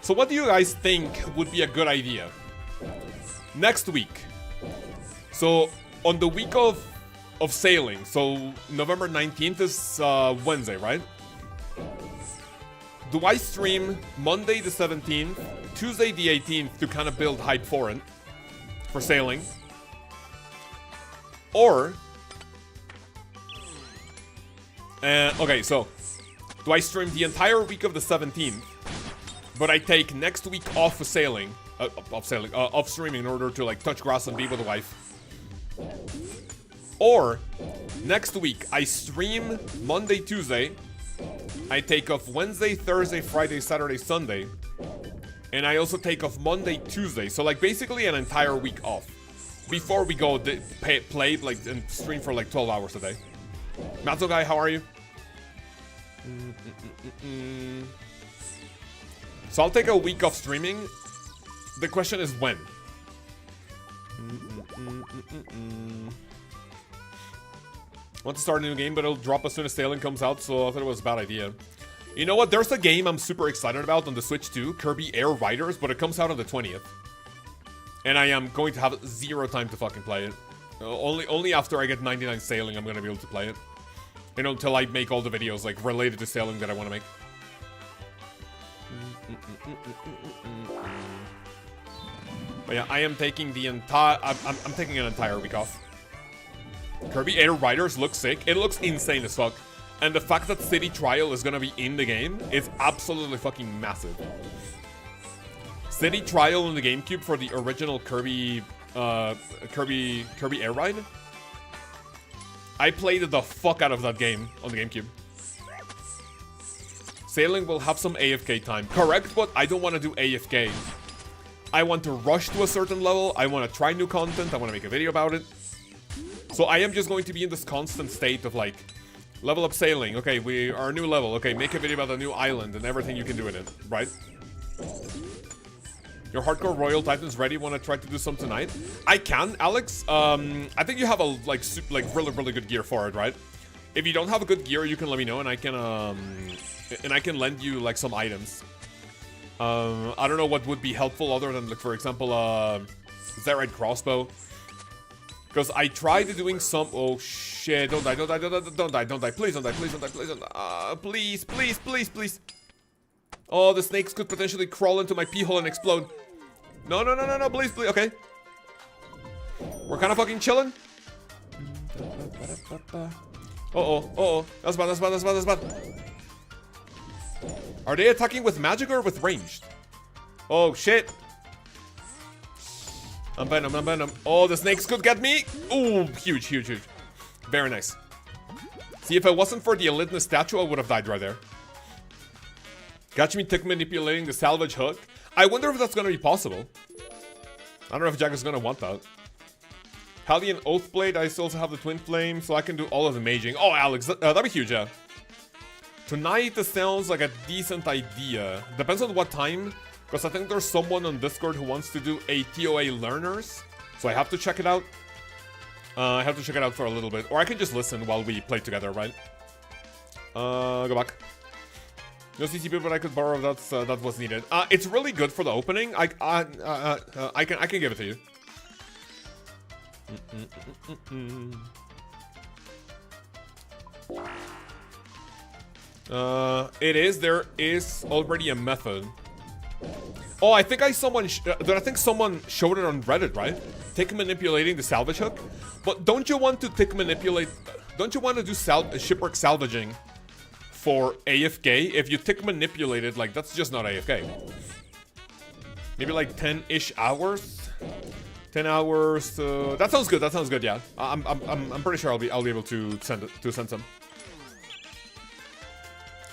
So what do you guys think would be a good idea? Next week. So on the week of sailing, so November 19th is Wednesday, right? Do I stream Monday the 17th, Tuesday the 18th to kind of build hype for it, for sailing? Or... okay, so... Do I stream the entire week of the 17th, but I take next week off of sailing, off streaming in order to like touch grass and be with the wife? Or, next week, I stream Monday, Tuesday, I take off Wednesday, Thursday, Friday, Saturday, Sunday, and I also take off Monday, Tuesday, so like basically an entire week off. before we go play like and stream for like 12 hours a day. Matzo guy, how are you? So I'll take a week off streaming. The question is when. I want to start a new game, but it'll drop as soon as Sailing comes out, so I thought it was a bad idea. You know what? There's a game I'm super excited about on the Switch too, Kirby Air Riders, but it comes out on the 20th. And I am going to have zero time to fucking play it. Only after I get 99 Sailing I'm gonna be able to play it. You know, until I make all the videos like related to Sailing that I want to make. But yeah, I am taking the entire. I'm taking an entire week off. Kirby Air Riders looks sick. It looks insane as fuck. And the fact that City Trial is gonna be in the game is absolutely fucking massive. City Trial in the GameCube for the original Kirby Air Ride. I played the fuck out of that game on the GameCube. Sailing will have some AFK time. Correct, but I don't want to do AFK. I want to rush to a certain level. I want to try new content. I want to make a video about it. So I am just going to be in this constant state of like, level up Sailing. Okay, we are a new level. Okay, make a video about a new island and everything you can do in it, right? Your hardcore Royal Titans ready? Want to try to do some tonight? I can, Alex. I think you have a like really good gear for it, right? If you don't have a good gear, you can let me know, and I can lend you like some items. I don't know what would be helpful other than like for example Zerite crossbow. Because I tried doing some. Oh shit! Don't die! Don't die! Don't die! Don't die! Please don't die! Please don't die! Please don't die! Please! Oh, the snakes could potentially crawl into my pee hole and explode. No! Please! Okay. We're kind of fucking chilling. Oh! That's bad! Are they attacking with magic or with ranged? Oh shit! I'm venom. Oh, the snakes could get me. Ooh, huge. Very nice. See, if it wasn't for the Elitna statue, I would have died right there. Catch me tick manipulating the salvage hook. I wonder if that's gonna be possible. I don't know if Jack is gonna want that. Hallian Oathblade, I still also have the Twin Flame, so I can do all of the maging. Oh, Alex, that'd be huge, yeah. Tonight, this sounds like a decent idea. Depends on what time. Because I think there's someone on Discord who wants to do a TOA learners. So I have to check it out. I have to check it out for a little bit. Or I can just listen while we play together, right? Go back. No CCP, but I could borrow that was needed. It's really good for the opening. I can give it to you. There is already a method. Oh, I think someone showed it on Reddit, right? Tick manipulating the salvage hook. But don't you want to tick manipulate? Don't you want to do shipwreck salvaging for AFK? If you tick manipulate it, like that's just not AFK. Maybe like 10-ish hours. 10 hours. That sounds good. That sounds good. Yeah, I'm pretty sure I'll be able to send some.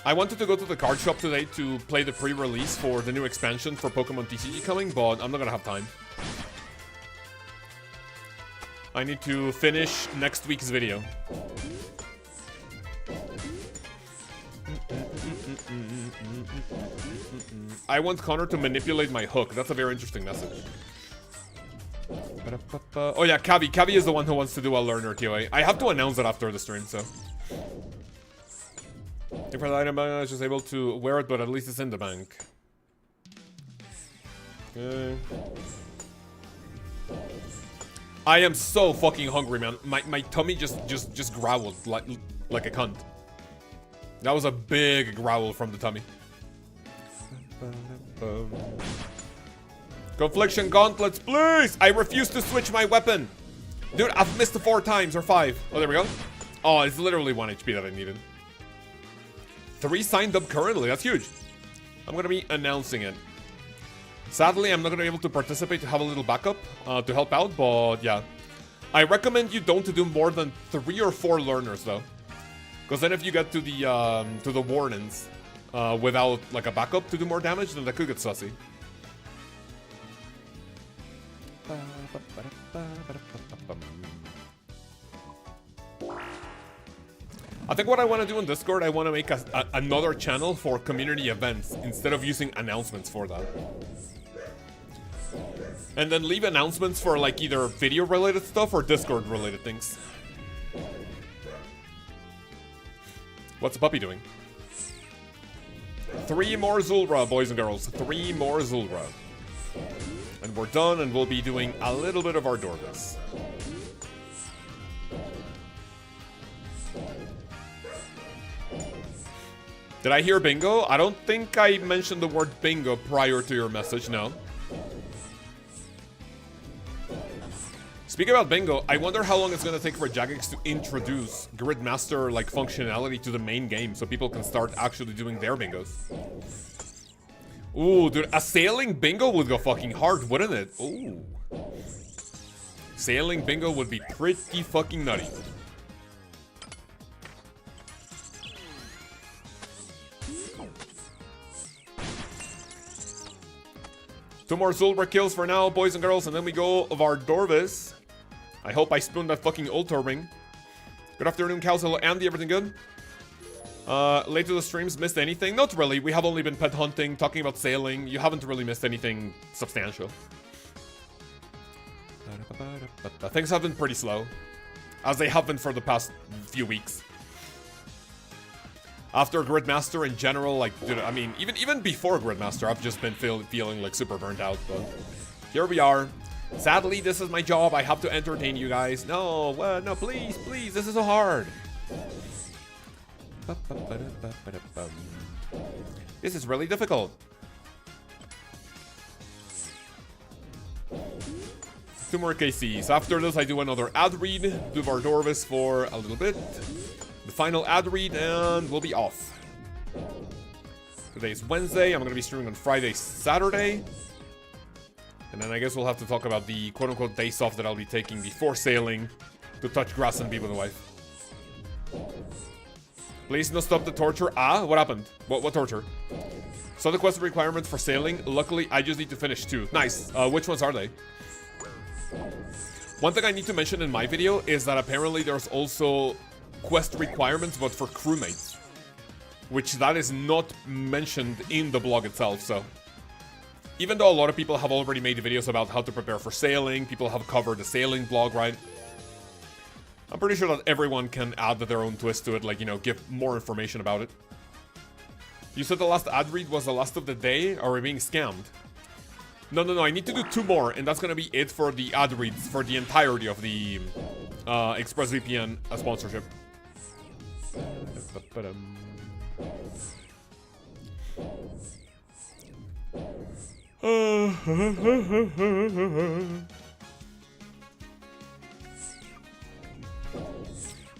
I wanted to go to the card shop today to play the pre-release for the new expansion for Pokemon TCG coming, but I'm not gonna have time. I need to finish next week's video. I want Connor to manipulate my hook. That's a very interesting message. Oh yeah, Kavi. Kavi is the one who wants to do a learner TOA. I have to announce it after the stream, so. If the item I was just able to wear it, but at least it's in the bank. Okay. I am so fucking hungry, man. My tummy just growled like a cunt. That was a big growl from the tummy. Confliction gauntlets, please! I refuse to switch my weapon. Dude, I've missed 4 times or 5. Oh, there we go. Oh, it's literally 1 HP that I needed. 3 signed up currently. That's huge. I'm gonna be announcing it. Sadly, I'm not gonna be able to participate to have a little backup to help out, but yeah. I recommend you don't do more than 3 or 4 learners though, because then if you get to the warnings without like a backup to do more damage, then that could get sussy. I think what I want to do in Discord, I want to make another channel for community events instead of using announcements for that. And then leave announcements for like either video related stuff or Discord related things. What's the puppy doing? 3 more Zulrah, boys and girls. 3 more Zulrah. And we're done, and we'll be doing a little bit of our Dorcas. Did I hear bingo? I don't think I mentioned the word bingo prior to your message, no. Speaking about bingo, I wonder how long it's gonna take for Jagex to introduce Gridmaster like functionality to the main game so people can start actually doing their bingos. Ooh, dude, a sailing bingo would go fucking hard, wouldn't it? Ooh. Sailing bingo would be pretty fucking nutty. Two more Zulrah kills for now, boys and girls, and then we go of our Dorvis. I hope I spooned that fucking Ultor ring. Good afternoon, Kaoz. Hello, Andy. Everything good? Late to the streams, missed anything? Not really. We have only been pet hunting, talking about sailing. You haven't really missed anything substantial. Things have been pretty slow, as they have been for the past few weeks. After Gridmaster in general, like, dude, I mean, even before Gridmaster, I've just been feeling like super burnt out, but here we are. Sadly, this is my job. I have to entertain you guys. No, no, please, please, this is so hard. This is really difficult. Two more KCs. After this, I do another ad read. Do Vardorvis for a little bit. The final ad read, and we'll be off. Today's Wednesday. I'm going to be streaming on Friday, Saturday. And then I guess we'll have to talk about the quote-unquote days off that I'll be taking before sailing to touch grass and be with the wife. Please no stop the torture. Ah, what happened? What torture? So the quest requirements for sailing. Luckily, I just need to finish 2. Nice. Which ones are they? One thing I need to mention in my video is that apparently there's also quest requirements, but for crewmates, which that is not mentioned in the blog itself. So even though a lot of people have already made videos about how to prepare for sailing, people have covered the sailing blog, right? I'm pretty sure that everyone can add their own twist to it, like, you know, give more information about it. You said the last ad read was the last of the day? Are we being scammed? No, I need to do 2 more, and that's gonna be it for the ad reads for the entirety of the ExpressVPN sponsorship.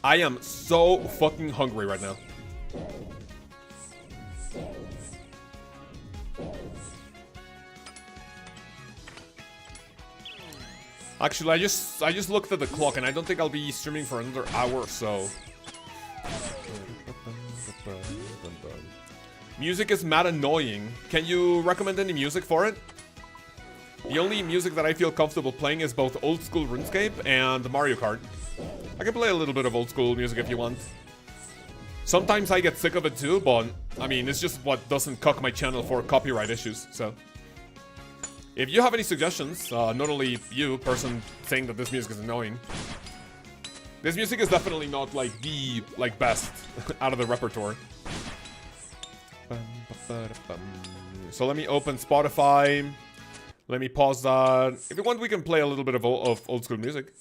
I am so fucking hungry right now. Actually, I just looked at the clock, and I don't think I'll be streaming for another hour or so. Music is mad annoying. Can you recommend any music for it? The only music that I feel comfortable playing is both old school RuneScape and Mario Kart. I can play a little bit of old school music if you want. Sometimes I get sick of it too, but I mean, it's just what doesn't cuck my channel for copyright issues, so. If you have any suggestions, not only you, person saying that this music is annoying. This music is definitely not like the best out of the repertoire. So let me open Spotify. Let me pause that. If you want, we can play a little bit of old school music.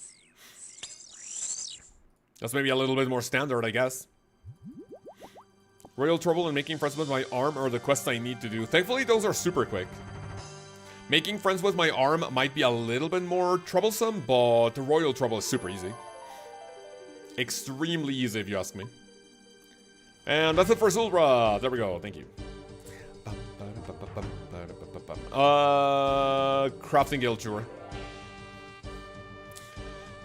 That's maybe a little bit more standard, I guess. Royal trouble in making friends with my arm are the quests I need to do. Thankfully, those are super quick. Making friends with my arm might be a little bit more troublesome, but the royal trouble is super easy. Extremely easy, if you ask me. And that's it for Zulrah. There we go. Thank you. Crafting guild tour.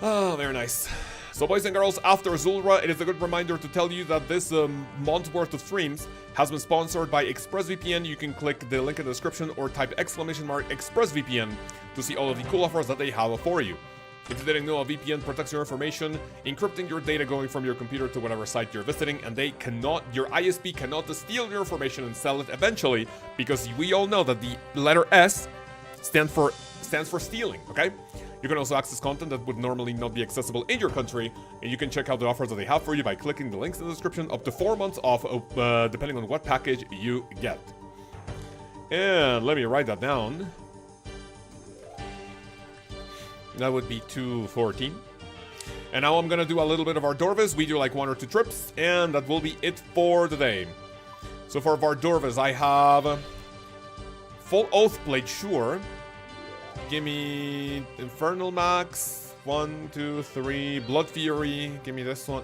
Oh, very nice. So, boys and girls, after Zulrah, it is a good reminder to tell you that this month's worth of streams has been sponsored by ExpressVPN. You can click the link in the description or type !ExpressVPN to see all of the cool offers that they have for you. If you didn't know, a VPN protects your information, encrypting your data going from your computer to whatever site you're visiting, and your ISP cannot steal your information and sell it eventually, because we all know that the letter S stands for stealing, okay? You can also access content that would normally not be accessible in your country, and you can check out the offers that they have for you by clicking the links in the description, up to 4 months off, depending on what package you get. And let me write that down. That would be 214. And now I'm gonna do a little bit of Vardorvis. We do like 1 or 2 trips, and that will be it for today. So for Vardorvis, I have Full Oath Blade, sure. Give me Infernal Max. 1, 2, 3. Blood Fury. Give me this one.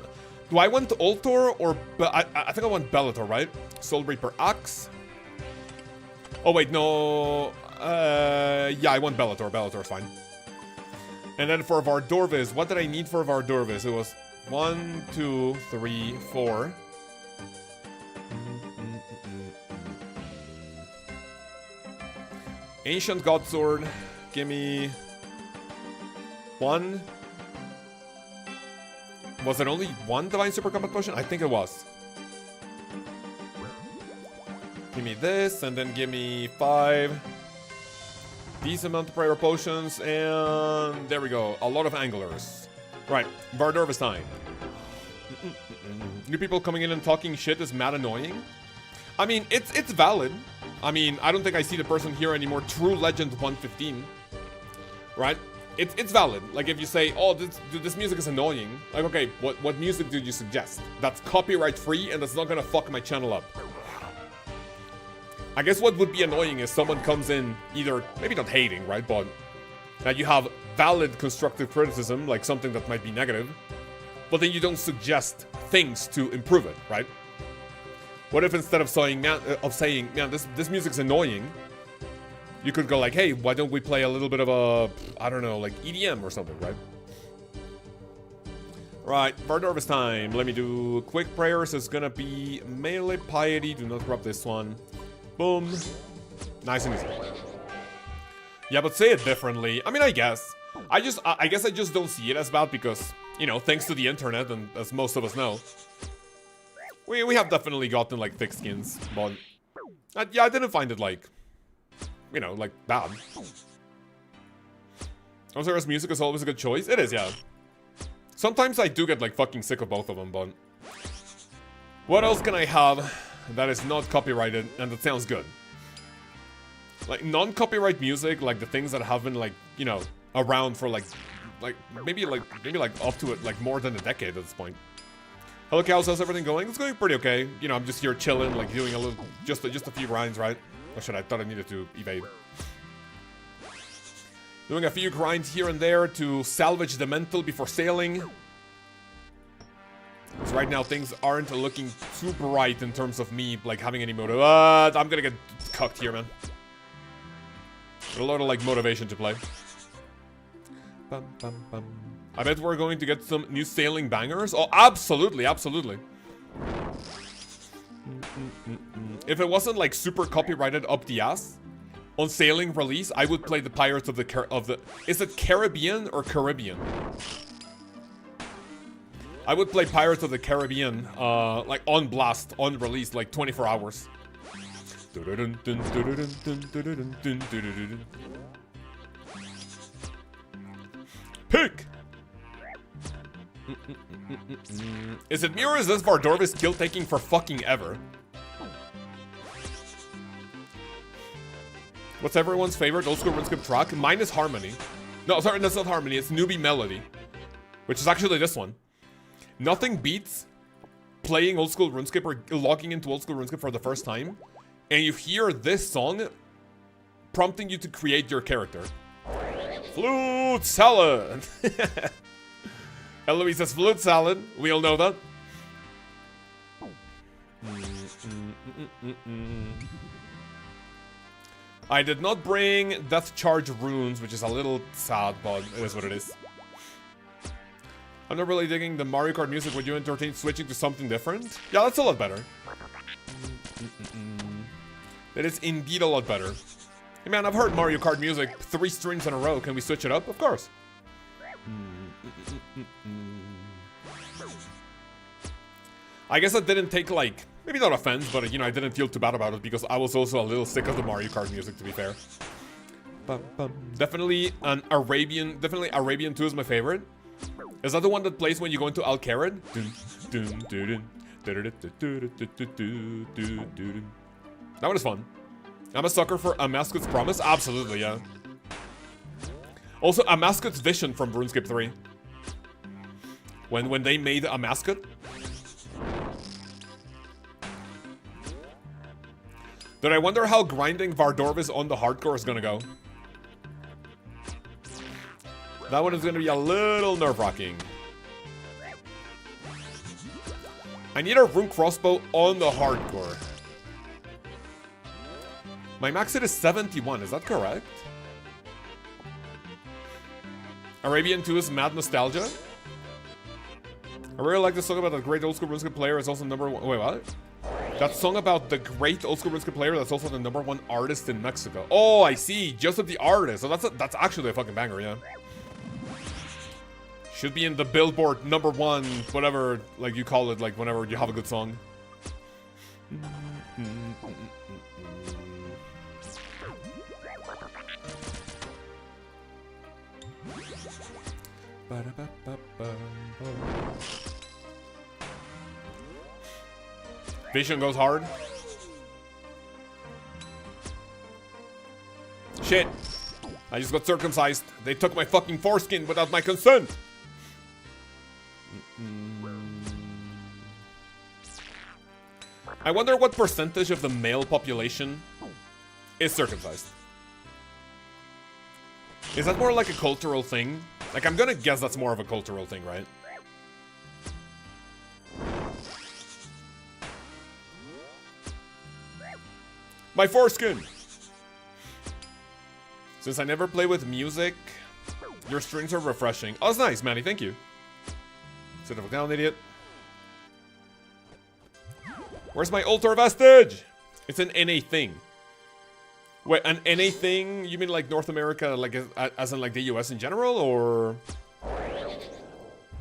Do I want Ultor or... I think I want Bellator, right? Soul Reaper Axe. Oh, wait, no. Yeah, I want Bellator. Bellator's fine. And then for Vardorvis, what did I need for Vardorvis? It was 1, 2, 3, 4. Ancient Godsword. Give me 1. Was it only 1 Divine Super Combat Potion? I think it was. Give me this, and then give me 5. Decent amount of prayer potions, and there we go. A lot of anglers. Right, Vardorvis time. New people coming in and talking shit is mad annoying. I mean, it's valid. I mean, I don't think I see the person here anymore. True Legend 115. Right? It's valid. Like, if you say, oh, this music is annoying. Like, okay, what music did you suggest? That's copyright free and that's not gonna fuck my channel up. I guess what would be annoying is someone comes in either, maybe not hating, right? But that you have valid constructive criticism, like something that might be negative, but then you don't suggest things to improve it, right? What if instead of saying, man, this music's annoying, you could go like, hey, why don't we play a little bit of a, I don't know, like EDM or something, right? Right, Vardorvis time. Let me do quick prayers. It's gonna be melee piety. Do not grab this one. Boom. Nice and easy. Yeah, but say it differently. I mean, I guess. I guess I just don't see it as bad because, you know, thanks to the internet, and as most of us know, we have definitely gotten, like, thick skins, but... yeah, I didn't find it, like, you know, like, bad. OSRS music is always a good choice. It is, yeah. Sometimes I do get, like, fucking sick of both of them, but... what else can I have that is not copyrighted and that sounds good? Like, non-copyright music, like, the things that have been, like, you know, around for, like, maybe up to it, like, more than a decade at this point. Hello, Kaoz, how's everything going? It's going pretty okay. You know, I'm just here chilling, like, doing a little, just a few grinds, right? Oh shit, I thought I needed to evade. Doing a few grinds here and there to salvage the mental before sailing. Because right now things aren't looking too bright in terms of me, like, having any motive. I'm gonna get cucked here, man. A lot of, like, motivation to play. Bum, bum, bum. I bet we're going to get some new sailing bangers. Oh, absolutely, absolutely. If it wasn't, like, super copyrighted up the ass, on sailing release, I would play the Pirates of the... Is it Caribbean or Caribbean? I would play Pirates of the Caribbean, like, on blast, on release, like, 24 hours. Pick! Is it me or is this Vardorvis kill taking for fucking ever? What's everyone's favorite old school RuneScape track? Mine is Harmony. No, sorry, that's not Harmony, it's Newbie Melody. Which is actually this one. Nothing beats playing old school RuneScape or logging into old school RuneScape for the first time, and you hear this song prompting you to create your character. Flute salad! Eloise says flute salad. We all know that. I did not bring Death Charge runes, which is a little sad, but it is what it is. I'm not really digging the Mario Kart music. Would you entertain switching to something different? Yeah, that's a lot better. That is indeed a lot better. Hey man, I've heard Mario Kart music 3 streams in a row. Can we switch it up? Of course. I guess I didn't take, like, maybe not offense, but, you know, I didn't feel too bad about it because I was also a little sick of the Mario Kart music, to be fair. Definitely Arabian 2 is my favorite. Is that the one that plays when you go into Alkarid? That one is fun. I'm a sucker for A Mascot's Promise. Absolutely, yeah. Also, A Mascot's Vision from RuneScape 3. When they made a mascot. But I wonder how grinding Vardorvis on the hardcore is gonna go. That one is gonna be a little nerve-wracking. I need a rune crossbow on the hardcore. My max hit is 71, is that correct? Arabian 2 is mad nostalgia. I really like the song about the great old school RuneScape player is also number 1. Wait, what? That song about the great old school RuneScape player that's also the number 1 artist in Mexico. Oh, I see. Joseph the Artist. So that's actually a fucking banger, yeah. Should be in the Billboard number 1, whatever, like you call it, like whenever you have a good song. Vision goes hard. Shit. I just got circumcised. They took my fucking foreskin without my consent. I wonder what percentage of the male population is circumcised. Is that more like a cultural thing? Like, I'm gonna guess that's more of a cultural thing, right? My foreskin! Since I never play with music, your strings are refreshing. Oh, that's nice, Manny, thank you. Sit down, idiot. Where's my altar vestige? It's an NA thing. Wait, an NA thing? You mean like North America, like as in like the US in general, or?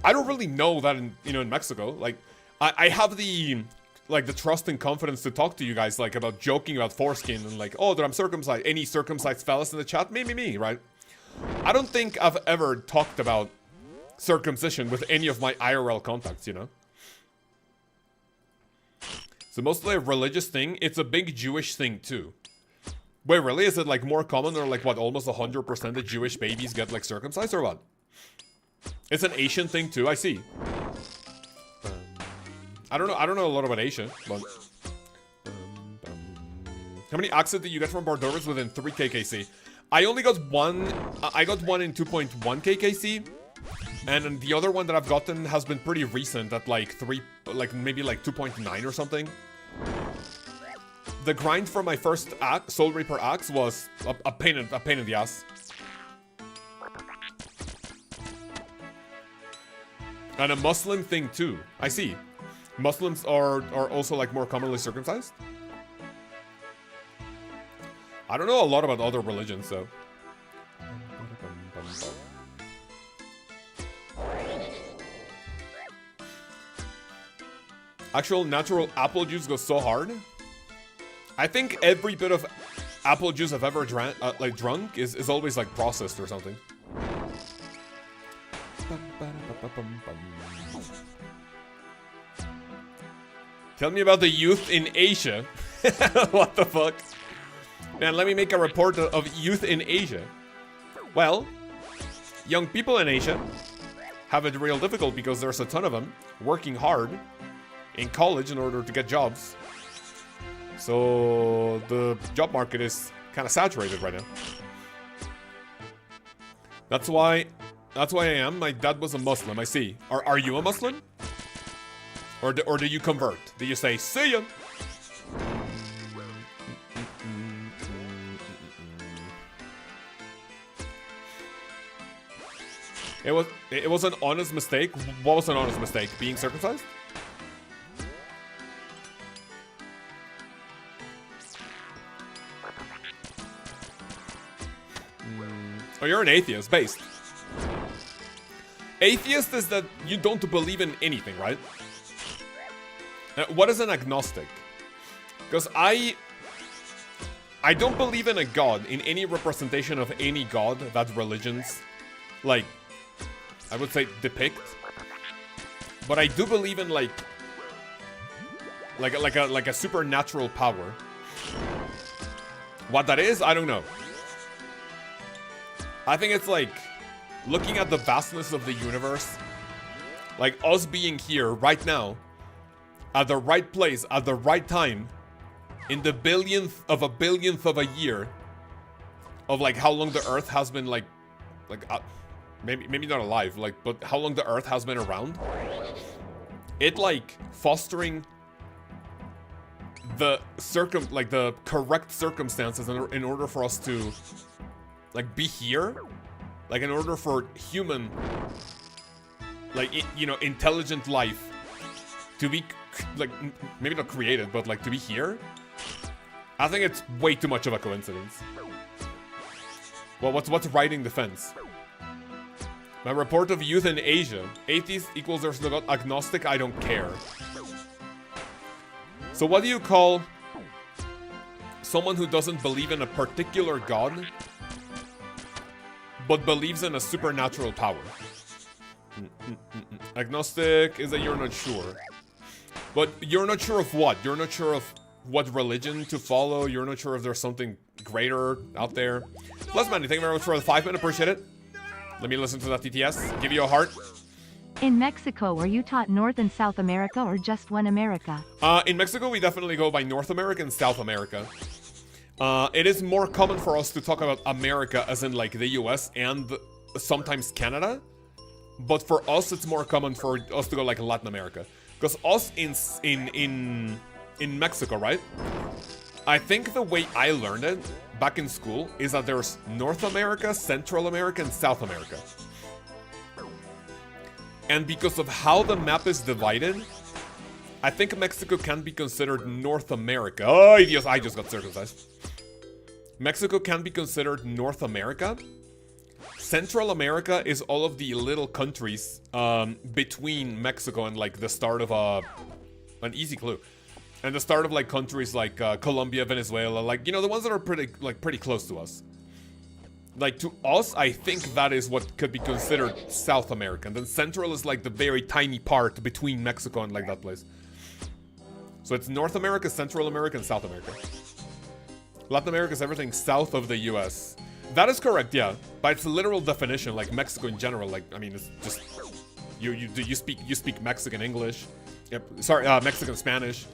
I don't really know that in, you know, in Mexico. Like, I have the like the trust and confidence to talk to you guys like about joking about foreskin and like, oh, that I'm circumcised. Any circumcised fellas in the chat? Me, right? I don't think I've ever talked about circumcision with any of my IRL contacts, you know? So mostly a religious thing. It's a big Jewish thing too. Wait, really? Is it like more common, or like what, almost 100% of Jewish babies get like circumcised, or what? It's an Asian thing too, I see. I don't know a lot about Asia, but how many axes did you get from Bardorvis within 3 KKC? I only got one. I got one in 2.1 KKC, and the other one that I've gotten has been pretty recent at like maybe like 2.9 or something. The grind for my first Soul Reaper axe was a pain in the ass. And a Muslim thing too. I see. Muslims are also like more commonly circumcised. I don't know a lot about other religions, so. Actual natural apple juice goes so hard. I think every bit of apple juice I've ever drunk is always like processed or something. Tell me about the youth in Asia. What the fuck? Man, let me make a report of youth in Asia. Well, young people in Asia have it real difficult because there's a ton of them working hard in college in order to get jobs. So the job market is kind of saturated right now. That's why I am. My dad was a Muslim, I see. Are you a Muslim? Or do you convert? Do you say, see ya? It was an honest mistake. What was an honest mistake? Being circumcised? Oh, you're an atheist, based. Atheist is that you don't believe in anything, right? What is an agnostic? Because I don't believe in a god, in any representation of any god that religions, like, I would say depict. But I do believe in like a supernatural power. What that is, I don't know. I think it's like looking at the vastness of the universe, like us being here right now, at the right place, at the right time, in the billionth of a year, of like how long the Earth has been maybe not alive, like, but how long the Earth has been around. It like fostering the correct circumstances in order for us to like be here, like in order for human, like, you know, intelligent life to be like maybe not created, but like to be here. I think it's way too much of a coincidence. Well, what's writing the fence? My report of youth in Asia. Atheist equals there's no god. Agnostic, I don't care. So what do you call someone who doesn't believe in a particular god, but believes in a supernatural power? Agnostic is that you're not sure. But you're not sure of what? You're not sure of what religion to follow? You're not sure if there's something greater out there? Plus, Manny, thank you very much for the 5 minute. Appreciate it. Let me listen to that TTS. Give you a heart. In Mexico, were you taught North and South America or just one America? In Mexico, we definitely go by North America and South America. It is more common for us to talk about America as in like the US and sometimes Canada. But for us, it's more common for us to go like Latin America. Because us in Mexico, right? I think the way I learned it back in school is that there's North America, Central America, and South America. And because of how the map is divided, I think Mexico can be considered North America. Oh, Dios, I just got circumcised. Mexico can be considered North America. Central America is all of the little countries between Mexico and like the start of an easy clue. And the start of like countries like Colombia, Venezuela, like, you know, the ones that are pretty close to us. Like to us, I think that is what could be considered South America. And then Central is like the very tiny part between Mexico and like that place. So it's North America, Central America, and South America. Latin America is everything south of the US. That is correct, yeah. By its literal definition, like Mexico in general, like, I mean, it's just you speak Mexican English. Yep, sorry, Mexican Spanish.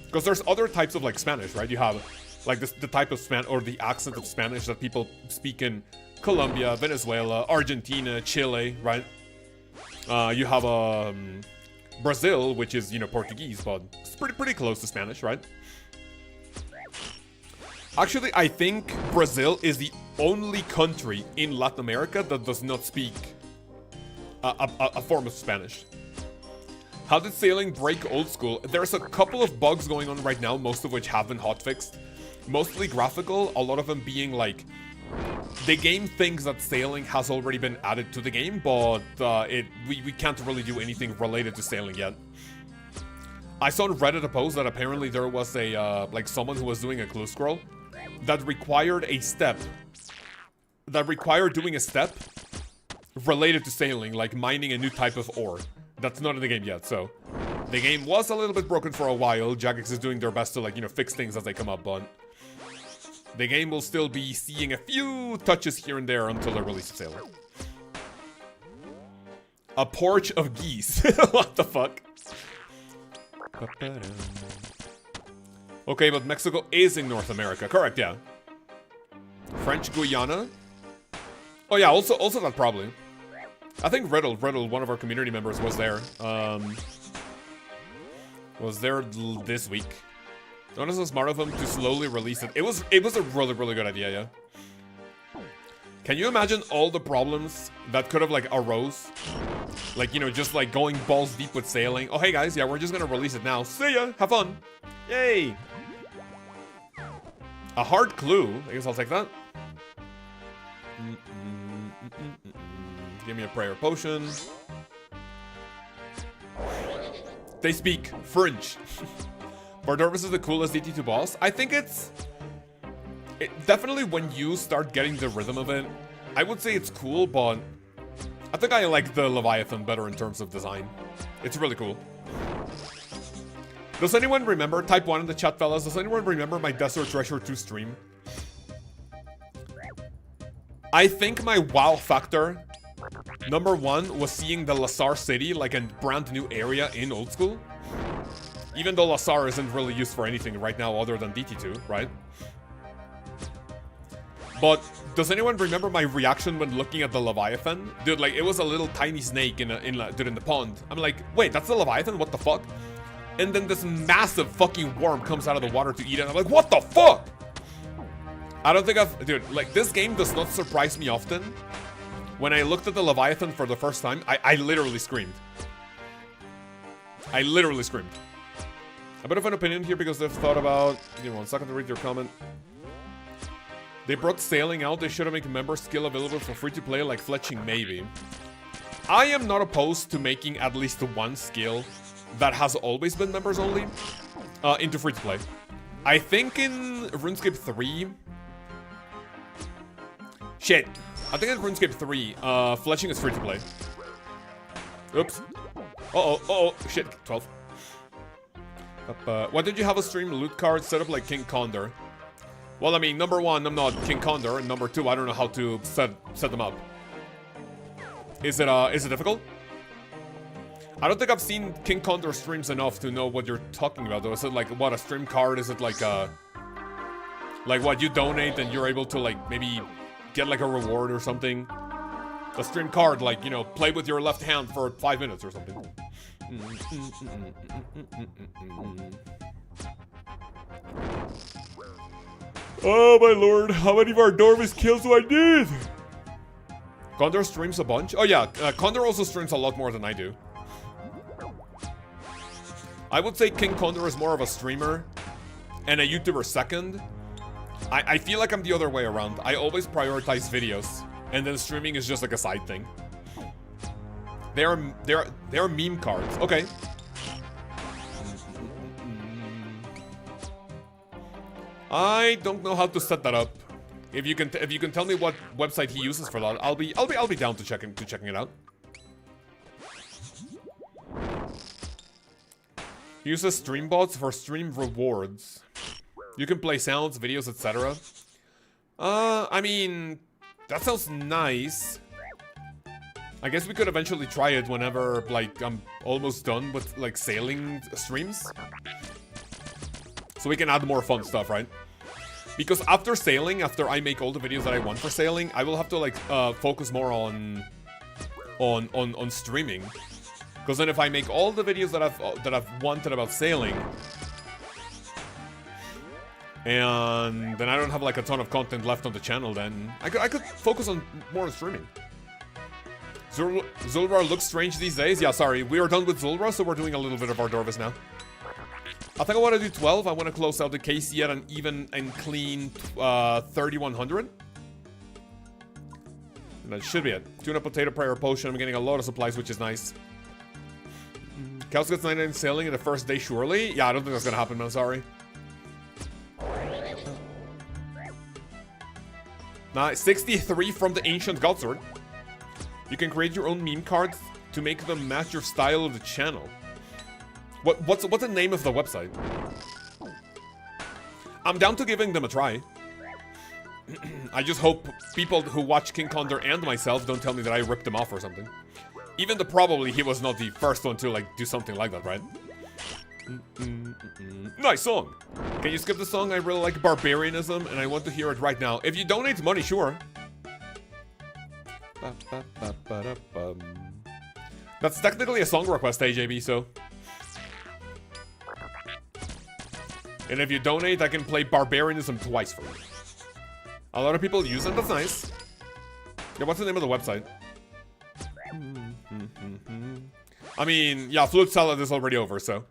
Because there's other types of like Spanish, right? You have like the type of Spanish or the accent of Spanish that people speak in Colombia, Venezuela, Argentina, Chile, right? You have Brazil, which is, you know, Portuguese, but it's pretty close to Spanish, right? Actually, I think Brazil is the only country in Latin America that does not speak a form of Spanish. How did sailing break old school? There's a couple of bugs going on right now, most of which have been hotfixed. Mostly graphical, a lot of them being like, the game thinks that sailing has already been added to the game, but we can't really do anything related to sailing yet. I saw on Reddit a post that apparently there was a, like someone who was doing a clue scroll that required a step, doing a step related to sailing, like mining a new type of ore. That's not in the game yet, so the game was a little bit broken for a while. Jagex is doing their best to, like, you know, fix things as they come up, but the game will still be seeing a few touches here and there until the release of sailing. A porch of geese. What the fuck? Okay, but Mexico is in North America. Correct, yeah. French Guiana. Oh yeah, also that probably. I think Riddle, one of our community members, was there. Was there this week. Not so smart of him to slowly release it. It was a really good idea, yeah. Can you imagine all the problems that could have like arose? Like, you know, just like going balls deep with sailing. Oh, hey guys, yeah, we're just gonna release it now. See ya, have fun. Yay. A hard clue. I guess I'll take that. Give me a prayer potion. They speak French. Bardorvis is the coolest DT2 boss. I think it's... definitely when you start getting the rhythm of it, I would say it's cool, but I think I like the Leviathan better in terms of design. It's really cool. Does anyone remember, type 1 in the chat, fellas, does anyone remember my Desert Treasure 2 stream? I think my wow factor, number 1, was seeing the Lazar City, like a brand new area in old school. Even though Lazar isn't really used for anything right now other than DT2, right? But does anyone remember my reaction when looking at the Leviathan? Dude, like, it was a little tiny snake in the pond. I'm like, wait, that's the Leviathan? What the fuck? And then this massive fucking worm comes out of the water to eat it. And I'm like, what the fuck? I don't think I've... Dude, like, this game does not surprise me often. When I looked at the Leviathan for the first time, I literally screamed. I literally screamed. A bit of an opinion here because they've thought about... Give me 1 second to read your comment. They brought sailing out. They should have made a member skill available for free to play, like fletching, maybe. I am not opposed to making at least one skill that has always been members only into free to play. I think in RuneScape 3... Shit. I think in RuneScape 3, fletching is free to play. Oops. Uh-oh. Shit. 12. Why did you have a stream loot card set up like King Condor? Well, I mean, number 1, I'm not King Condor, and number 2, I don't know how to set them up. Is it difficult? I don't think I've seen King Condor streams enough to know what you're talking about, though. Is it like, what, a stream card? Is it like what, you donate and you're able to, like, maybe get, like, a reward or something? A stream card, like, you know, play with your left hand for 5 minutes or something. Oh, my lord. How many of our Dorvis kills do I need? Condor streams a bunch? Oh, yeah. Condor also streams a lot more than I do. I would say King Condor is more of a streamer and a YouTuber second. I feel like I'm the other way around. I always prioritize videos, and then streaming is just like a side thing. They are meme cards. Okay. I don't know how to set that up. If you can tell me what website he uses for that, I'll be down to checking it out. He uses stream bots for stream rewards. You can play sounds, videos, etc. I mean, that sounds nice. I guess we could eventually try it whenever, like, I'm almost done with, like, sailing streams. So we can add more fun stuff, right? Because after sailing, after I make all the videos that I want for sailing, I will have to, like, focus more on streaming. Because then if I make all the videos that I've wanted about sailing, and then I don't have, like, a ton of content left on the channel, then I could focus on more on streaming. Zulrah looks strange these days. Yeah, sorry. We are done with Zulrah, so we're doing a little bit of our Dorvis now. I think I want to do 12. I want to close out the KC at an even and clean 3,100. And that should be it. Tuna potato prayer potion. I'm getting a lot of supplies, which is nice. Kaoz gets 99 sailing in the first day, surely? Yeah, I don't think that's going to happen, man. Sorry. Nice. 63 from the Ancient Godsword. You can create your own meme cards to make them match your style of the channel. What's the name of the website? I'm down to giving them a try. I just hope people who watch King Condor and myself don't tell me that I ripped them off or something. Even though probably he was not the first one to, like, do something like that, right? Nice song. Can you skip the song? I really like Barbarianism and I want to hear it right now. If you donate money, sure. That's technically a song request, AJB, so. And if you donate, I can play Barbarianism twice for you. A lot of people use it, that's nice. Yeah, what's the name of the website? I mean, yeah, Flute Salad is already over, so.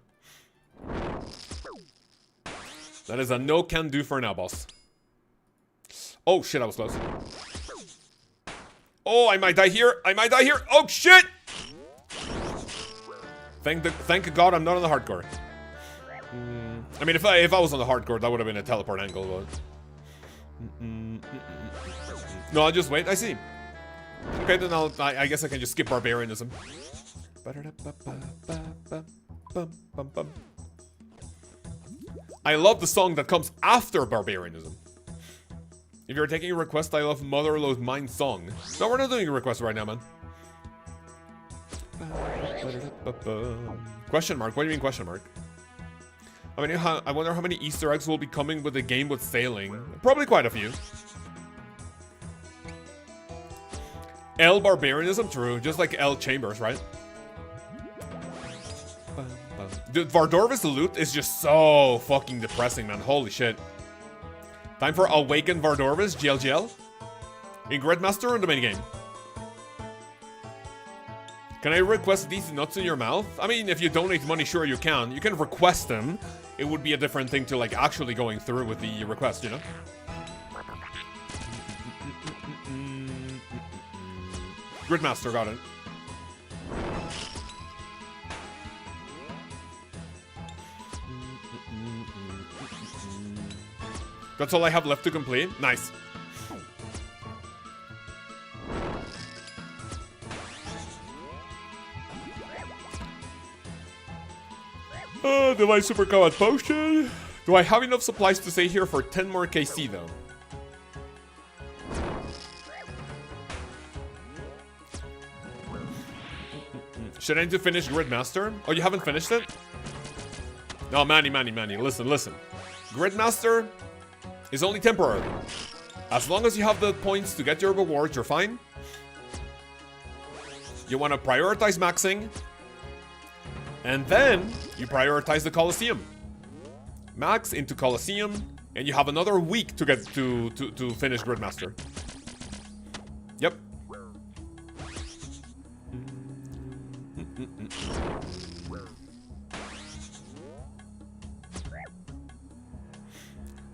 That is a no can do for now, boss. Oh shit, I was close. Oh, I might die here. I might die here. Oh, shit! Thank God I'm not on the hardcore. I mean, if I was on the hardcore, that would have been a teleport angle, but... No, I'll just wait. I see. Okay, then I guess I can just skip barbarianism. I love the song that comes after barbarianism. If you're taking a request, I love Motherlode Mine song. No, we're not doing a request right now, man. Question mark? What do you mean question mark? I wonder how many Easter eggs will be coming with the game with sailing. Probably quite a few. L barbarianism, true. Just like L chambers, right? Dude, Vardorva's loot is just so fucking depressing, man. Holy shit. Time for Awaken Vardorva's GLGL. In Gridmaster or the main game? Can I request these nuts in your mouth? I mean, if you donate money, sure you can. You can request them. It would be a different thing to, like, actually going through with the request, you know? Gridmaster, got it. That's all I have left to complete. Nice. Device Super Combat Potion. Do I have enough supplies to stay here for 10 more KC though? Should I need to finish Gridmaster? Oh, you haven't finished it? No, Manny. Listen. Gridmaster is only temporary. As long as you have the points to get your rewards, you're fine. You want to prioritize maxing. And then you prioritize the Colosseum. Max into Colosseum, and you have another week to get to finish Gridmaster. Yep.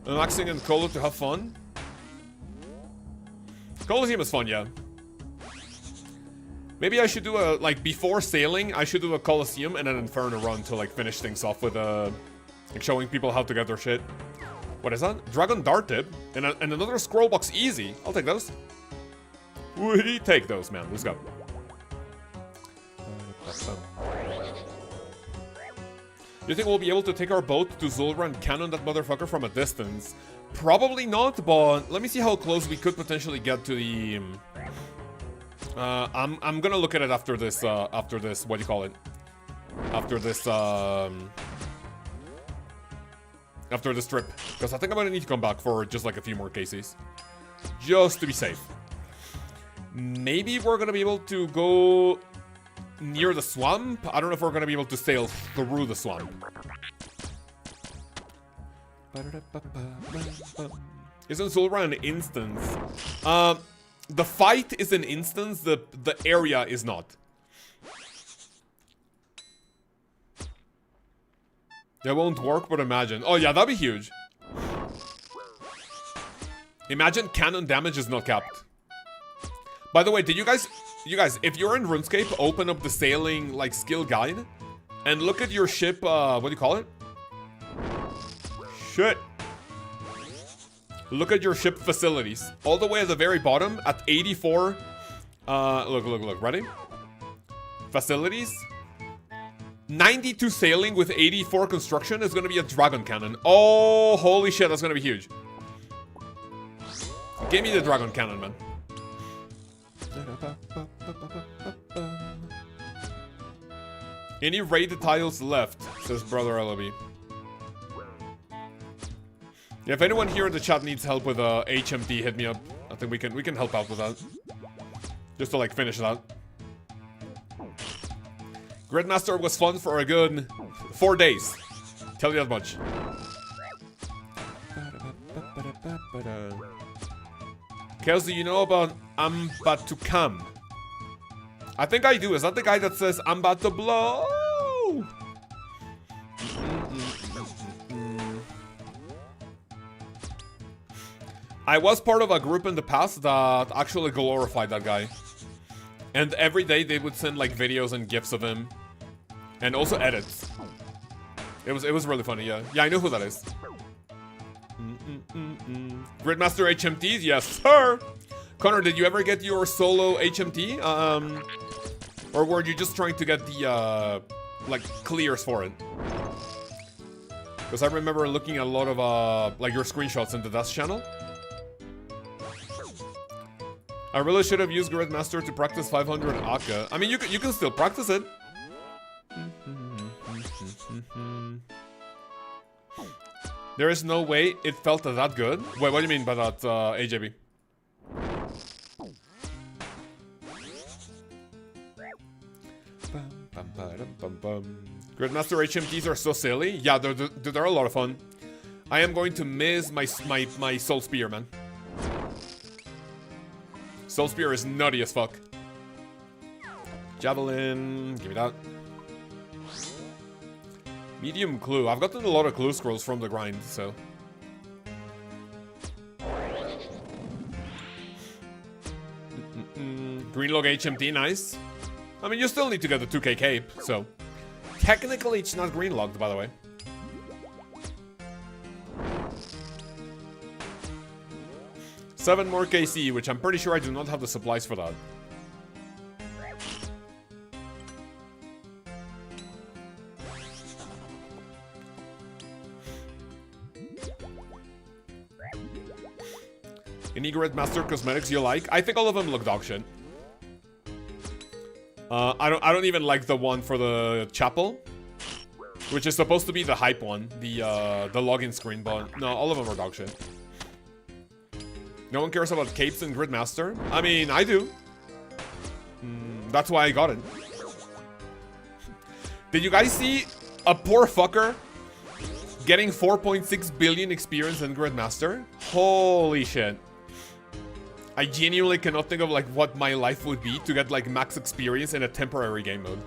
Maxing and Colo to have fun. Colosseum is fun, yeah. Maybe I should do a, like, before sailing, I should do a Colosseum and an Inferno run to, like, finish things off with, like, showing people how to get their shit. What is that? Dragon Dart Tip? And another scroll box easy. I'll take those. We take those, man. Let's go. You think we'll be able to take our boat to Zulrah and cannon that motherfucker from a distance? Probably not, but let me see how close we could potentially get to the... I'm gonna look at it after this, what do you call it? After this trip. Because I think I'm gonna need to come back for just like a few more cases. Just to be safe. Maybe we're gonna be able to go near the swamp? I don't know if we're gonna be able to sail through the swamp. Isn't Zulrah an instance? The fight is an instance, the area is not. That won't work, but imagine. Oh yeah, that'd be huge. Imagine cannon damage is not capped. By the way, did you guys, if you're in RuneScape, open up the sailing, like, skill guide. And look at your ship, what do you call it? Shit. Look at your ship facilities. All the way at the very bottom at 84. Look. Ready? Facilities. 92 sailing with 84 construction is going to be a dragon cannon. Oh, holy shit. That's going to be huge. Give me the dragon cannon, man. Any raided tiles left, says Brother LOB. Yeah, if anyone here in the chat needs help with HMD, hit me up. I think we can help out with that. Just to, like, finish that. Gridmaster was fun for a good 4 days. Tell you that much. Kaoz, do you know about I'm about to come? I think I do. Is that the guy that says I'm about to blow? I was part of a group in the past that actually glorified that guy. And every day they would send like videos and GIFs of him. And also edits. It was really funny, yeah. Yeah, I know who that is. Gridmaster HMTs? Yes, sir! Connor, did you ever get your solo HMT? Or were you just trying to get the, like, clears for it? Because I remember looking at a lot of, like, your screenshots in the Dust channel. I really should have used Gridmaster to practice 500 Akka. I mean, you can still practice it. There is no way it felt that good. Wait, what do you mean by that, AJB? Gridmaster HMTs are so silly. Yeah, they're a lot of fun. I am going to miss my Soul Spear, man. Soul Spear is nutty as fuck. Javelin, give me that. Medium clue. I've gotten a lot of clue scrolls from the grind, so. Greenlog HMT, nice. I mean, you still need to get the 2k cape, so. Technically, it's not greenlogged, by the way. Seven more KC, which I'm pretty sure I do not have the supplies for that. Any Gridmaster cosmetics you like? I think all of them look dog shit. I don't even like the one for the chapel, which is supposed to be the hype one, the login screen, but no, all of them are dog shit. No one cares about capes and Gridmaster? I mean, I do. That's why I got it. Did you guys see a poor fucker getting 4.6 billion experience in Gridmaster? Holy shit. I genuinely cannot think of like what my life would be to get like max experience in a temporary game mode.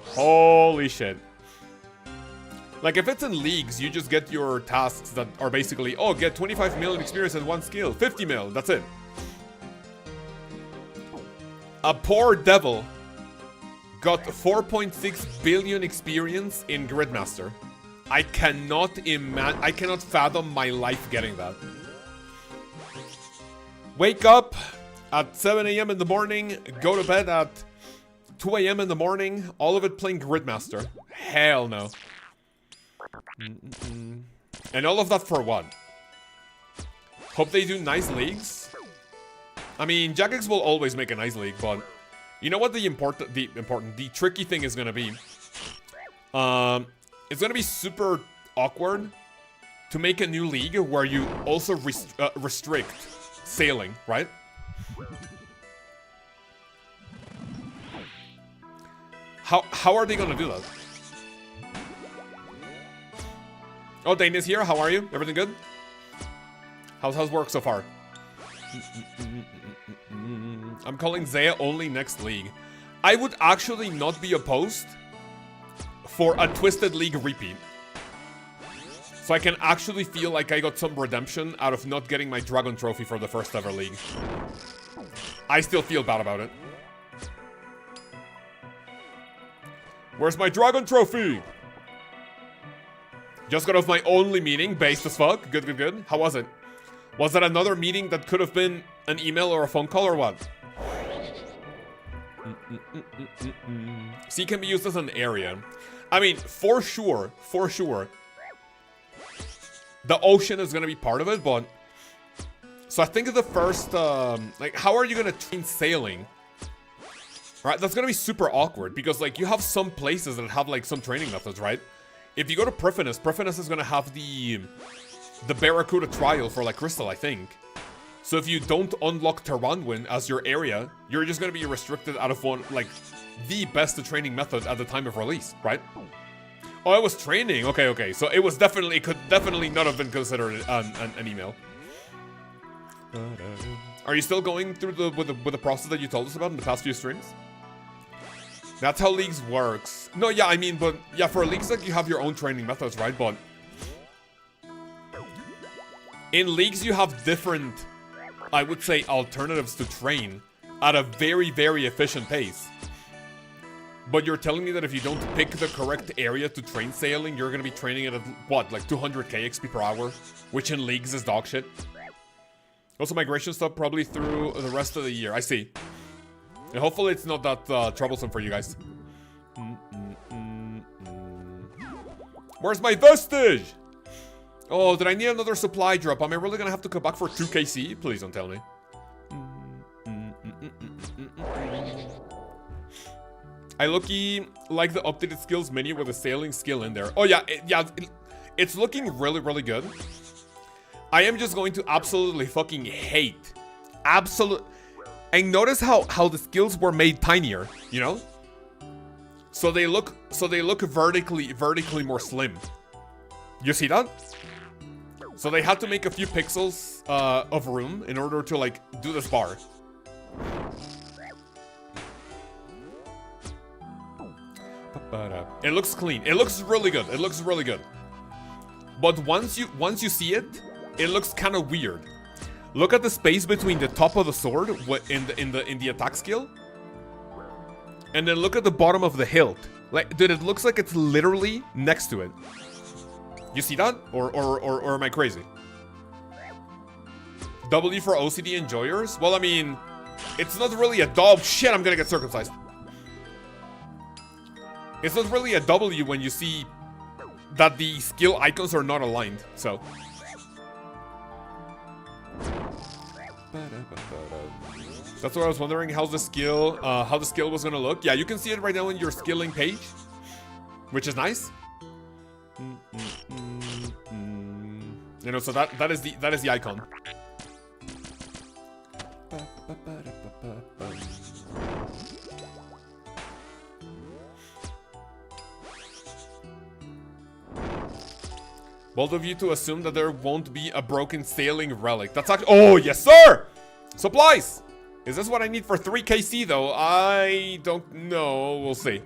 Holy shit. Like if it's in leagues, you just get your tasks that are basically, oh, get 25 million experience in one skill, 50 mil, that's it. A poor devil got 4.6 billion experience in Gridmaster. I cannot fathom my life getting that. Wake up at 7 a.m. in the morning, go to bed at 2 a.m. in the morning, all of it playing Gridmaster. Hell no. And all of that for what? Hope they do nice leagues? I mean, Jagex will always make a nice league, but you know what the tricky thing is gonna be? It's gonna be super awkward to make a new league where you also restrict sailing, right? How are they gonna do that? Oh, Dane is here. How are you? Everything good? How's work so far? I'm calling Zaya only next league. I would actually not be opposed for a Twisted League repeat. So I can actually feel like I got some redemption out of not getting my Dragon Trophy for the first ever league. I still feel bad about it. Where's my Dragon Trophy? Just got off my only meeting, based as fuck. Good. How was it? Was that another meeting that could have been an email or a phone call or what? C can be used as an area. I mean, for sure. The ocean is gonna be part of it, but... So I think the first, like, how are you gonna train sailing? Right, that's gonna be super awkward, because, like, you have some places that have, like, some training methods, right? If you go to Priffinus is gonna have the Barracuda trial for, like, Crystal, I think. So if you don't unlock Taranwin as your area, you're just gonna be restricted out of one, like, the best training method at the time of release, right? Oh, I was training. Okay. So it was definitely, it could definitely not have been considered an email. Are you still going through with the process that you told us about in the past few streams? That's how leagues works. No, yeah, I mean, but yeah, for leagues, like, you have your own training methods, right? But in leagues, you have different I would say, alternatives to train at a very, very efficient pace. But you're telling me that if you don't pick the correct area to train sailing, you're going to be training it at, what, like 200k XP per hour? Which in leagues is dog shit. Also, migration stuff probably through the rest of the year. I see. And hopefully it's not that troublesome for you guys. Where's my vestige? Oh, did I need another supply drop? Am I really gonna have to come back for 2kc? Please don't tell me. I look-y like the updated skills menu with a sailing skill in there. Oh yeah, it's looking really, really good. I am just going to absolutely fucking hate. And notice how the skills were made tinier, you know? So they look vertically more slim. You see that? So they had to make a few pixels of room in order to like do this bar. It looks clean. It looks really good. It looks really good. But once you see it, it looks kind of weird. Look at the space between the top of the sword in the attack skill, and then look at the bottom of the hilt. Like, dude, it looks like it's literally next to it. You see that? Or am I crazy? W for OCD enjoyers? Well, I mean, it's not really a dub. Shit, I'm gonna get circumcised. It's not really a W when you see that the skill icons are not aligned, so. That's what I was wondering, how the skill was gonna look. Yeah, you can see it right now in your skilling page, which is nice. You know, so that is the icon. Both of you to assume that there won't be a broken sailing relic. That's actually... Oh, yes, sir! Supplies! Is this what I need for 3kc, though? I don't know. We'll see.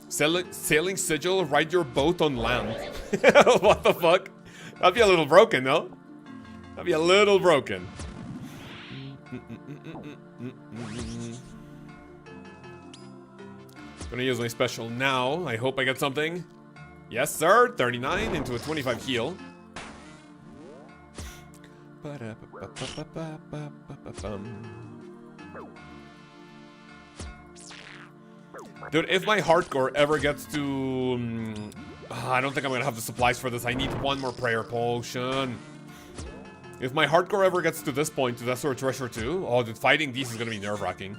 Sailing sigil, ride your boat on land. What the fuck? That'd be a little broken, no? That'd be a little broken. Gonna use my special now. I hope I get something. Yes, sir. 39 into a 25 heal. Dude, if my hardcore ever gets to... I don't think I'm gonna have the supplies for this. I need one more prayer potion. If my hardcore ever gets to this point, to Desert Treasure 2, oh, dude, fighting these is gonna be nerve-wracking.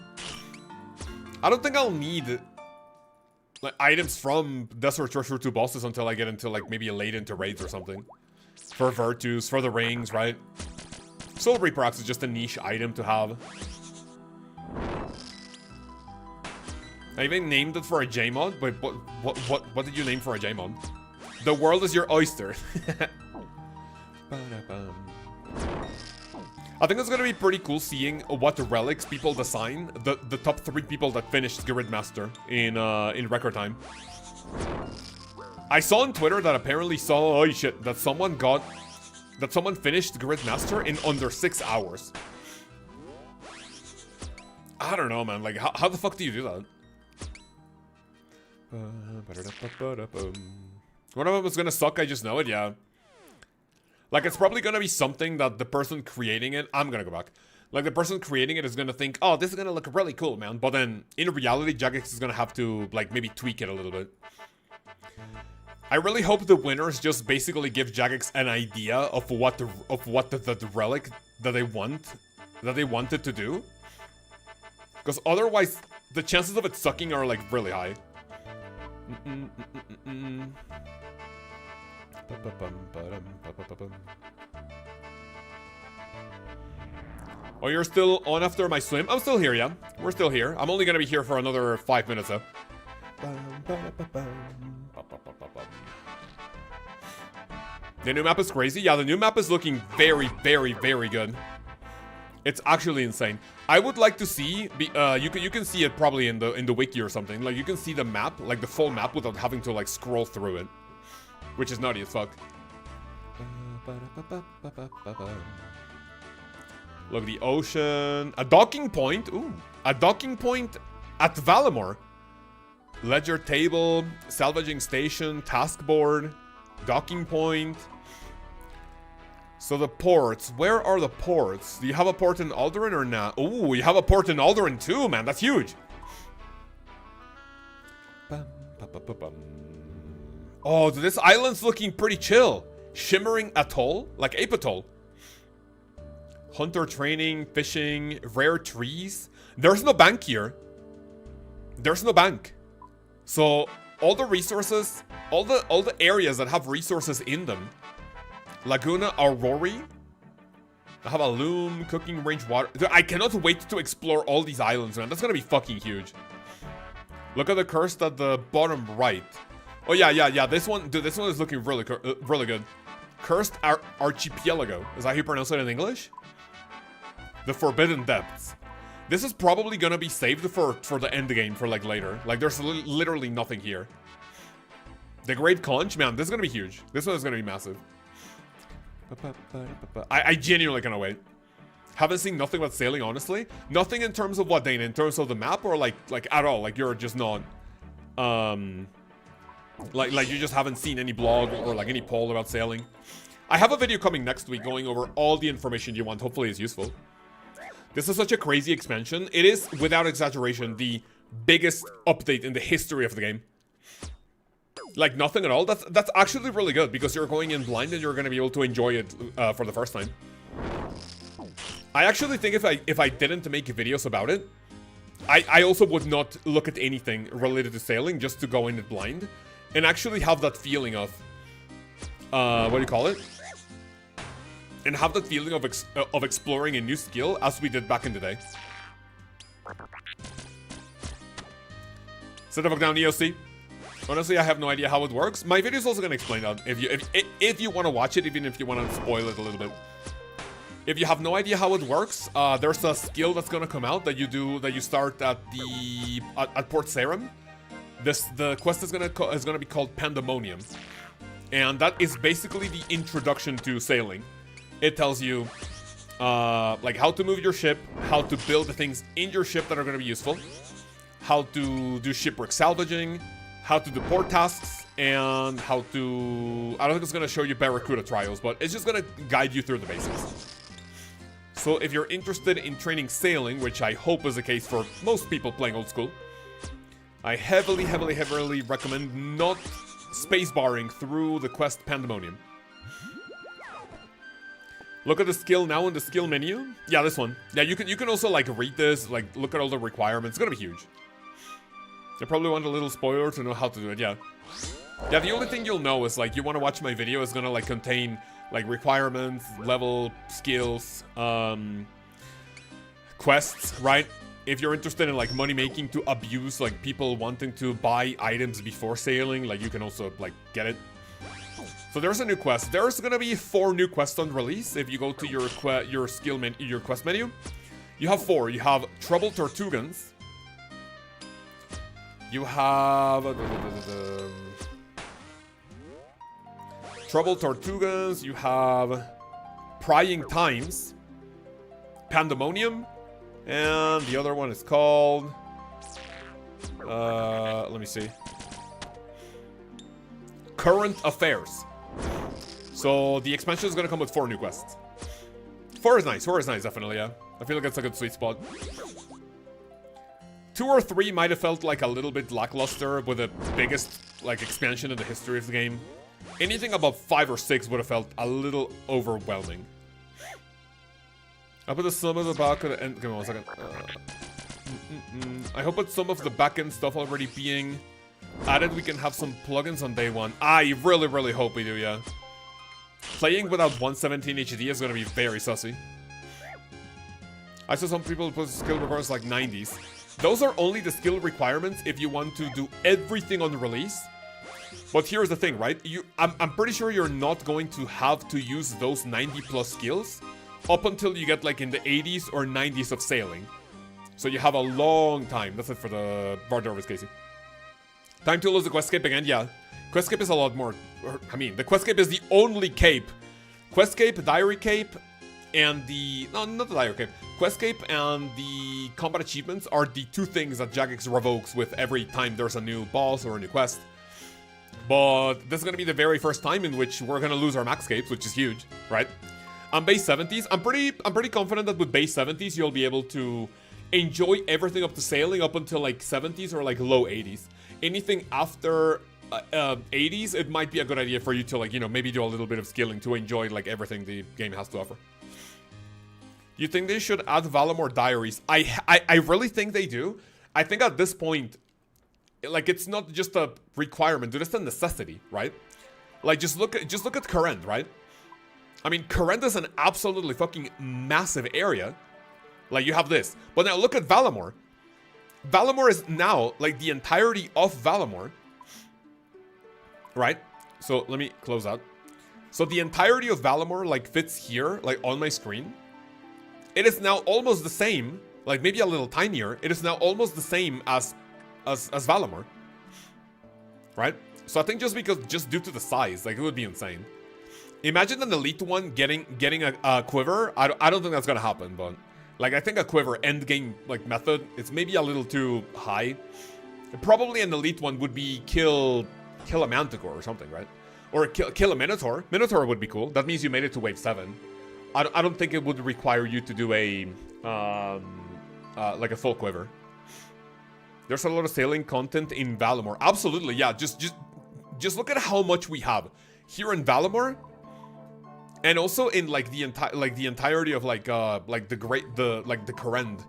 I don't think I'll need... like items from Desert Treasure 2 bosses until I get into like maybe late into raids or something. For Virtus, for the rings, right? Soul Reaper Axe is just a niche item to have. I even named it for a J-mod, but what did you name for a J-mod? The world is your oyster. I think it's gonna be pretty cool seeing what relics people design. The top 3 people that finished Gridmaster in record time. I saw on Twitter that apparently that someone finished Gridmaster in under 6 hours. I don't know, man. Like, how the fuck do you do that? One of them is gonna suck. I just know it. Yeah. Like, it's probably gonna be something that the person creating it... I'm gonna go back. Like, the person creating it is gonna think, oh, this is gonna look really cool, man. But then, in reality, Jagex is gonna have to, like, maybe tweak it a little bit. I really hope the winners just basically give Jagex an idea of what the relic that they wanted to do. Because otherwise, the chances of it sucking are, like, really high. Oh, you're still on after my swim? I'm still here, yeah. We're still here. I'm only gonna be here for another 5 minutes, though. The new map is crazy. Yeah, the new map is looking very, very, very good. It's actually insane. I would like to see... you can see it probably in the wiki or something. Like, you can see the map, like the full map, without having to, like, scroll through it. Which is nutty as fuck. Look, the ocean. A docking point. Ooh. A docking point at Valimor. Ledger table. Salvaging station. Task board. Docking point. So the ports. Where are the ports? Do you have a port in Alderaan or not? Ooh, you have a port in Alderaan too, man. That's huge. Oh, this island's looking pretty chill. Shimmering Atoll. Like Ape Atoll. Hunter training, fishing, rare trees. There's no bank here. There's no bank. So all the resources, all the areas that have resources in them. Laguna Aurori. I have a loom, cooking range, water. I cannot wait to explore all these islands, man. That's gonna be fucking huge. Look at the curse at the bottom right. Oh yeah. This one, dude, this one is looking really good. Cursed Archipelago. Is that how you pronounce it in English? The Forbidden Depths. This is probably gonna be saved for the end game, for like later. Like there's literally nothing here. The Great Conch, man, this is gonna be huge. This one is gonna be massive. I genuinely cannot wait. Haven't seen nothing but sailing, honestly. Nothing in terms of what, Dane? In terms of the map, or like at all? Like you're just not, like you just haven't seen any blog or like any poll about sailing. I have a video coming next week going over all the information you want. Hopefully it's useful. This is such a crazy expansion. It is, without exaggeration, the biggest update in the history of the game. Like nothing at all. That's actually really good because you're going in blind and you're going to be able to enjoy it for the first time. I actually think if I didn't make videos about it, I also would not look at anything related to sailing just to go in it blind and actually have that feeling of what do you call it? And have that feeling of exploring a new skill as we did back in the day. Set the fuck down, EOC. Honestly, I have no idea how it works. My video is also gonna explain that if you want to watch it, even if you want to spoil it a little bit. If you have no idea how it works, there's a skill that's gonna come out that you start at Port Sarim. The quest is gonna be called Pandemonium, and that is basically the introduction to sailing. It tells you like how to move your ship, how to build the things in your ship that are gonna be useful, how to do shipwreck salvaging, how to do port tasks, and how to... I don't think it's going to show you Barracuda trials, but it's just going to guide you through the basics. So if you're interested in training sailing, which I hope is the case for most people playing old school, I heavily recommend not spacebarring through the quest Pandemonium. Look at the skill now in the skill menu. Yeah, this one. Yeah, you can also like read this, like look at all the requirements. It's going to be huge. I probably want a little spoiler to know how to do it, yeah. Yeah, the only thing you'll know is, like, you want to watch my video is gonna, like, contain, like, requirements, level, skills, quests, right? If you're interested in, like, money making to abuse, like, people wanting to buy items before sailing, like, you can also, like, get it. So there's a new quest. There's gonna be 4 new quests on release if you go to your quest menu. You have 4. You have Troubled Tortugans. You have Troubled Tortugans, you have Prying Times, Pandemonium, and the other one is called let me see, Current Affairs. So the expansion is gonna come with 4 new quests. 4 is nice, definitely, yeah. I feel like it's a good sweet spot. 2 or 3 might have felt like a little bit lackluster with the biggest like expansion in the history of the game. Anything above 5 or 6 would have felt a little overwhelming. I put some of the back of the end. Give me 1 second. I hope with some of the back-end stuff already being added, we can have some plugins on day 1. I really hope we do, yeah. Playing without 117 HD is gonna be very sussy. I saw some people put skill requirements like 90s. Those are only the skill requirements if you want to do everything on release. But here's the thing, right? I'm pretty sure you're not going to have to use those 90 plus skills up until you get like in the 80s or 90s of sailing. So you have a long time. That's it for the Bar Jarvis, Casey. Time to lose the Questscape again? Yeah. Questscape is a lot more... I mean, the Questscape is the only cape. Questscape, Diary Cape, and the... No, not the Dire Cape. Quest Cape and the combat achievements are the two things that Jagex revokes with every time there's a new boss or a new quest. But this is going to be the very first time in which we're going to lose our max capes, which is huge, right? On base 70s, I'm pretty confident that with base 70s, you'll be able to enjoy everything up to sailing up until like 70s or like low 80s. Anything after 80s, it might be a good idea for you to like, you know, maybe do a little bit of skilling to enjoy like everything the game has to offer. Do you think they should add Valamore diaries? I really think they do. I think at this point, like, it's not just a requirement, dude, it's a necessity, right? Like, just look at Kourend, right? I mean, Kourend is an absolutely fucking massive area. Like, you have this. But now look at Valamore. Valamore is now, like, the entirety of Valamore. Right? So, let me close out. So, the entirety of Valamore, like, fits here, like, on my screen. It is now almost the same, like, maybe a little tinier. It is now almost the same as Valamore. Right? So, I think just due to the size, like, it would be insane. Imagine an elite one getting a quiver. I don't think that's gonna happen, but like I think a quiver end game like method, it's maybe a little too high. Probably an elite one would be kill a Manticore or something, right? Or kill a Minotaur. Minotaur would be cool. That means you made it to wave 7. I don't think it would require you to do a like a full quiver. There's a lot of sailing content in Valamore. Absolutely, yeah. Just look at how much we have here in Valamore. And also in like the entirety of like the Kourend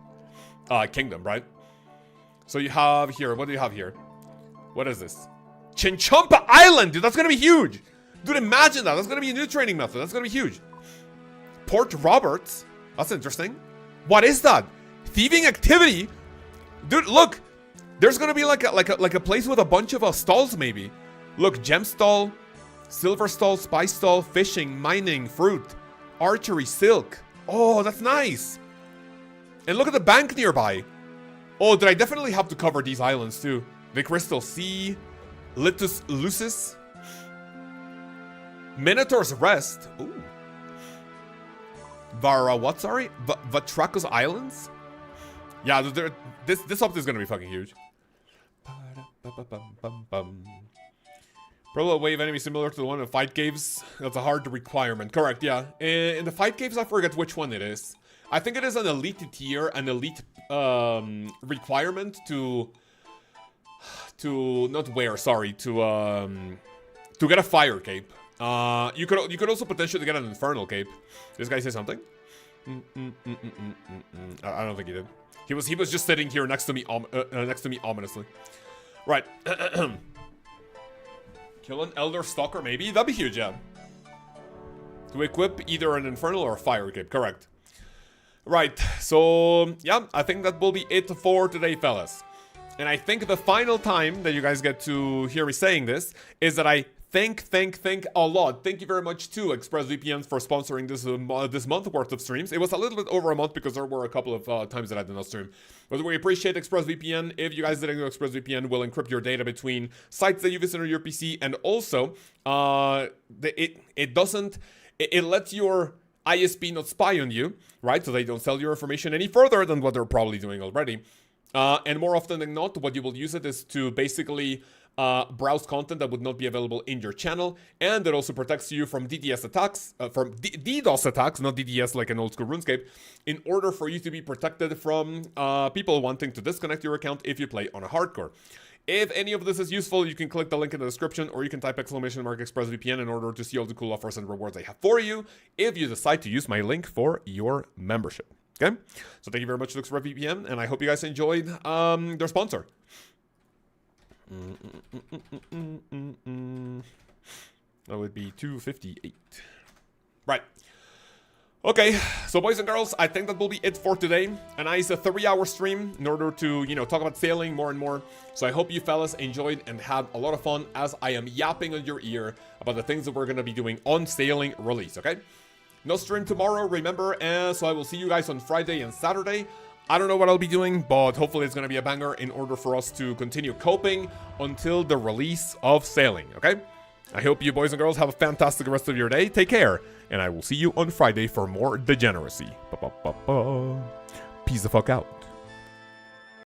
kingdom, right? So you have here, what do you have here? What is this? Chinchompa Island, dude, that's gonna be huge. Dude, imagine that. That's gonna be a new training method. That's gonna be huge. Port Roberts, that's interesting. What is that? Thieving activity, dude. Look, there's gonna be like a place with a bunch of stalls, maybe. Look, gem stall. Silver stall, spice stall, fishing, mining, fruit, archery, silk. Oh, that's nice. And look at the bank nearby. Oh, did I definitely have to cover these islands too? The Crystal Sea, Litus Lucis, Minotaur's Rest. Ooh. What, sorry? Vatracos Islands? Yeah, this update is gonna be fucking huge. Probably a wave enemy similar to the one in Fight Caves. That's a hard requirement. Correct, yeah. In the Fight Caves, I forget which one it is. I think it is an elite tier, an elite requirement to not wear, sorry, to get a fire cape. You could also potentially get an infernal cape. This guy say something? I don't think he did. He was just sitting here next to me ominously. Right. Kill an Elder Stalker, maybe? That'd be huge, yeah. To equip either an Infernal or a Fire Cape, correct. Right, so, yeah, I think that will be it for today, fellas. And I think the final time that you guys get to hear me saying this is that I thank a lot. Thank you very much to ExpressVPN for sponsoring this month worth of streams. It was a little bit over a month because there were a couple of times that I did not stream. But we appreciate ExpressVPN. If you guys didn't know, ExpressVPN will encrypt your data between sites that you visit on your PC, and also it lets your ISP not spy on you, right? So they don't sell your information any further than what they're probably doing already. And more often than not, what you will use it is to basically browse content that would not be available in your channel, and it also protects you from DDoS attacks, DDoS attacks, not DDoS like an old school RuneScape, in order for you to be protected from people wanting to disconnect your account if you play on a hardcore. If any of this is useful, you can click the link in the description, or you can type !ExpressVPN in order to see all the cool offers and rewards I have for you if you decide to use my link for your membership. Okay? So thank you very much to ExpressVPN, and I hope you guys enjoyed their sponsor. That would be 258. Right. Okay, so boys and girls, I think that will be it for today. A nice 3-hour stream in order to, talk about sailing more and more. So I hope you fellas enjoyed and had a lot of fun as I am yapping on your ear about the things that we're going to be doing on sailing release, okay? No stream tomorrow, remember, so I will see you guys on Friday and Saturday. I don't know what I'll be doing, but hopefully it's going to be a banger in order for us to continue coping until the release of sailing, okay? I hope you boys and girls have a fantastic rest of your day. Take care, and I will see you on Friday for more degeneracy. Peace the fuck out.